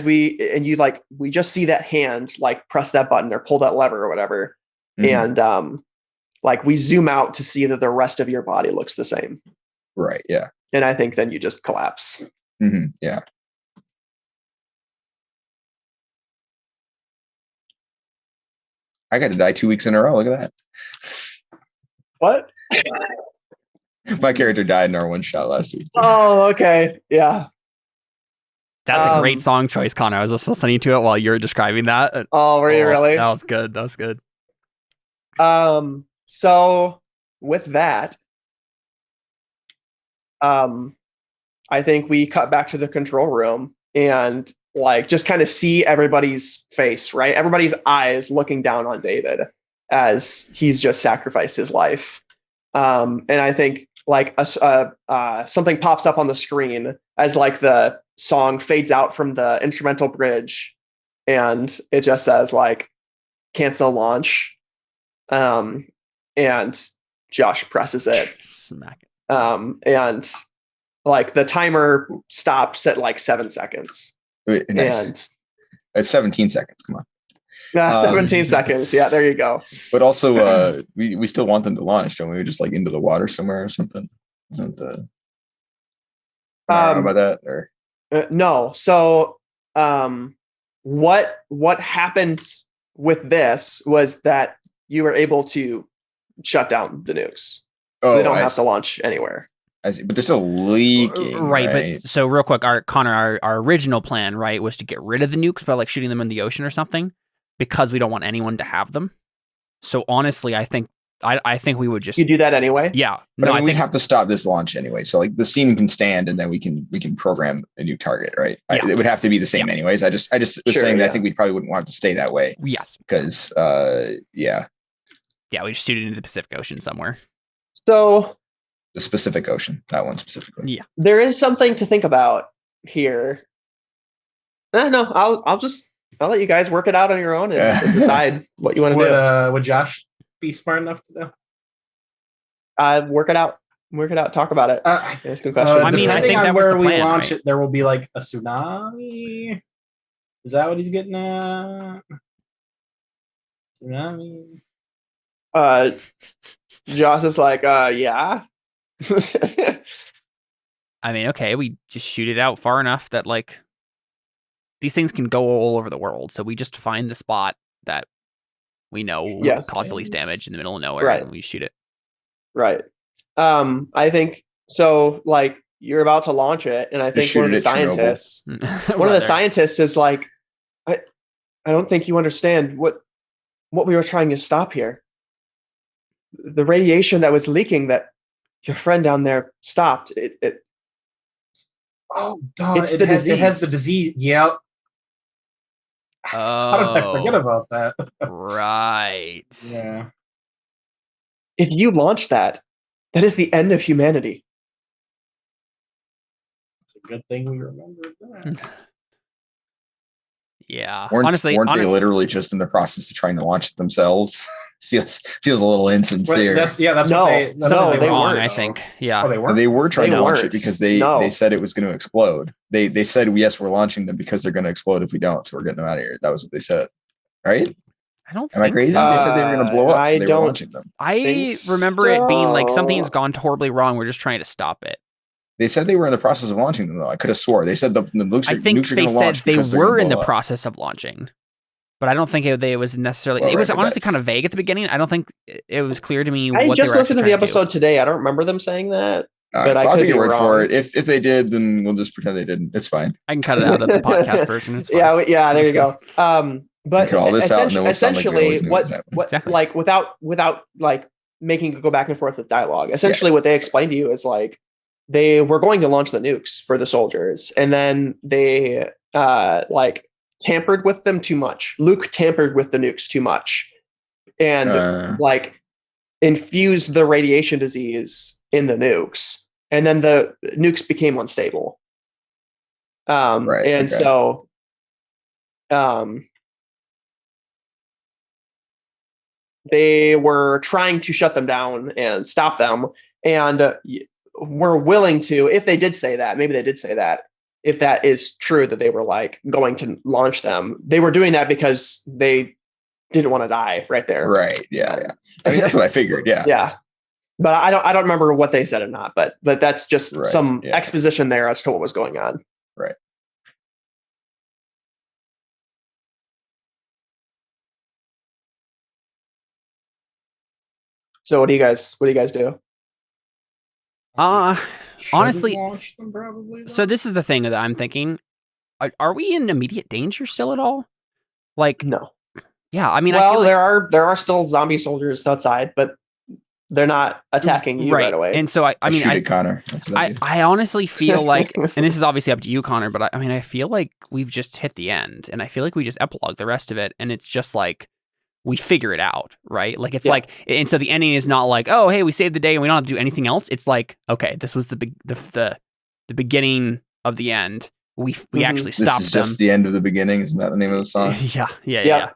we just see that hand like press that button or pull that lever or whatever. And like we zoom out to see that the rest of your body looks the same. Right. Yeah. And I think then you just collapse. Yeah. I got to die 2 weeks in a row. Look at that. What? My character died in our one shot last week. Oh, okay. Yeah. That's a great song choice, Connor. I was just listening to it while you were describing that. Oh, were you really? That was good. So with that, I think we cut back to the control room and like just kind of see everybody's face, right? Everybody's eyes looking down on David as he's just sacrificed his life. And I think like something pops up on the screen as like the song fades out from the instrumental bridge, and it just says like cancel launch. And Josh presses it. Smack it. And like the timer stops at like 7 seconds. Nice. And it's 17 seconds. Come on. 17 seconds. Yeah, there you go. But also, we still want them to launch, don't we? Just like into the water somewhere or something. Isn't the about that or no? So, what happened with this was that you were able to shut down the nukes, so they don't have to launch anywhere. I see, but they're still leaking, right? But so real quick, our original plan, right, was to get rid of the nukes by like shooting them in the ocean or something, because we don't want anyone to have them. So honestly, I think we would just you do that anyway. Yeah, but I think we'd have to stop this launch anyway. So like the scene can stand, and then we can program a new target, right? Yeah. It would have to be the same anyways. I just was saying that I think we probably wouldn't want it to stay that way. Yes, because we just shoot it into the Pacific Ocean somewhere. So The Pacific Ocean, that one specifically. Yeah. there is something to think about here. No, I'll let you guys work it out on your own and decide what you want to do. Would Josh be smart enough to do? Work it out. Talk about it. That's a good question. I mean, I think depending on that was where the we plan, launch right? it, there will be like a tsunami. Is that what he's getting at? Tsunami. Joss is like, yeah. I mean, okay, we just shoot it out far enough that like these things can go all over the world. So we just find the spot that we know will cause the least damage in the middle of nowhere, Right. and we shoot it. Right. I think so. Like you're about to launch it, and I think one of the scientists, is like, I don't think you understand what we were trying to stop here. The radiation that was leaking that your friend down there stopped. Oh, duh, It's it the has the disease. disease. Yeah. How did I forget Oh, about that? right. Yeah. If you launch that is the end of humanity. It's a good thing we remembered that. Yeah. Weren't they literally just in the process of trying to launch it themselves? feels a little insincere. That's No, what they, that's no, what they wrong, weren't. I think. Yeah. Oh, they were. They were trying They to launch weren't. it because No. they said it was going to explode. They said, yes, we're launching them because they're going to explode if we don't. So we're getting them out of here. That was what they said. Right? I don't Am I think crazy? so. They said they were going to blow up. So I they don't were launching them. I think remember it being like so. something's gone horribly wrong. We're just trying to stop it. They said they were in the process of launching them, though. I could have swore. They said the nukes I are, think nukes are they going to said launch they because they're were gonna in the blow up. process of launching, but I don't think it was necessarily. Well, it was right, honestly kind of vague at the beginning. I don't think it was clear to me. I what just they were listened to actually the trying to do. episode today. I don't remember them saying that. All But right, I I'll could take your be word for wrong. it. If they did, then we'll just pretend they didn't. It's fine. I can cut it out of the podcast version. It's fine. Yeah, there you go. But Cut all this out and then we'll sound like we essentially, always knew what exactly. Exactly. like without like making it go back and forth with dialogue. Essentially, what they explained to you is like they were going to launch the nukes for the soldiers, and then they like tampered with them too much. Luke tampered with the nukes too much, and like infused the radiation disease in the nukes, and then the nukes became unstable. Right, and okay. so they were trying to shut them down and stop them, and were willing to, if they did say that, maybe they did say that, if that is true, that they were like going to launch them, they were doing that because they didn't want to die right there. Right. Yeah. I mean, that's what I figured. Yeah. Yeah. But I don't remember what they said or not, but that's just Right, some yeah. exposition there as to what was going on. Right. So what do you guys do? Honestly, Launch them probably, so this is the thing that I'm thinking. Are we in immediate danger still at all? Like, No. yeah, I mean, Well, I feel like, there are still zombie soldiers outside, but they're not attacking you right away. And so I mean, shoot at Connor. That's what I did. I honestly feel like, and this is obviously up to you, Connor, but I mean, I feel like we've just hit the end, and I feel like we just epilogue the rest of it, and it's just like we figure it out, right? Like it's like, and so the ending is not like, oh, hey, we saved the day and we don't have to do anything else. It's like, okay, this was the beginning of the end. We actually stopped This is them. just the end of the beginning. Isn't that the name of the song? Yeah.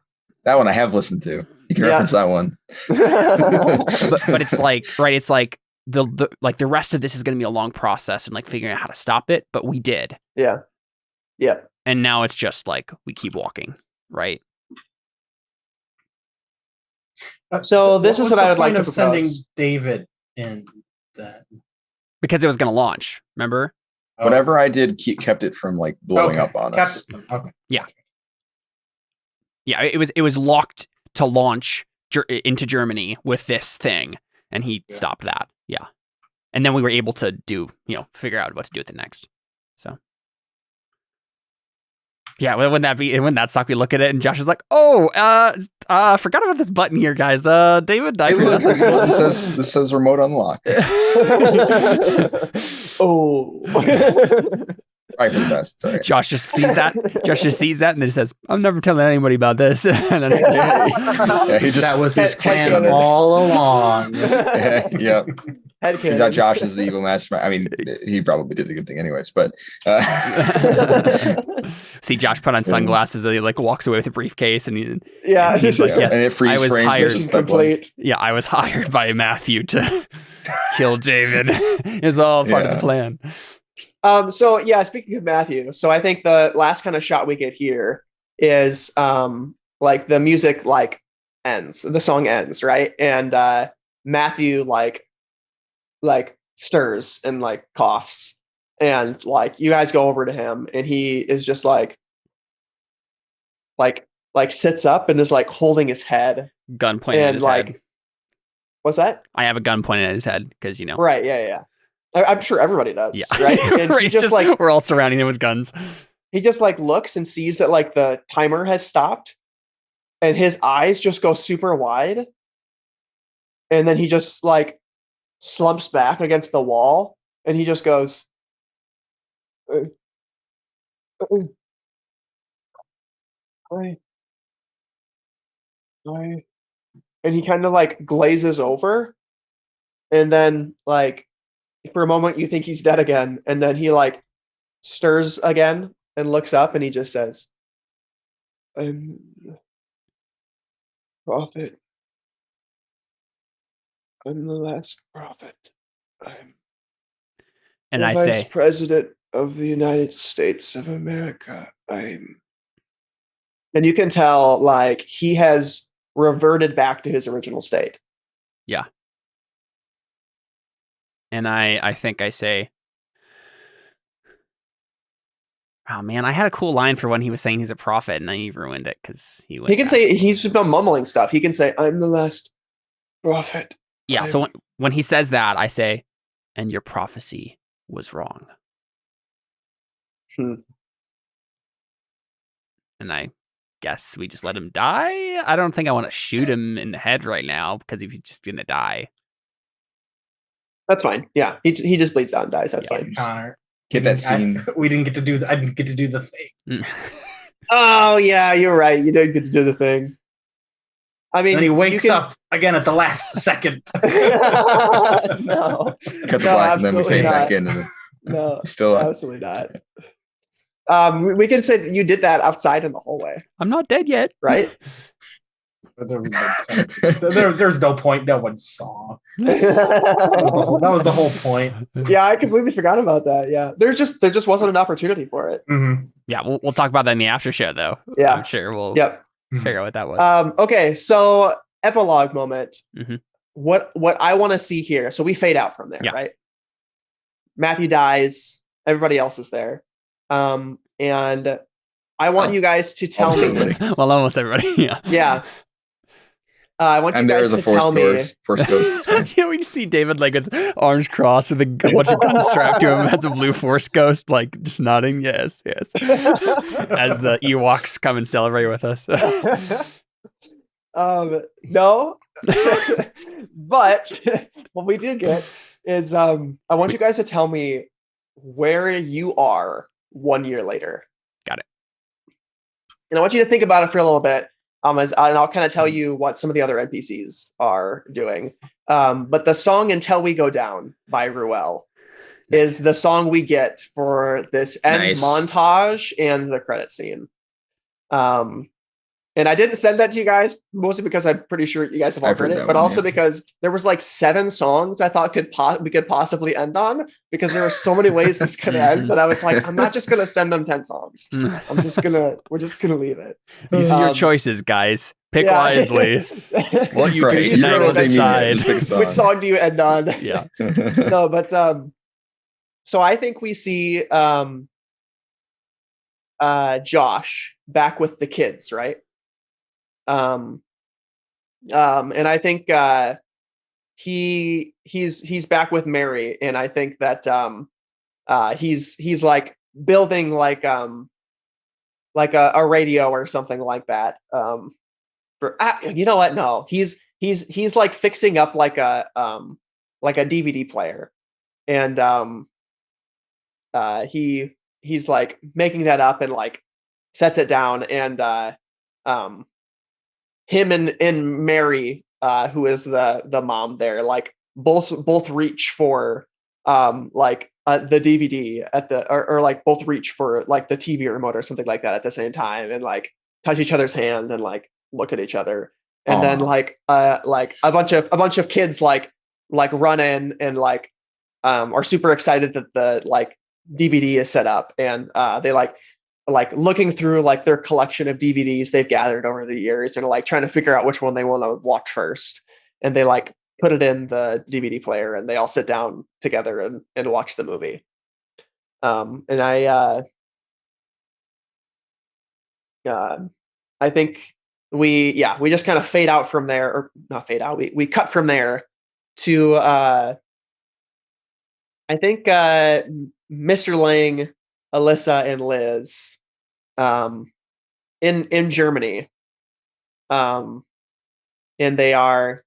That one I have listened to. You can reference that one. but it's like, right, it's like the rest of this is going to be a long process and like figuring out how to stop it, but we did. Yeah. And now it's just like we keep walking, right? So this is was what the I would like point to of sending propose. David in then. Because it was going to launch, remember? Whatever I did kept it from like blowing up on us. Okay. Yeah, it was locked to launch into Germany with this thing, and he stopped that. Yeah, and then we were able to figure out what to do with it next. So yeah, wouldn't that suck? We look at it and Josh is like, "Oh, forgot about this button here, guys. David, Hey, look, this says remote unlock. Oh. Right for the best. Sorry. Josh just sees that. And then he says, "I'm never telling anybody about this." And then he just, He just That was his Catch plan it. all along. yeah. Headcanon. Is that Josh is the evil mastermind? I mean, he probably did a good thing anyways, but see Josh put on sunglasses and he like walks away with a briefcase and he's like, yes, and it freeze I was frames hired. as a step one. Yeah, I was hired by Matthew to kill David. It's all part of the plan. So yeah, speaking of Matthew, so I think the last kind of shot we get here is like the music like ends, the song ends, right? And Matthew like stirs and like coughs, and like you guys go over to him and he is just like sits up and is like holding his head, gun pointed at his head. What's that? I have a gun pointed at his head because right, yeah. I'm sure everybody does. Yeah. Right. And right, he just like we're all surrounding him with guns. He just like looks and sees that like the timer has stopped, and his eyes just go super wide, and then he just like slumps back against the wall, and he just goes, and he kind of like glazes over, and then like for a moment you think he's dead again, and then he like stirs again and looks up, and he just says, "I'm the prophet. I'm the last prophet. I'm and the I Vice say, President of the United States of America. I'm." And you can tell like he has reverted back to his original state. Yeah. And I think I say, oh man, I had a cool line for when he was saying he's a prophet, and I ruined it because he can say he's been mumbling stuff. He can say, "I'm the last prophet." Yeah. So when he says that, I say, "And your prophecy was wrong." Hmm. And I guess we just let him die. I don't think I want to shoot him in the head right now because he's just gonna die. That's fine. Yeah, he just bleeds out and dies. That's fine. Get that scene. We didn't get to do. I didn't get to do the thing. Oh yeah, you're right. You didn't get to do the thing. I mean, and he wakes up again at the last second. No, Cut the black and then we fade back in. And no, still absolutely not. We can say that you did that outside in the hallway. I'm not dead yet, right? There's no point. No one saw. That was the whole point. Yeah, I completely forgot about that. Yeah, there just wasn't an opportunity for it. Mm-hmm. Yeah, we'll talk about that in the after show, though. Yeah, I'm sure we'll figure out what that was. Okay, so epilogue moment. Mm-hmm. What I want to see here. So we fade out from there, right? Matthew dies. Everybody else is there. And I want you guys to tell me. Well, almost everybody. Yeah. Yeah. I want you guys to tell me. First ghost. Yeah, we see David like with arms crossed with a bunch of guns strapped to him as a blue force ghost, like just nodding. Yes. As the Ewoks come and celebrate with us. No. But what we do get is I want you guys to tell me where you are 1 year later. Got it. And I want you to think about it for a little bit. And I'll kind of tell you what some of the other NPCs are doing. But the song "Until We Go Down" by Ruel is the song we get for this end montage and the credit scene. And I didn't send that to you guys mostly because I'm pretty sure you guys have all heard it, but also because there was like 7 songs I thought we could possibly end on, because there were so many ways this could end that I was like, I'm not just gonna send them 10 songs. We're just gonna leave it. These are your choices, guys. Pick wisely. What you do tonight will decide. Which song do you end on? Yeah. No, but so I think we see Josh back with the kids, right? And I think he's back with Mary, and I think that he's like building like a radio or something like that. You know what? No, he's like fixing up like a DVD player, and he's like making that up and like sets it down, and him and Mary, who is the mom there, like both reach for the DVD at the or like both reach for like the TV remote or something like that at the same time, and like touch each other's hand and like look at each other. And then like a bunch of kids like run in and like are super excited that the like DVD is set up, and they like looking through like their collection of DVDs they've gathered over the years, and like trying to figure out which one they want to watch first. And they like put it in the DVD player, and they all sit down together and watch the movie. And I think we just kind of fade out from there, or not fade out. We cut from there to I think Mr. Lang, Alyssa, and Liz in Germany. And they are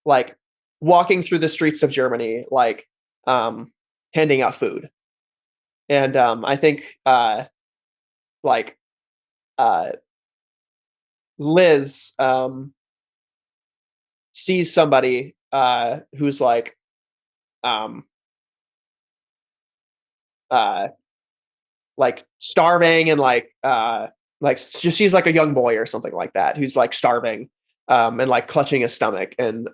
like walking through the streets of Germany, like handing out food. And I think Liz sees somebody who's like starving, and like she's like a young boy or something like that who's like starving and like clutching his stomach, and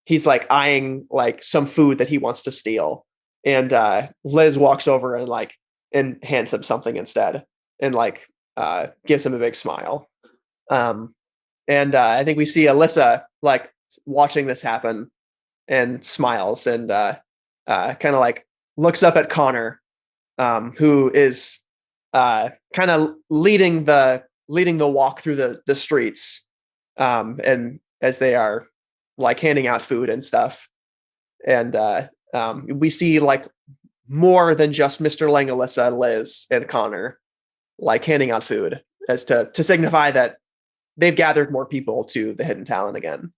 he's like eyeing like some food that he wants to steal, and Liz walks over and hands him something instead, and like gives him a big smile. And I think we see Alyssa like watching this happen and smiles, and kind of like looks up at Connor, who is kind of leading the walk through the streets, and as they are like handing out food and stuff. And we see like more than just Mr. Lang, Alyssa, Liz, and Connor like handing out food, as to signify that they've gathered more people to the Hidden Talent again.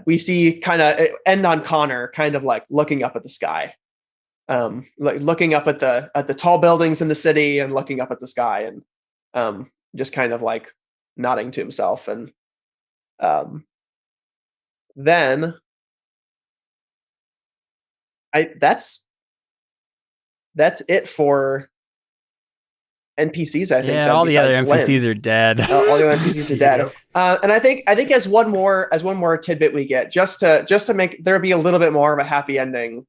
We see kind of end on Connor kind of like looking up at the sky, like looking up at the tall buildings in the city, and looking up at the sky, and just kind of like nodding to himself. And then that's it for NPCs. I think. Yeah, all the other NPCs are dead. All the other NPCs are dead. And I think as one more tidbit we get, just to make there be a little bit more of a happy ending,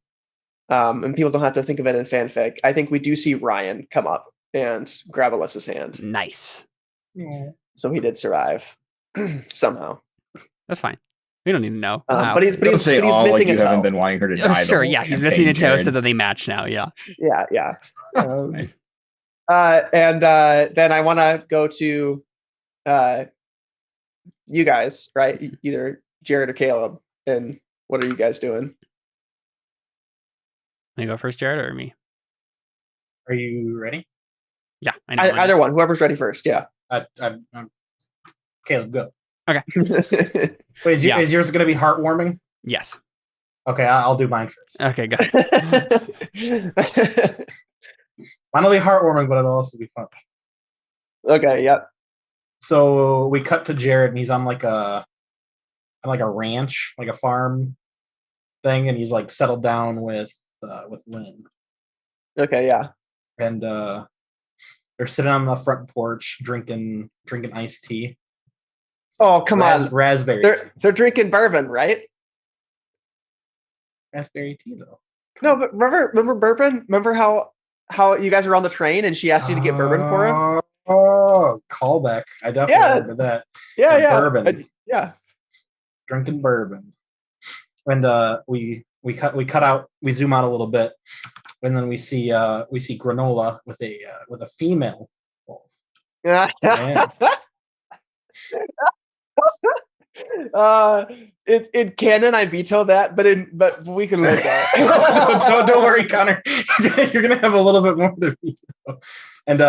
and people don't have to think of it in fanfic, I think we do see Ryan come up and grab Alyssa's hand. Nice. Yeah. So he did survive somehow. That's fine. We don't need to know. But he's say missing like a you toe. haven't been wanting her to die. Sure, yeah, he's missing a toe, so that they match now. Yeah. Yeah. And then I want to go to you guys, right? Either Jared or Caleb. And what are you guys doing? You go first, Jared, or me? Are you ready? Yeah, I know. Either one. Whoever's ready first. Yeah. I'm Caleb, go. Okay. Wait, is yours going to be heartwarming? Yes. Okay, I'll do mine first. Okay, good. Mine will be heartwarming, but it'll also be fun. Okay, yep. So we cut to Jared, and he's on like a ranch, like a farm thing, and he's like settled down with Lynn. Okay, yeah. And they're sitting on the front porch drinking iced tea. Oh, come on. Raspberry tea. They're drinking bourbon, right? Raspberry tea, though. No, but remember bourbon? Remember how you guys were on the train and she asked you to get bourbon for him? Oh, callback. I definitely remember that. Yeah. Bourbon. Yeah. Drinking bourbon. And we cut out, we zoom out a little bit, and then we see Granola with a female wolf. Yeah. In canon, I veto that, but we can live that. don't worry, Connor. You're gonna have a little bit more to veto. And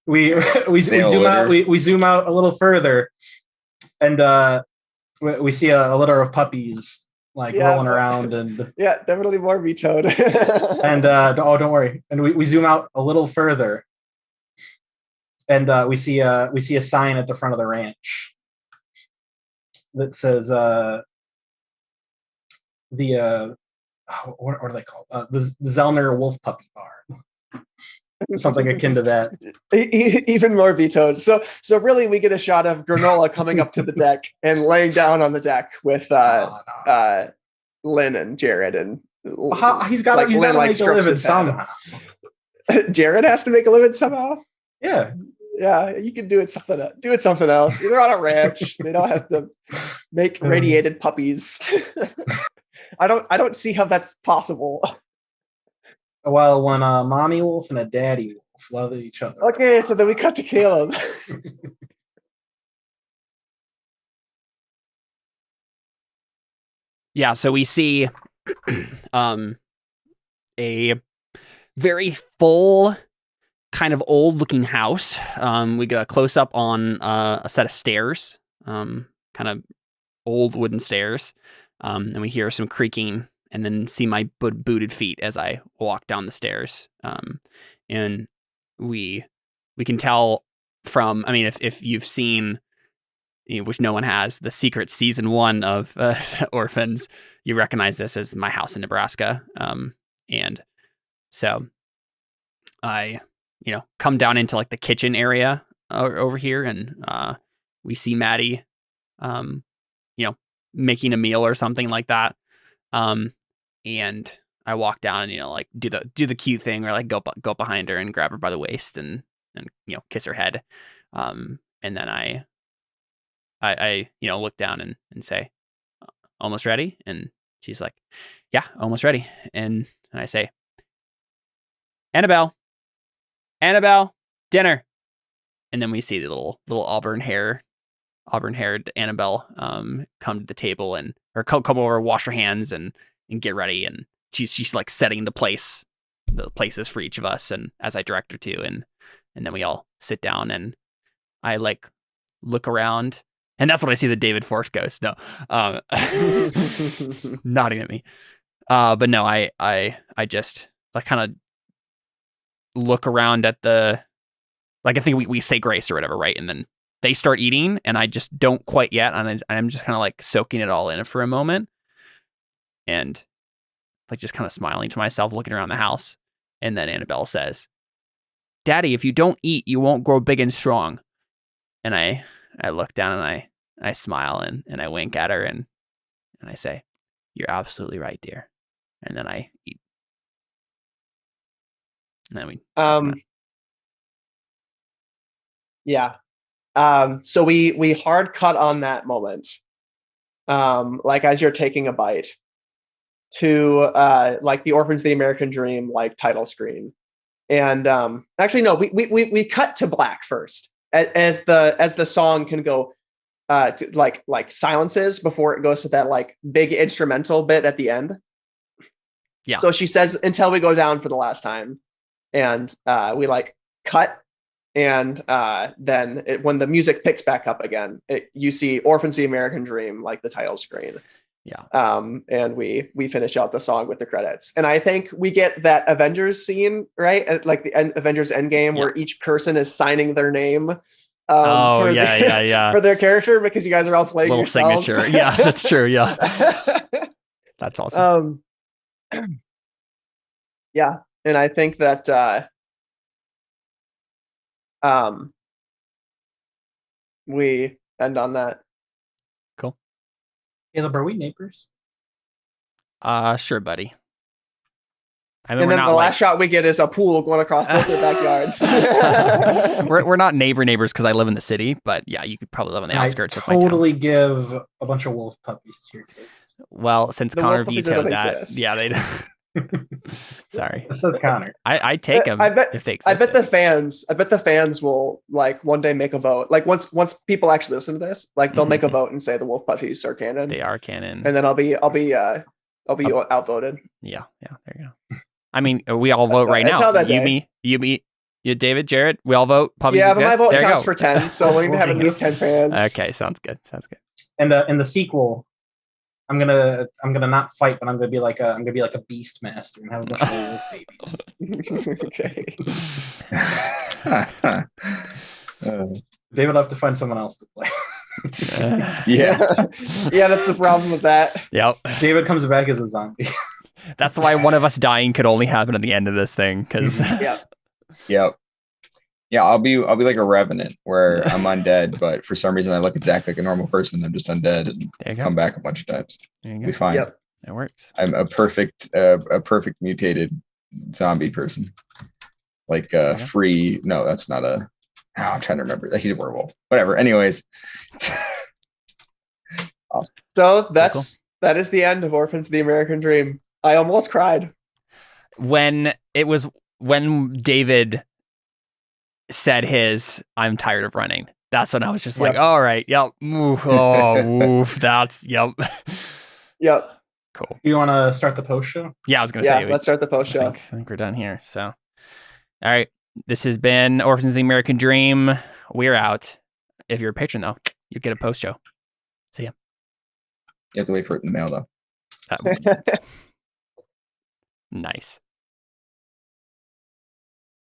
we zoom out. We zoom out a little further, and we see a litter of puppies rolling around, and yeah, definitely more vetoed. And don't worry. And we zoom out a little further, And we see a sign at the front of the ranch that says what are they called? The Zellner Wolf Puppy Barn. Something akin to that. Even more vetoed. So really, we get a shot of Granola coming up to the deck and laying down on the deck with Lynn and Jared, and he's got to make a living somehow. Jared has to make a living somehow. Yeah, you can do it something else. They're on a ranch. They don't have to make radiated puppies. I don't see how that's possible. Well, when a mommy wolf and a daddy wolf love each other. Okay, so then we cut to Caleb. Yeah, so we see a very full, kind of old-looking house. We get a close-up on a set of stairs, kind of old wooden stairs, and we hear some creaking, and then see my booted feet as I walk down the stairs. And we can tell from, I mean, if you've seen, which no one has, the secret season 1 of Orphans, you recognize this as my house in Nebraska. And so I, come down into like the kitchen area over here, and we see Maddie, making a meal or something like that. And I walk down and, like do the cute thing where like go behind her and grab her by the waist and kiss her head. And then I look down and say, almost ready? And she's like, yeah, almost ready. And I say, Annabelle, dinner. And then we see the little auburn-haired Annabelle come to the table or come over, wash her hands and get ready. And she's like setting the places for each of us, and as I direct her to, and then we all sit down, and I like look around, and that's when I see the David Force ghost. No, nodding at me. But no, I just like kind of look around at the, like, I think we say grace or whatever, right? And then they start eating, and I just don't quite yet, and I'm just kind of like soaking it all in for a moment, and like just kind of smiling to myself, looking around the house. And then Annabelle says, Daddy, if you don't eat, you won't grow big and strong. And I look down and I smile and I wink at her and I say, you're absolutely right, dear. And then I eat. And then we yeah. So we hard cut on that moment. Like as you're taking a bite, to like the Orphans of the American Dream like title screen. And actually no, we cut to black first as the song can go to like silences before it goes to that like big instrumental bit at the end. Yeah. So she says, until we go down for the last time. And we like cut, and then when the music picks back up again, you see Orphans of the American Dream, like the title screen. Yeah. And we finish out the song with the credits. And I think we get that Avengers scene, right? Like the Avengers Endgame, where each person is signing their name. For their character, because you guys are all playing little yourselves. Signature. Yeah, that's true. Yeah. That's awesome. Yeah. And I think that we end on that. Cool. Caleb, are we neighbors? Sure, buddy. I mean, and then the last shot we get is a pool going across both their backyards. we're not neighbors because I live in the city, but yeah, you could probably live on the outskirts of my town. Totally give a bunch of wolf puppies to your kids. Well, since Connor vetoed that, yeah, they. Sorry, this says Connor. I take them. I bet if they I bet the fans will like one day make a vote. Like once people actually listen to this, like they'll make a vote and say the wolf puppies are canon. They are canon, and then I'll be outvoted. Yeah, there you go. I mean, we all vote right now. You, me, David, Jarrett. We all vote. Puppies yeah, exist. But my vote counts for 10, so we need to have at least 10 fans. Okay, sounds good. And in the sequel, I'm gonna not fight, but I'm gonna be like a beast master and have a bunch of wolf babies. Okay. David will have to find someone else to play. Yeah. Yeah, that's the problem with that. Yep. David comes back as a zombie. That's why one of us dying could only happen at the end of this thing, because Yeah. Yeah, I'll be like a revenant where I'm undead, but for some reason I look exactly like a normal person. I'm just undead and come back a bunch of times. There you Be fine. Yep. It works. I'm a perfect mutated zombie person. Like free. No, that's not a. Oh, I'm trying to remember. He's a werewolf. Whatever. Anyways. Awesome. So that is the end of Orphans of the American Dream. I almost cried When David said his "I'm tired of running." That's when I was just like, all right, yep, move, that's yep. Yep. Cool. You want to start the post show? Yeah, I was gonna say. Let's start the post show. I think we're done here. So, all right, this has been Orphans of the American Dream. We're out. If you're a patron, though, you get a post show. See ya. You have to wait for it in the mail, though. Nice.